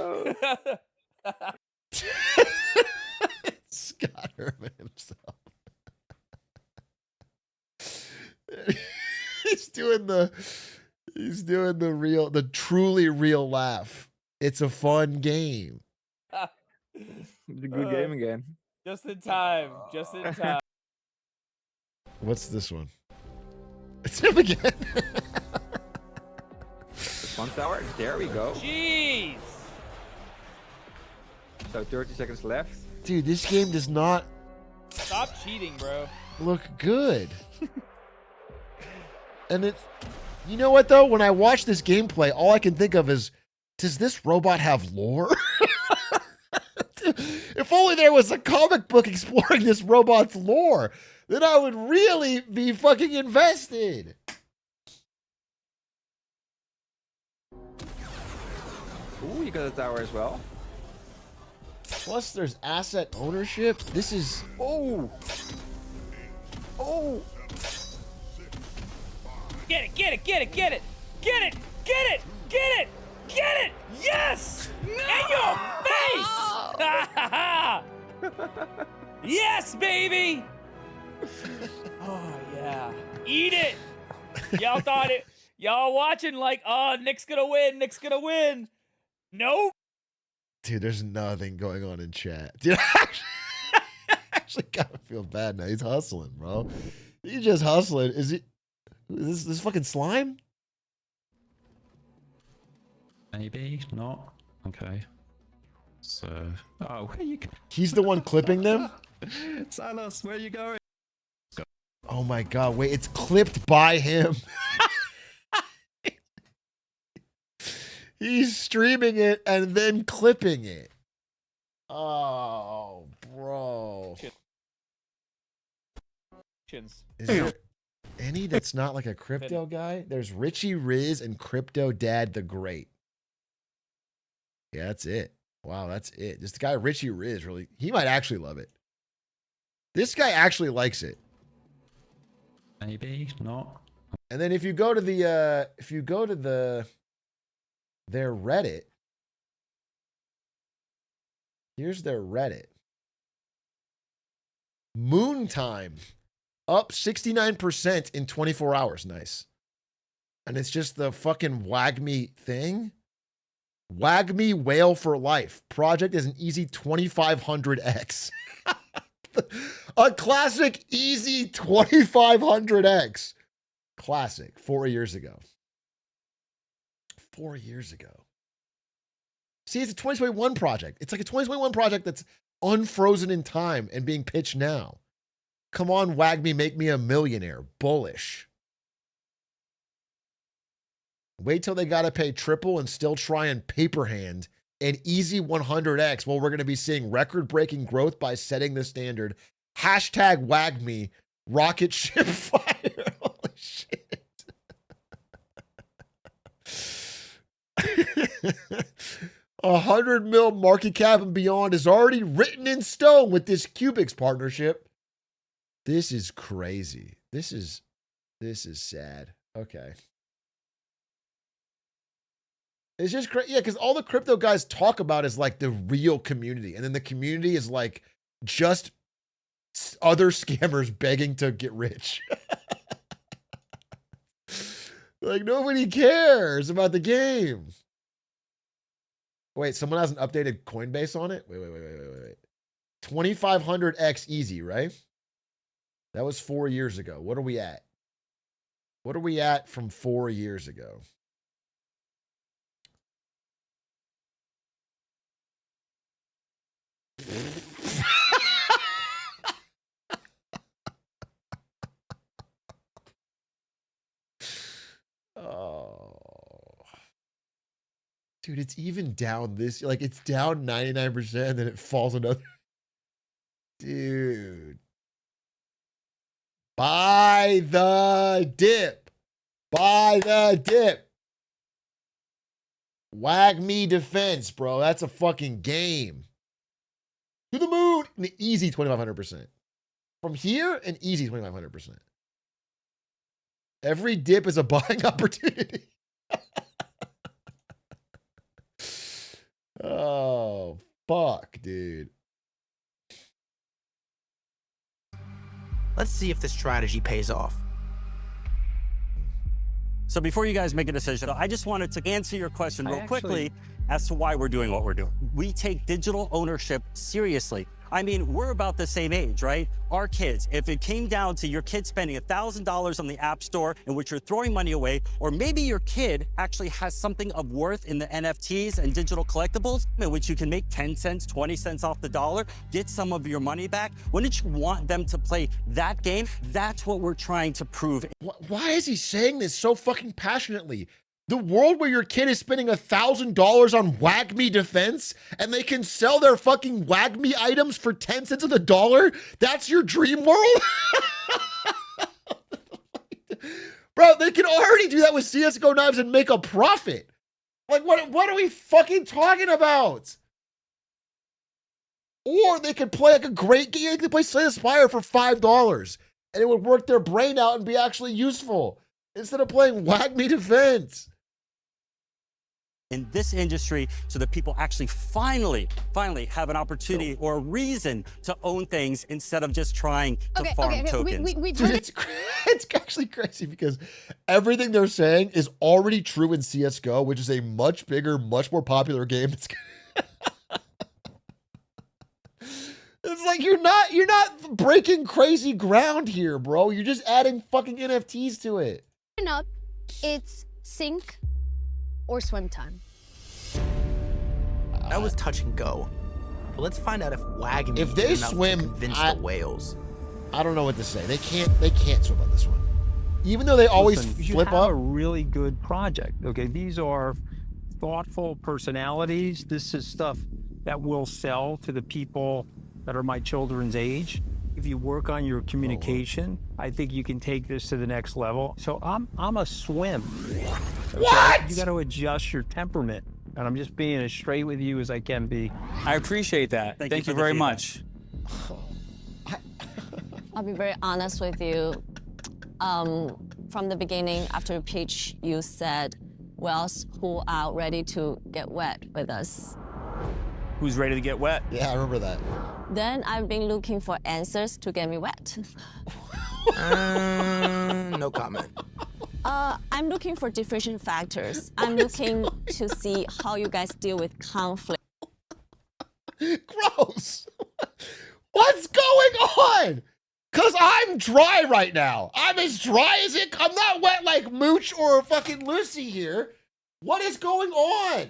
Scott Herman himself. He's doing the truly real laugh. It's a fun game. It's a good game again. Just in time. Just in time. What's this one? It's him again. One tower. There we go. Jeez. So 30 seconds left. Dude, this game does not Stop cheating, bro. look good. And you know what though? When I watch this gameplay, all I can think of is, does this robot have lore? If only there was a comic book exploring this robot's lore, then I would really be fucking invested. Ooh, you got a tower as well. Plus, there's asset ownership. This is... Oh! Oh! Get it, get it, get it, get it! Get it! Get it! Get it! Get it! Yes! No! In your face! Yes, baby! Oh, yeah. Eat it! Y'all thought it... Y'all watching like, oh, Nick's gonna win, Nick's gonna win. Nope. Dude, there's nothing going on in chat. Dude, I actually gotta feel bad now. He's hustling, bro. He's just hustling. Is this fucking slime? Maybe not. Okay. So, oh, where you? He's the one clipping them. Sanos, where are you going? Oh my god! Wait, it's clipped by him. He's streaming it and then clipping it. Oh, bro. Is there any that's not like a crypto guy? There's Richie Riz and Crypto Dad the Great. Yeah, that's it. Wow, that's it. This guy Richie Riz really, he might actually love it. This guy actually likes it. Maybe not. And then if you go to the their Reddit, here's their Reddit. Moon Time up 69% in 24 hours. Nice. And it's just the fucking WAGME thing. WAGME Whale for Life. Project is an easy 2500x. A classic easy 2500x. Classic. 4 years ago. 4 years ago. See, it's a 2021 project. It's like a 2021 project that's unfrozen in time and being pitched now. Come on, WAGME, make me a millionaire. Bullish. Wait till they got to pay triple and still try and paper hand an easy 100x. Well, we're going to be seeing record-breaking growth by setting the standard. Hashtag WAGME, rocket ship fire. Holy shit. 100 mil market cap and beyond is already written in stone with this Cubics partnership. This is crazy. This is sad. Okay. It's just crazy. Yeah, because all the crypto guys talk about is like the real community. And then the community is like just other scammers begging to get rich. Like nobody cares about the game. Wait, someone hasn't updated Coinbase on it? Wait. 2500x easy, right? That was 4 years ago. What are we at? What are we at from 4 years ago? Oh. Dude, it's even down this, like it's down 99%, and then it falls another. Dude. Buy the dip. Buy the dip. WAGME defense, bro. That's a fucking game. To the moon. An easy 2,500%. From here, an easy 2,500%. Every dip is a buying opportunity. Oh, fuck, dude. Let's see if this strategy pays off. So before you guys make a decision, I just wanted to answer your question real quickly as to why we're doing what we're doing. We take digital ownership seriously. I mean, we're about the same age, right? Our kids, if it came down to your kid spending $1,000 on the App Store in which you're throwing money away, or maybe your kid actually has something of worth in the NFTs and digital collectibles in which you can make 10 cents, 20 cents off the dollar, get some of your money back, wouldn't you want them to play that game? That's what we're trying to prove. Why is he saying this so fucking passionately? The world where your kid is spending $1,000 on WAGME defense and they can sell their fucking WAGME items for 10 cents on the dollar? That's your dream world? Bro, they can already do that with CSGO knives and make a profit. Like, what are we fucking talking about? Or they could play like a great game. They could play Slay the Spire for $5, and it would work their brain out and be actually useful instead of playing Whack Me Defense. In this industry, so that people actually finally have an opportunity or a reason to own things instead of just trying to farm tokens. Dude, it's actually crazy because everything they're saying is already true in CSGO, which is a much bigger, much more popular game. It's like you're not breaking crazy ground here, bro. You're just adding fucking NFTs to it. Up, it's sink or swim time. That was touch and go. But let's find out if Wagme If they is enough swim, to convince the whales. I don't know what to say. They can't swim on this one. Even though they always flip you have up. a really good project. Okay, these are thoughtful personalities. This is stuff that will sell to the people that are my children's age. If you work on your communication, I think you can take this to the next level. So I'm a swim. Okay? What? You got to adjust your temperament. And I'm just being as straight with you as I can be. I appreciate that. Thank you very much. I'll be very honest with you. From the beginning, after your pitch, you said whales who are ready to get wet with us. Who's ready to get wet? Yeah, I remember that. Then I've been looking for answers to get me wet. No comment. I'm looking for differentiation factors. I'm looking to see how you guys deal with conflict. Gross. What's going on? Because I'm dry right now. I'm as dry as it. I'm not wet like Mooch or fucking Lucy here. What is going on?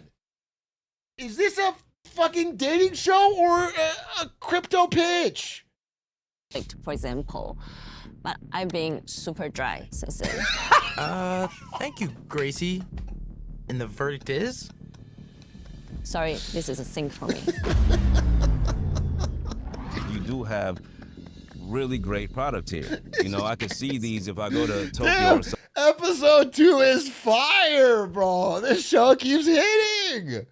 Is this a fucking dating show or a crypto pitch? For example, but I've been super dry since then. Thank you, Gracie. And the verdict is? Sorry, this is a sink for me. You do have really great product here. You know, I can see these if I go to Tokyo Damn, or something. episode 2 is fire, bro. This show keeps hitting.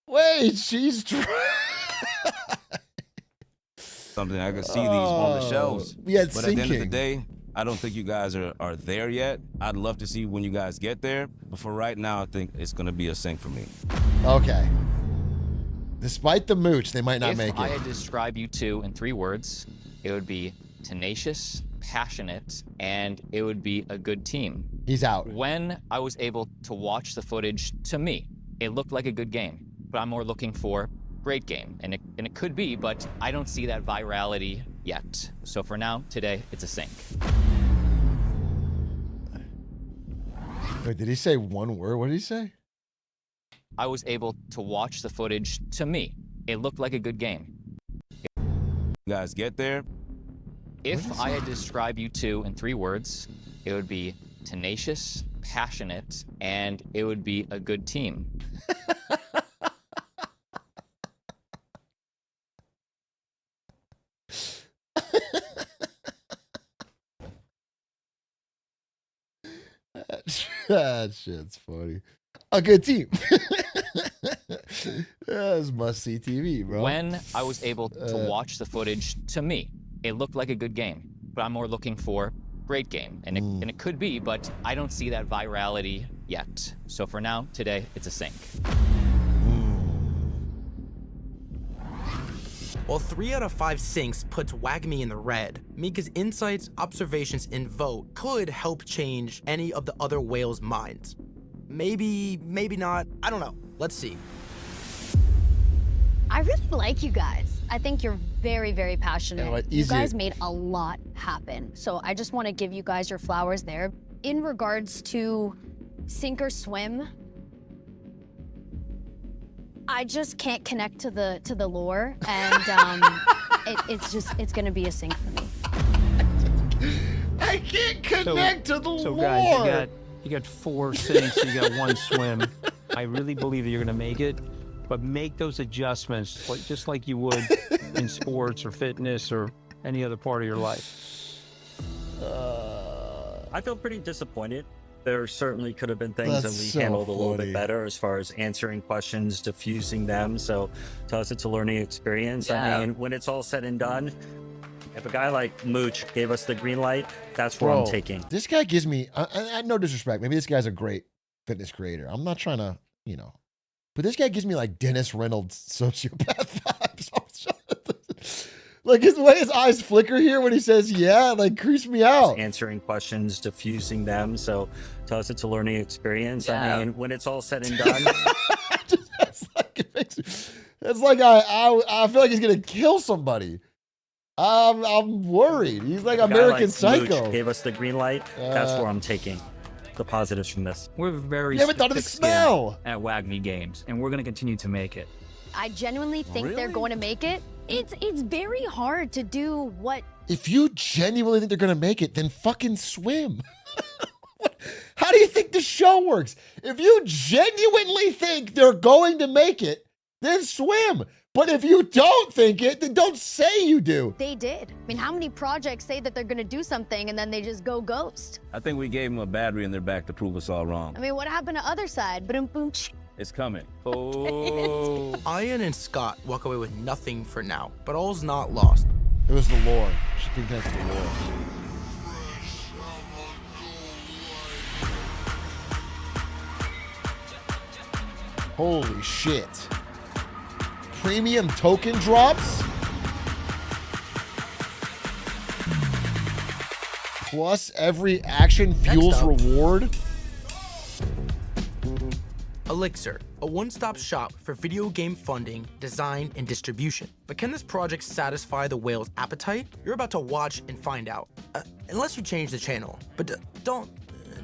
Wait, she's dry. Something I can see these on the shelves. Yeah, it's but at the end of the sinking. day, I don't think you guys are there yet. I'd love to see when you guys get there, but for right now, I think it's gonna be a sink for me. Okay. Despite the mooch, they might not If make I it. had to describe you two in 3 words, it would be tenacious, passionate, and it would be a good team. He's out. When I was able to watch the footage, to me, it looked like a good game, but I'm more looking for great game, and it could be, but I don't see that virality yet. So for now, today, it's a sink. Wait, did he say one word? What did he say? I was able to watch the footage. To me, it looked like a good game. You guys get there? If I had to describe you two in 3 words, it would be tenacious, passionate, and it would be a good team. That shit's funny. A good team. That's must-see TV, bro. When I was able to watch the footage, to me, it looked like a good game, but I'm more looking for great game, and it could be, but I don't see that virality yet. So for now, today, it's a sink. Well, 3 out of 5 sinks puts Wagme in the red. Mika's insights, observations, and vote could help change any of the other whales' minds. Maybe, maybe not. I don't know. Let's see. I really like you guys. I think you're very, very passionate. Yeah, like, you easy. guys made a lot happen. So I just want to give you guys your flowers there. In regards to sink or swim, I just can't connect to the lore, and it's gonna be a sink for me. I can't connect to the lore. So guys, you got 4 sinks, you got 1 swim. I really believe that you're gonna make it, but make those adjustments just like you would in sports or fitness or any other part of your life. I feel pretty disappointed There certainly could have been things That's that we so handled a little funny. bit better as far as answering questions, diffusing them. So to us, it's a learning experience. Yeah. I mean, when it's all said and done, if a guy like Mooch gave us the green light, that's where I'm Bro, taking. this guy gives me, no disrespect. Maybe this guy's a great fitness creator. I'm not trying to, but this guy gives me like Dennis Reynolds sociopath vibes. Like the way his eyes flicker here when he says, yeah, like creeps me out. Answering questions, diffusing them. So to us, it's a learning experience. Yeah. I mean, when it's all said and done, It's like I feel like he's gonna kill somebody. I'm worried. He's like if a guy American like Psycho. Mooch gave us the green light, that's where I'm taking the positives from this. We're very You haven't thought of the thick-skinned smell. at WAGMI Games, and we're going to continue to make it. I genuinely think they're going to make it. It's very hard to do what. If you genuinely think they're gonna make it, then fucking swim. How do you think the show works? If you genuinely think they're going to make it, then swim. But if you don't think it, then don't say you do. They did. I mean, how many projects say that they're going to do something and then they just go ghost? I think we gave them a battery in their back to prove us all wrong. I mean, what happened to other side? Boom, boom. It's coming. Oh. Ian and Scott walk away with nothing for now, but all's not lost. It was the lore. She thinks that's the lore. Holy shit. Premium token drops? Plus every action fuels up. reward? Elixir, a one-stop shop for video game funding, design, and distribution. But can this project satisfy the whale's appetite? You're about to watch and find out. Unless you change the channel. But don't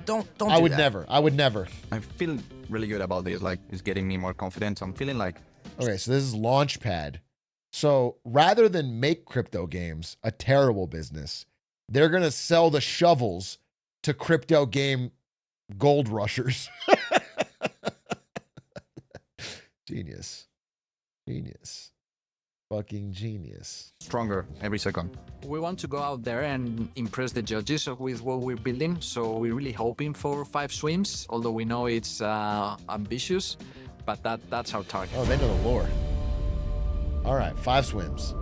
I do would that. never. I would never. I'm feeling really good about this. Like, it's getting me more confident. I'm feeling like Okay, so this is Launchpad. So rather than make crypto games a terrible business, they're going to sell the shovels to crypto game gold rushers. Genius. Genius. Fucking genius. stronger every second. We want to go out there and impress the judges with what we're building, so we're really hoping for 5 swims, although we know it's ambitious, but that's our target. Oh, they know the lore. All right, 5 swims.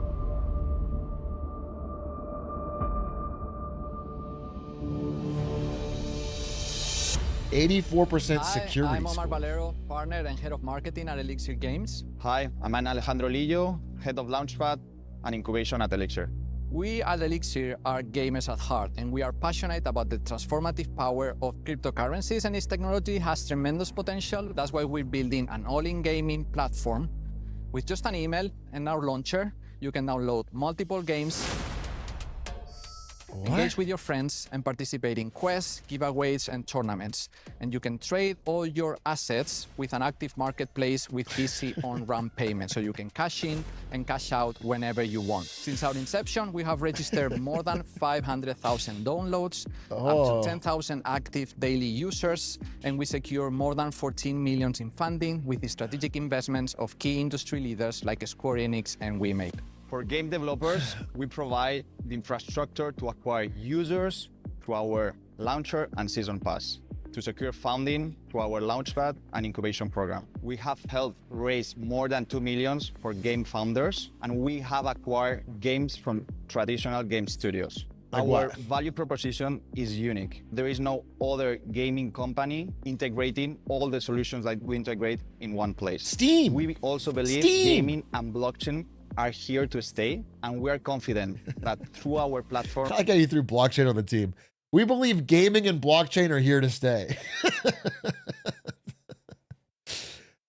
%84% security I'm Omar score. Valero, partner and head of marketing at Elixir Games. Hi, I'm Alejandro Lillo, head of Launchpad and incubation at Elixir. We at Elixir are gamers at heart, and we are passionate about the transformative power of cryptocurrencies, and its technology has tremendous potential. That's why we're building an all-in gaming platform. With just an email and our launcher, you can download multiple games, engage with your friends, and participate in quests, giveaways, and tournaments. And you can trade all your assets with an active marketplace with easy on-ramp payment, so you can cash in and cash out whenever you want. Since our inception, we have registered more than 500,000 downloads, up to 10,000 active daily users, and we secure more than 14 million in funding with the strategic investments of key industry leaders like Square Enix and WeMake. For game developers, we provide the infrastructure to acquire users through our launcher and season pass, to secure funding through our Launchpad and incubation program. We have helped raise more than 2 million for game founders, and we have acquired games from traditional game studios. Like Our what? value proposition is unique. There is no other gaming company integrating all the solutions that we integrate in one place. Steam! We also believe Steam! gaming and blockchain are here to stay, and we are confident that through our platform. I like how you threw blockchain on the team. We believe gaming and blockchain are here to stay.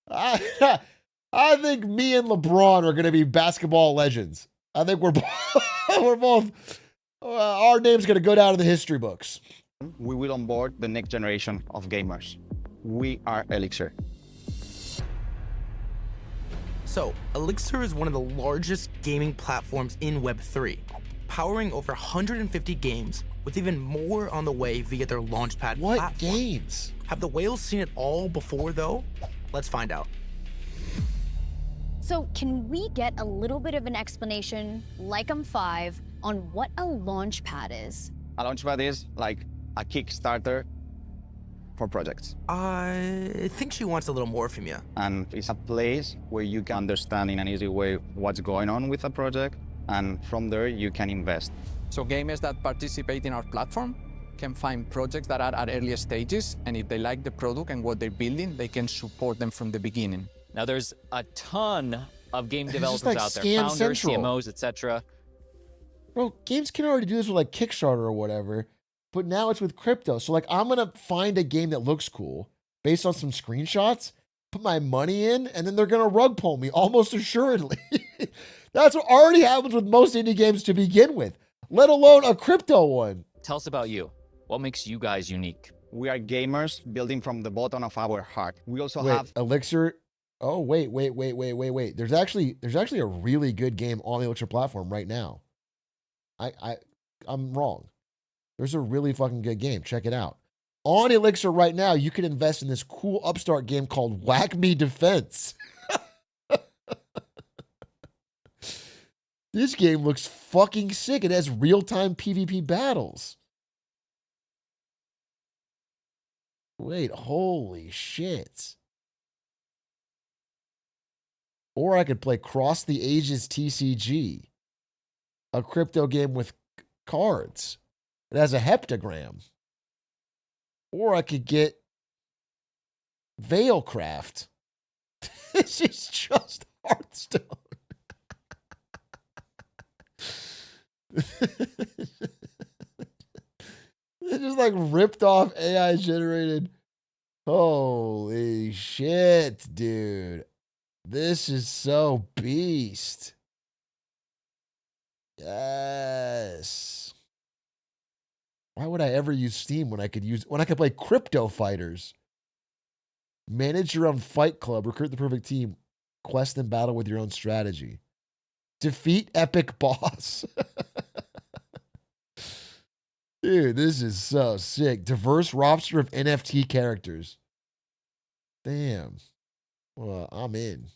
I think me and LeBron are going to be basketball legends. I think we're both. Our name's going to go down in the history books. We will onboard the next generation of gamers. We are Elixir. So, Elixir is one of the largest gaming platforms in Web3, powering over 150 games, with even more on the way via their Launchpad What platform. games? Have the whales seen it all before, though? Let's find out. So can we get a little bit of an explanation, like I'm 5, on what a launchpad is? A Launchpad is like a Kickstarter for projects. I think she wants a little more from you. And it's a place where you can understand in an easy way what's going on with a project, and from there you can invest. So gamers that participate in our platform can find projects that are at earlier stages, and if they like the product and what they're building, they can support them from the beginning. Now, there's a ton of game It's developers just like out there, Scan founders, Central. CMOs, etc. Bro, games can already do this with like Kickstarter or whatever, but now it's with crypto. So like I'm gonna find a game that looks cool based on some screenshots, put my money in, and then they're gonna rug pull me almost assuredly. That's what already happens with most indie games to begin with, let alone a crypto one. Tell us about you. What makes you guys unique? We are gamers building from the bottom of our heart. We also Wait, have Elixir. Oh, wait. There's actually a really good game on the Elixir platform right now. I'm wrong. There's a really fucking good game. Check it out. On Elixir right now, you can invest in this cool upstart game called Whack Me Defense. This game looks fucking sick. It has real-time PvP battles. Wait, holy shit. Or I could play Cross the Ages TCG, a crypto game with cards. It has a heptagram. Or I could get Veilcraft. This is just Hearthstone. They just like ripped off AI generated. Holy shit, dude. This is so beast. Yes. Why would I ever use Steam when I could play Crypto Fighters? Manage your own fight club, recruit the perfect team, quest and battle with your own strategy. Defeat epic boss. Dude, this is so sick. Diverse roster of NFT characters. Damn. Well, I'm in.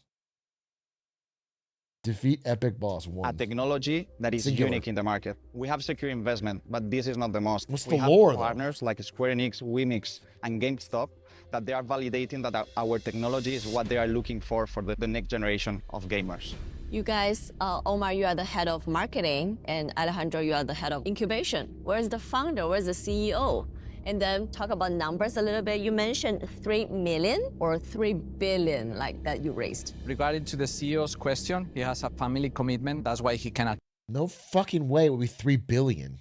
Defeat epic boss 1. a technology that is Singular. unique in the market. We have secure investment, but this is not the most. What's we the have lore, though? partners like Square Enix, Wimix, and GameStop that they are validating that our technology is what they are looking for the next generation of gamers. You guys, Omar, you are the head of marketing, and Alejandro, you are the head of incubation. Where's the founder? Where's the CEO? And then talk about numbers a little bit. You mentioned 3 million or 3 billion like that you raised. Regarding to the CEO's question, he has a family commitment. That's why he cannot. No fucking way it would be 3 billion,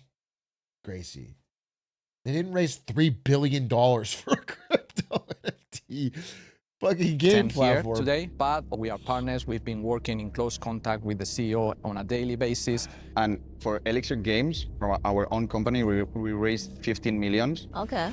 Gracie. They didn't raise $3 billion for a crypto NFT fucking game platform. Here today, but we are partners. We've been working in close contact with the CEO on a daily basis. And for Elixir Games, from our own company, we raised 15 million. Okay.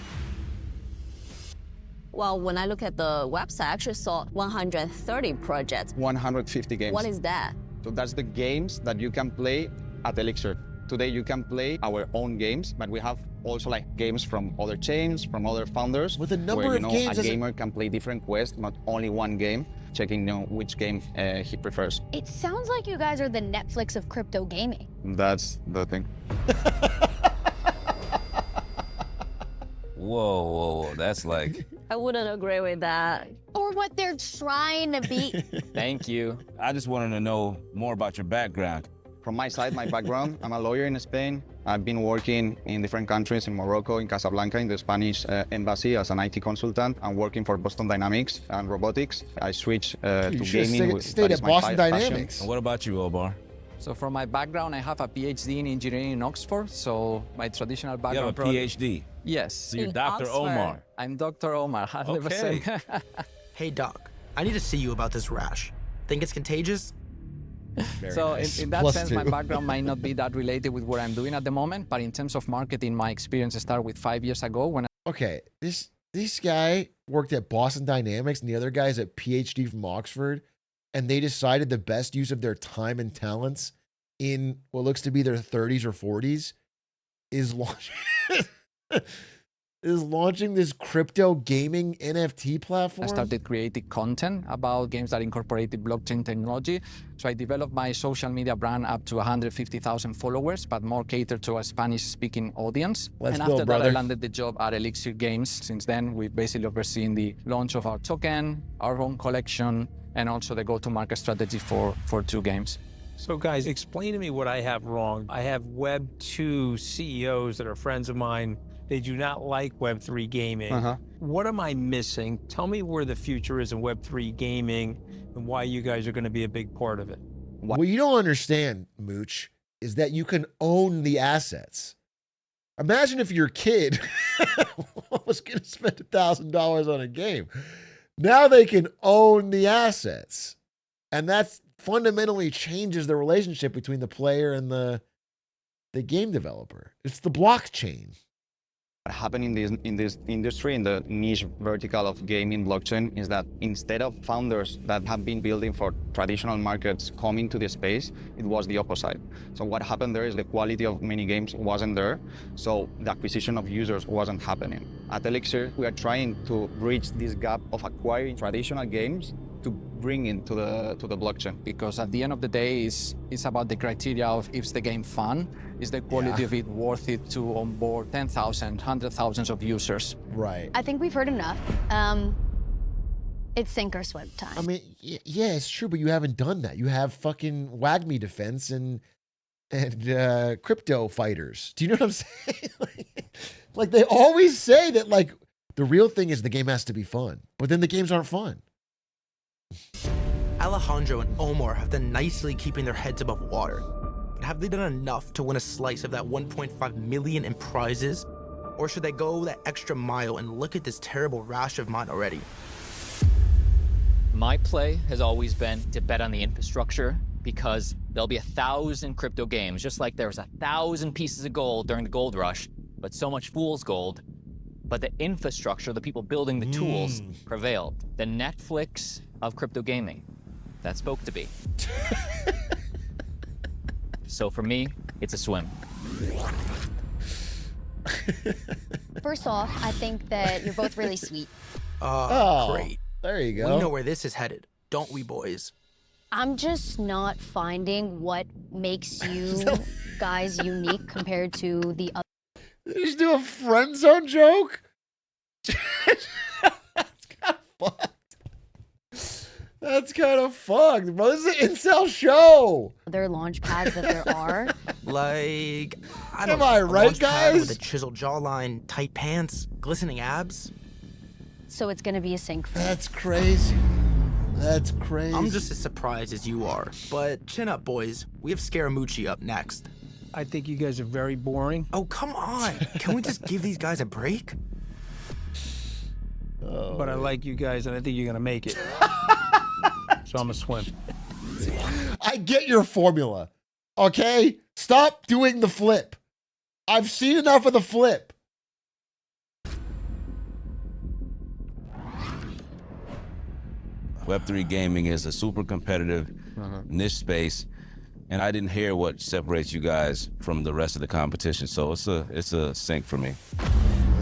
Well, when I look at the website, I actually saw 130 projects. 150 games. What is that? So that's the games that you can play at Elixir. Today you can play our own games, but we have also like games from other chains, from other founders. With a number where, of games, a gamer can play different quests, not only one game, checking which game he prefers. It sounds like you guys are the Netflix of crypto gaming. That's the thing. Whoa, that's like... I wouldn't agree with that. Or what they're trying to be. Thank you. I just wanted to know more about your background. From my side, my background, I'm a lawyer in Spain. I've been working in different countries, in Morocco, in Casablanca, in the Spanish embassy as an IT consultant. I'm working for Boston Dynamics and robotics. I switched to gaming. Stayed at Boston Dynamics. And what about you, Omar? So from my background, I have a PhD in engineering in Oxford. So my traditional background. You have a PhD? Yes. So you're Dr. Omar. I'm Dr. Omar. Okay. Hey, Doc, I need to see you about this rash. Think it's contagious? So nice. in that Plus sense, 2. my background might not be that related with what I'm doing at the moment. But in terms of marketing, my experience started with 5 years ago when Okay, this guy worked at Boston Dynamics and the other guy's at PhD from Oxford, and they decided the best use of their time and talents in what looks to be their 30s or 40s is launching is launching this crypto gaming NFT platform. I started creating content about games that incorporated blockchain technology. So I developed my social media brand up to 150,000 followers, but more catered to a Spanish-speaking audience. Let's and go, after brother. that, I landed the job at Elixir Games. Since then, we've basically overseen the launch of our token, our own collection, and also the go-to-market strategy for 2 games. So guys, explain to me what I have wrong. I have Web 2 CEOs that are friends of mine. They do not like Web3 gaming. What am I missing? Tell me where the future is in Web3 gaming and why you guys are going to be a big part of it. What you don't understand, Mooch, is that you can own the assets. Imagine if your kid was going to spend $1,000 on a game. Now they can own the assets. And that's fundamentally changes the relationship between the player and the game developer. It's the blockchain. What happened in this industry, in the niche vertical of gaming blockchain, is that instead of founders that have been building for traditional markets coming to the space, it was the opposite. So what happened there is the quality of many games wasn't there, so the acquisition of users wasn't happening. At Elixir, we are trying to bridge this gap of acquiring traditional games to bring into the blockchain. Because at the end of the day, it's about the criteria of is the game fun, is the quality of it worth it to onboard 10,000, 100,000 of users. Right. I think we've heard enough. It's sink or swim time. I mean, yeah, it's true, but you haven't done that. You have fucking WAGMI defense and crypto fighters. Do you know what I'm saying? like they always say that like the real thing is the game has to be fun, but then the games aren't fun. Alejandro and Omar have done nicely keeping their heads above water. But have they done enough to win a slice of that 1.5 million in prizes? Or should they go that extra mile and look at this terrible rash of mine already? My play has always been to bet on the infrastructure because there'll be 1,000 crypto games, just like there was 1,000 pieces of gold during the gold rush, but so much fool's gold. But the infrastructure, the people building the tools, prevailed. The Netflix of crypto gaming. That spoke to be. So for me, it's a swim. First off, I think that you're both really sweet. Great. There you go. We know where this is headed, don't we, boys? I'm just not finding what makes you guys unique compared to the other. Did you just do a friend zone joke? That's kind of fucked, bro. This is an incel show. Other launch pads that there are. Like, I Am don't know, I a right, launch pad guys? With a chiseled jawline, tight pants, glistening abs. So it's gonna be a sink for That's crazy. That's crazy. I'm just as surprised as you are. But chin up, boys. We have Scaramucci up next. I think you guys are very boring. Oh, come on. Can we just give these guys a break? But I like you guys, and I think you're going to make it. So I'm a swim. I get your formula. Okay? Stop doing the flip. I've seen enough of the flip. Web3 gaming is a super competitive niche space, and I didn't hear what separates you guys from the rest of the competition, so it's a sink for me.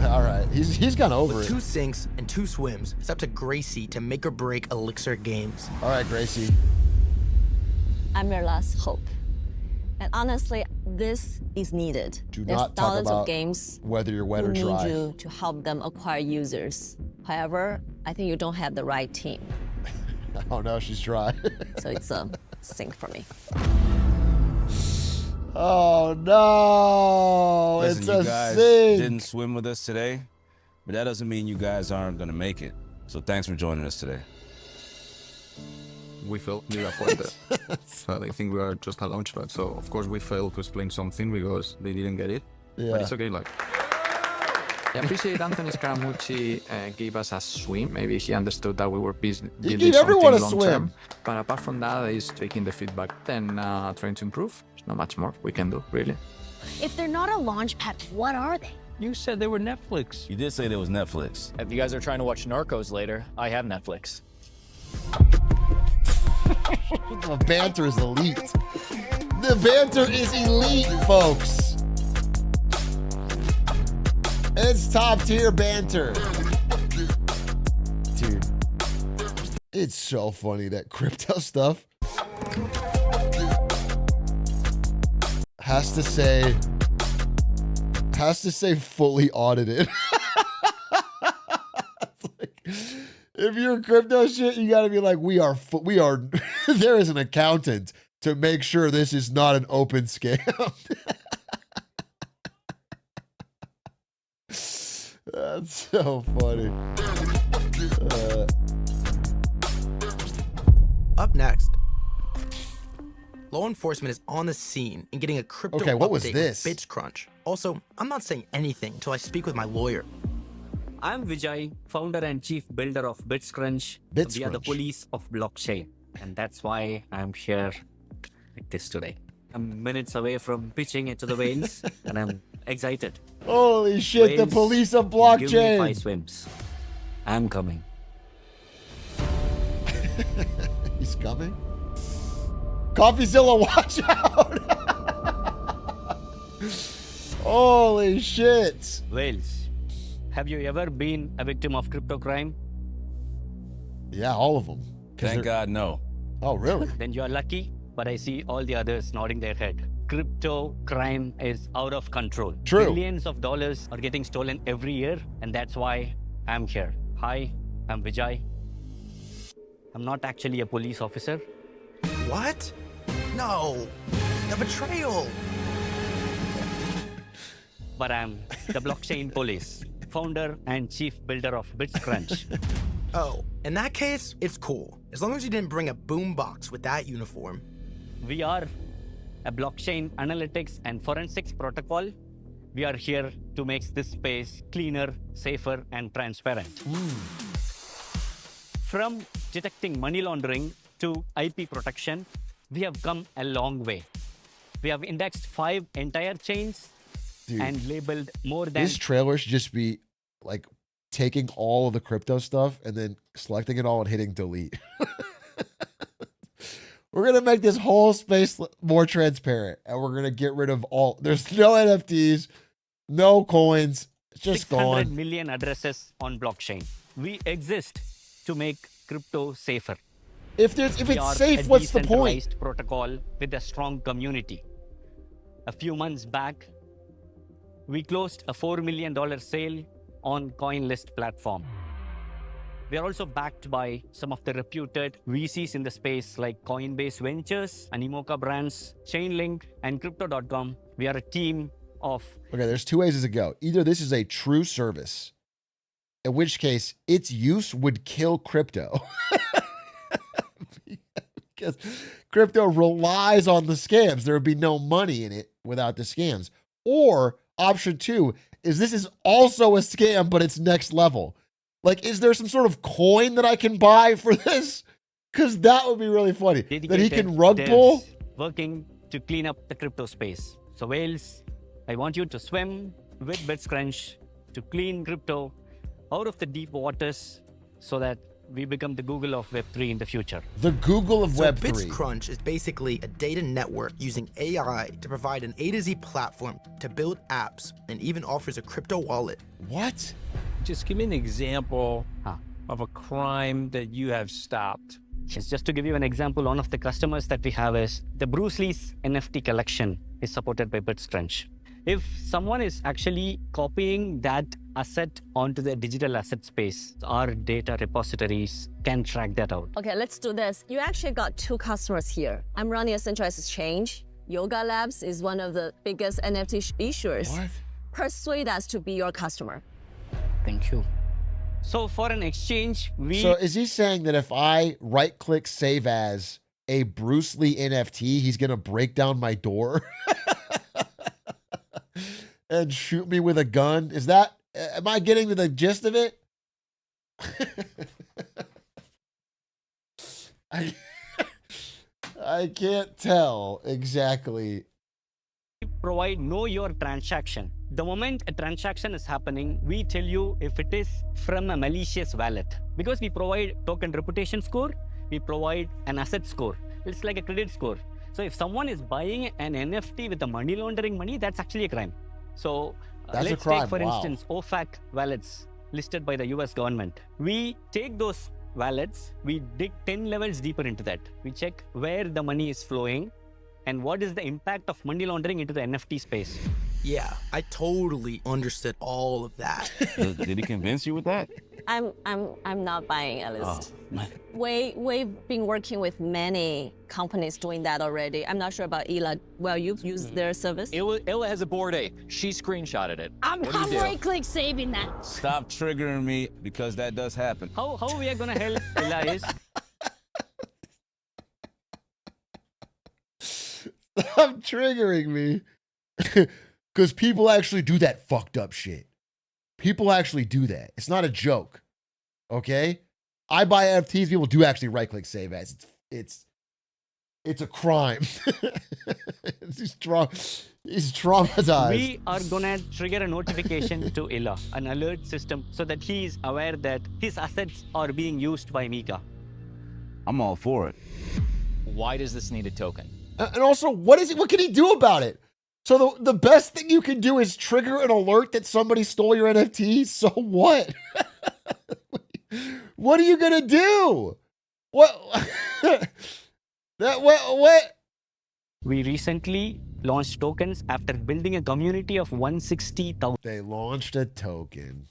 All right, he's gone over With it. 2 sinks and 2 swims, it's up to Gracie to make or break Elixir Games. All right, Gracie. I'm your last hope. And honestly, this is needed. Do There's not talk thousands about of games whether you're wet who or need dry. you to help them acquire users. However, I think you don't have the right team. Oh no, she's dry. So it's a sink for me. Oh no, Listen, it's you a guys sink. didn't swim with us today, but that doesn't mean you guys aren't gonna make it. So thanks for joining us today. We felt disappointed. So I think we are just a launchpad. So of course we failed to explain something because they didn't get it. Yeah. But it's okay, like. I appreciate Anthony Scaramucci gave us a swim. Maybe he understood that we were building gave everyone a something swim. long-term. But apart from that, he's taking the feedback and trying to improve. There's not much more we can do, really. If they're not a launch pad, what are they? You said they were Netflix. You did say there was Netflix. If you guys are trying to watch Narcos later, I have Netflix. The banter is elite. The banter is elite, folks. It's top tier banter. Dude, it's so funny that crypto stuff has to say fully audited. Like, if you're crypto shit, you got to be like, we are there is an accountant to make sure this is not an open scam. That's so funny. Up next, law enforcement is on the scene and getting a crypto Okay, what was update this? with BitsCrunch. Also, I'm not saying anything until I speak with my lawyer. I'm Vijay, founder and chief builder of BitsCrunch. We are the police of blockchain, and that's why I'm here like this today. I'm minutes away from pitching it to the whales, and I'm excited. Holy shit, the Whales, police of Give me blockchain. 5 swims. I'm coming. He's coming? CoffeeZilla, watch out! Holy shit. Whales, have you ever been a victim of crypto crime? Yeah, all of them. Thank God, no. Oh, really? Then you're lucky, but I see all the others nodding their head. Crypto crime is out of control. True. Billions of dollars are getting stolen every year, and that's why I'm here. Hi, I'm Vijay. I'm not actually a police officer. What? No, the betrayal. But I'm the blockchain police, founder and chief builder of BitsCrunch. Oh, in that case, it's cool. As long as you didn't bring a boombox with that uniform. We are a blockchain analytics and forensics protocol. We are here to make this space cleaner, safer, and transparent. From detecting money laundering to IP protection, we have come a long way. We have indexed 5 entire chains. Dude, and labeled more than This trailer should just be like taking all of the crypto stuff and then selecting it all and hitting delete. We're going to make this whole space more transparent, and we're going to get rid of all. There's no NFTs, no coins. It's just 600 gone. million addresses on blockchain. We exist to make crypto safer. If We it's are safe, a what's the point? decentralized protocol with a strong community. A few months back, we closed a $4 million sale on CoinList platform. We are also backed by some of the reputed VCs in the space like Coinbase Ventures, Animoca Brands, Chainlink, and Crypto.com. We are a team of... Okay, there's 2 ways to go. Either this is a true service, in which case its use would kill crypto. Because crypto relies on the scams. There would be no money in it without the scams. Or option 2 is this is also a scam, but it's next level. Like, is there some sort of coin that I can buy for this? Because that would be really funny. That he can rug pull. Working to clean up the crypto space. So whales, I want you to swim with BitsCrunch to clean crypto out of the deep waters so that we become the Google of Web3 in the future. The Google of Web3. BitsCrunch is basically a data network using AI to provide an A to Z platform to build apps and even offers a crypto wallet. What? Just give me an example of a crime that you have stopped. Yes, just to give you an example, one of the customers that we have is the Bruce Lee's NFT collection is supported by BitsCrunch. If someone is actually copying that asset onto the digital asset space, our data repositories can track that out. Okay, let's do this. You actually got 2 customers here. I'm running a centralized exchange. Yoga Labs is one of the biggest NFT issuers. What? Persuade us to be your customer. Thank you. So for an exchange, So is he saying that if I right-click save as a Bruce Lee NFT, he's going to break down my door and shoot me with a gun? Is that, am I getting to the gist of it? I can't tell exactly. provide know your transaction. The moment a transaction is happening, we tell you if it is from a malicious wallet. Because we provide token reputation score, we provide an asset score. It's like a credit score. So if someone is buying an NFT with the money laundering money, that's actually a crime. So That's a let's crime. take, for Wow. instance, OFAC wallets listed by the US government. We take those wallets, we dig 10 levels deeper into that. We check where the money is flowing and what is the impact of money laundering into the NFT space. Yeah, I totally understood all of that. Did he convince you with that? I'm not buying, at least. Oh. We've been working with many companies doing that already. I'm not sure about Ela. Well, you've used their service? Illa has a Bored Ape. She screenshotted it. I'm What do you do? right-click saving that. Stop triggering me because that does happen. How we are gonna help Illa is Stop triggering me. Because people actually do that fucked up shit. People actually do that. It's not a joke. Okay? I buy NFTs, people do actually right-click save as. It's a crime. He's traumatized. we are gonna trigger a notification to Illa, an alert system, so that he is aware that his assets are being used by Mika. I'm all for it. Why does this need a token? And also, what can he do about it? So the best thing you can do is trigger an alert that somebody stole your NFT. So what? What are you gonna do? What? What? We recently launched tokens after building a community of 160,000. They launched a token.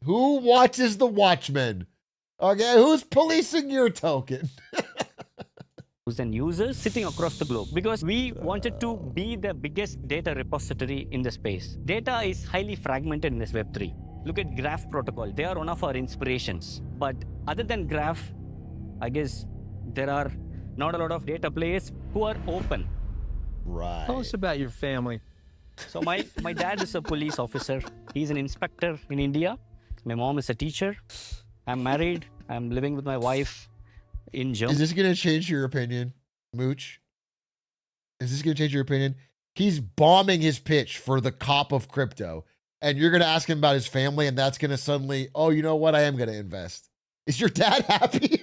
Who watches the Watchmen? Okay, who's policing your token? And users sitting across the globe, because we wanted to be the biggest data repository in the space. Data is highly fragmented in this Web3. Look at Graph Protocol. They are one of our inspirations. But other than Graph, I guess there are not a lot of data players who are open. Right. Tell us about your family. So my dad is a police officer. He's an inspector in India. My mom is a teacher. I'm married. I'm living with my wife in Germany. Is this going to change your opinion, Mooch? Is this going to change your opinion? He's bombing his pitch for the cop of crypto, and you're going to ask him about his family, and that's going to suddenly, oh, you know what? I am going to invest. Is your dad happy?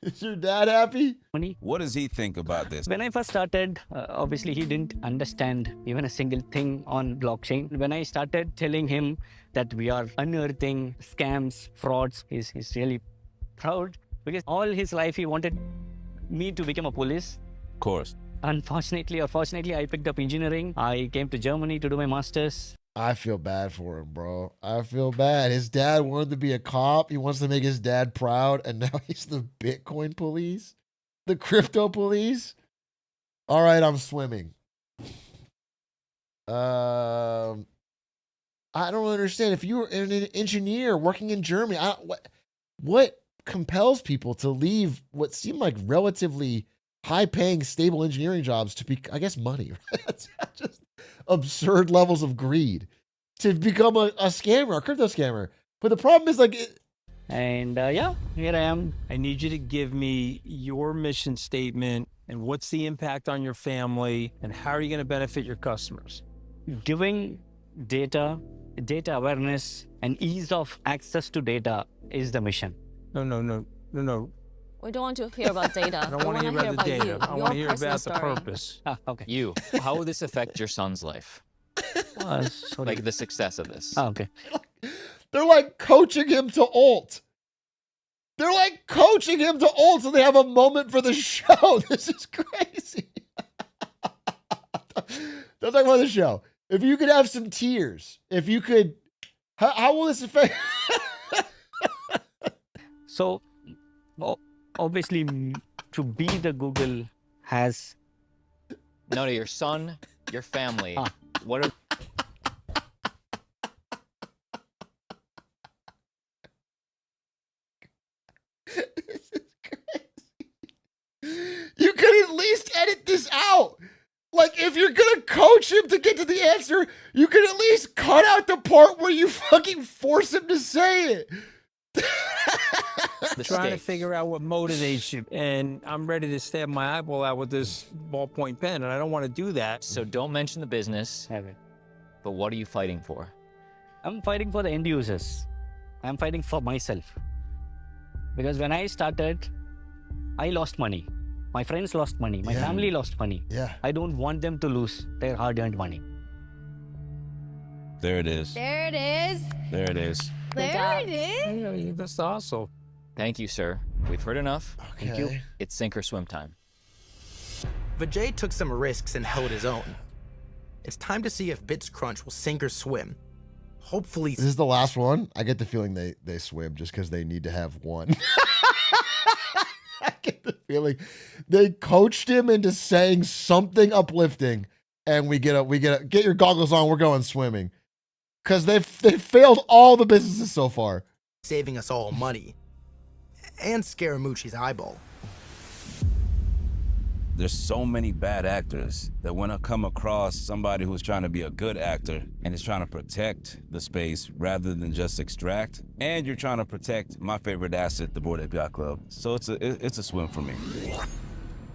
Is your dad happy? What does he think about this? When I first started, obviously he didn't understand even a single thing on blockchain. When I started telling him that we are unearthing scams, frauds, he's really proud, because all his life he wanted me to become a police. Of course. Unfortunately or fortunately, I picked up engineering. I came to Germany to do my master's. I feel bad for him, bro. I feel bad. His dad wanted to be a cop. He wants to make his dad proud, and now he's the Bitcoin police, the crypto police. All right, I'm swimming. I don't understand. If you were an engineer working in Germany, what compels people to leave what seem like relatively high-paying, stable engineering jobs to be, I guess, money. Right? Just absurd levels of greed to become a scammer, a crypto scammer. But the problem is, like, yeah, here I am. I need you to give me your mission statement and what's the impact on your family and how are you going to benefit your customers? Giving data awareness, and ease of access to data is the mission. No. We don't want to hear about data. I don't want to hear about the data. You, I want to hear your personal about the story. purpose. Okay. You. How will this affect your son's life? Like the success of this. Okay. They're like coaching him to ult. They're like coaching him to ult so they have a moment for the show. This is crazy. Don't talk about the show. If you could have some tears, if you could, how will this affect? So, obviously, to be the Google has... No, your son, your family. What are... This is crazy. You could at least edit this out. Like, if you're gonna coach him to get to the answer, you could at least cut out the part where you fucking force him to say it. Trying to figure out what motivates you. And I'm ready to stab my eyeball out with this ballpoint pen, and I don't want to do that. So don't mention the business. But what are you fighting for? I'm fighting for the end users. I'm fighting for myself. Because when I started, I lost money. My friends lost money. My family lost money. Yeah. I don't want them to lose their hard-earned money. There it is. There it is. There it is. There it is. Yeah, that's awesome. Thank you, sir. We've heard enough. Thank you. It's sink or swim time. Vijay took some risks and held his own. It's time to see if Bits Crunch will sink or swim. Hopefully. This is the last one. I get the feeling they swim just because they need to have one. I get the feeling they coached him into saying something uplifting, and we get your goggles on. We're going swimming because they failed all the businesses so far, saving us all money and Scaramucci's eyeball. There's so many bad actors that when I come across somebody who's trying to be a good actor and is trying to protect the space rather than just extract, and you're trying to protect my favorite asset, the Bored Ape Yacht Club. So it's a swim for me.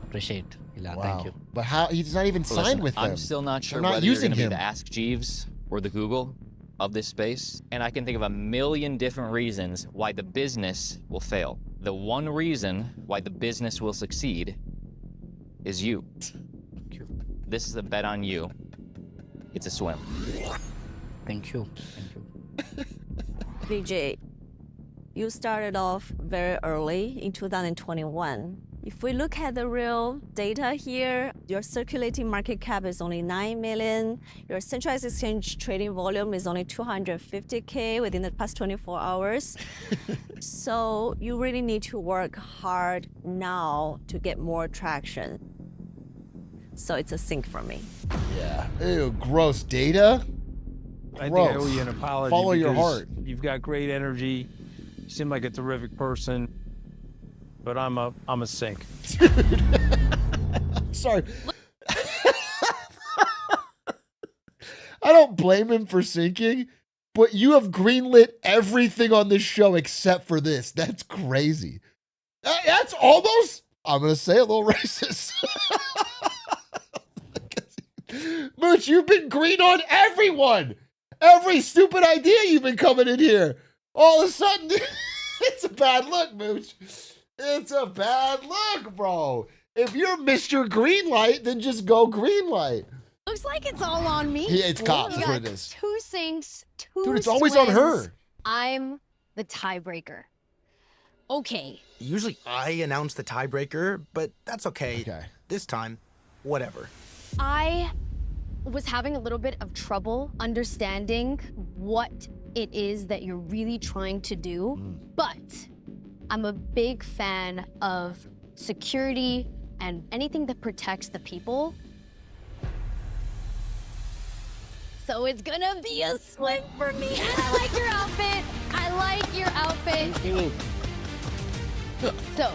Appreciate. Wow. Thank you. But how he's not even signed Listen, with them. I'm still not sure They're not whether you're using going to be him. the Ask Jeeves or the Google of this space. And I can think of a million different reasons why the business will fail. The one reason why the business will succeed is you. This is a bet on you. It's a swim. Thank you. Vijay, you started off very early in 2021. If we look at the real data here, your circulating market cap is only 9 million. Your centralized exchange trading volume is only 250K within the past 24 hours. So you really need to work hard now to get more traction. So it's a sink for me. Yeah. Ew, gross data. I think I owe Gross. you an apology. Follow your because heart. You've got great energy. You seem like a terrific person, but I'm a sink. Sorry. I don't blame him for sinking, but you have greenlit everything on this show except for this. That's crazy. That's almost, I'm going to say, a little racist. Mooch, you've been green on everyone. Every stupid idea you've been coming in here. All of a sudden, it's a bad look, Mooch. It's a bad look, bro. If you're Mr. Greenlight, then just go Greenlight. Looks like it's all on me. Yeah, it's cops. You That's what got it is. 2 sinks, 2 Dude, it's always on swims. her. I'm the tiebreaker. Okay. Usually I announce the tiebreaker, but that's okay. This time, whatever. I was having a little bit of trouble understanding what it is that you're really trying to do, but I'm a big fan of security and anything that protects the people. So it's gonna be a swim for me. And I like your outfit. I like your outfit. Thank you. So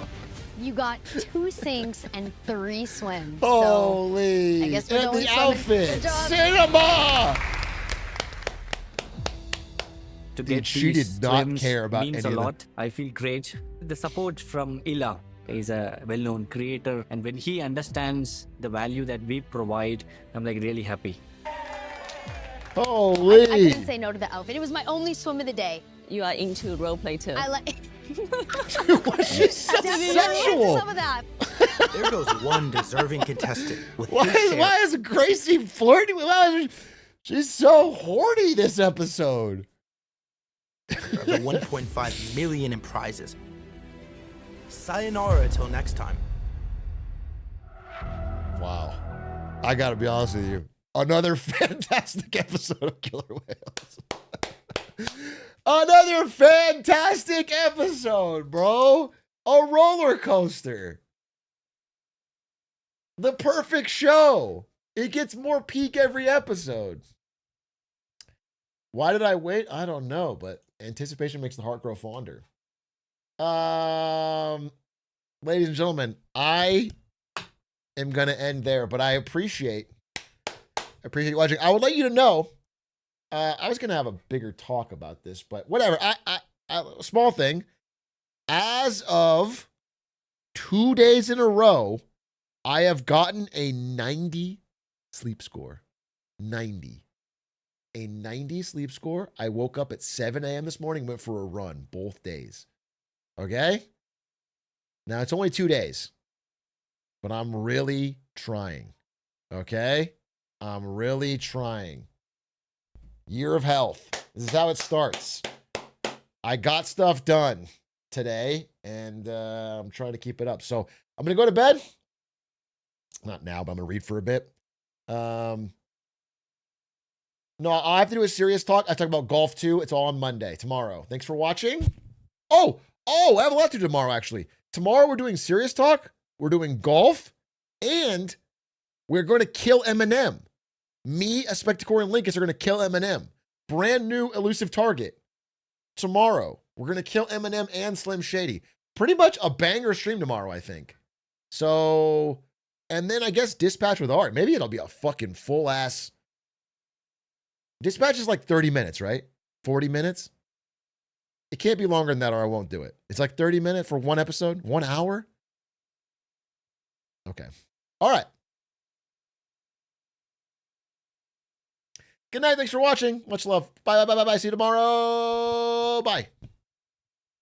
you got 2 sinks and 3 swims. Holy. So I guess we're And going the swimming. outfit. Good job. Cinema. To Dude, get she these did not swims care about means any a of lot. I feel great. The support from Ila is a well-known creator, and when he understands the value that we provide, I'm like really happy. Holy. I couldn't say no to the outfit. It was my only swim of the day. You are into role play too. I like. She's so sexual. Some of that. There goes one deserving contestant with his share. Why is Gracie flirting with us? She's so horny this episode. of the 1.5 million in prizes. Sayonara till next time. Wow. I gotta be honest with you. Another fantastic episode of Killer Whales. Another fantastic episode, bro. A roller coaster. The perfect show. It gets more peak every episode. Why did I wait? I don't know, but anticipation makes the heart grow fonder. Ladies and gentlemen, I am going to end there, but I appreciate you watching. I would like you to know, I was going to have a bigger talk about this, but whatever. Small thing. As of 2 days in a row, I have gotten a 90 sleep score. 90. A 90 sleep score. I woke up at 7 a.m. this morning, went for a run both days. Okay? Now, it's only 2 days. but I'm really trying. Okay? I'm really trying. Year of health. This is how it starts. I got stuff done today, and I'm trying to keep it up. So I'm going to go to bed. Not now, but I'm going to read for a bit. No, I have to do a serious talk. I talk about golf too. It's all on Monday, tomorrow. Thanks for watching. Oh, I have a lot to do tomorrow, actually. Tomorrow we're doing serious talk. We're doing golf, and we're going to kill Eminem. Me, a Spectacore, and Linkus are going to kill Eminem. Brand new elusive target. Tomorrow, we're going to kill Eminem and Slim Shady. Pretty much a banger stream tomorrow, I think. So, and then I guess Dispatch with Art. Maybe it'll be a fucking full ass. Dispatch is like 30 minutes, right? 40 minutes? It can't be longer than that or I won't do it. It's like 30 minutes for one episode? 1 hour? Okay. All right. Good night. Thanks for watching. Much love. Bye, bye, bye, bye, bye. See you tomorrow. Bye.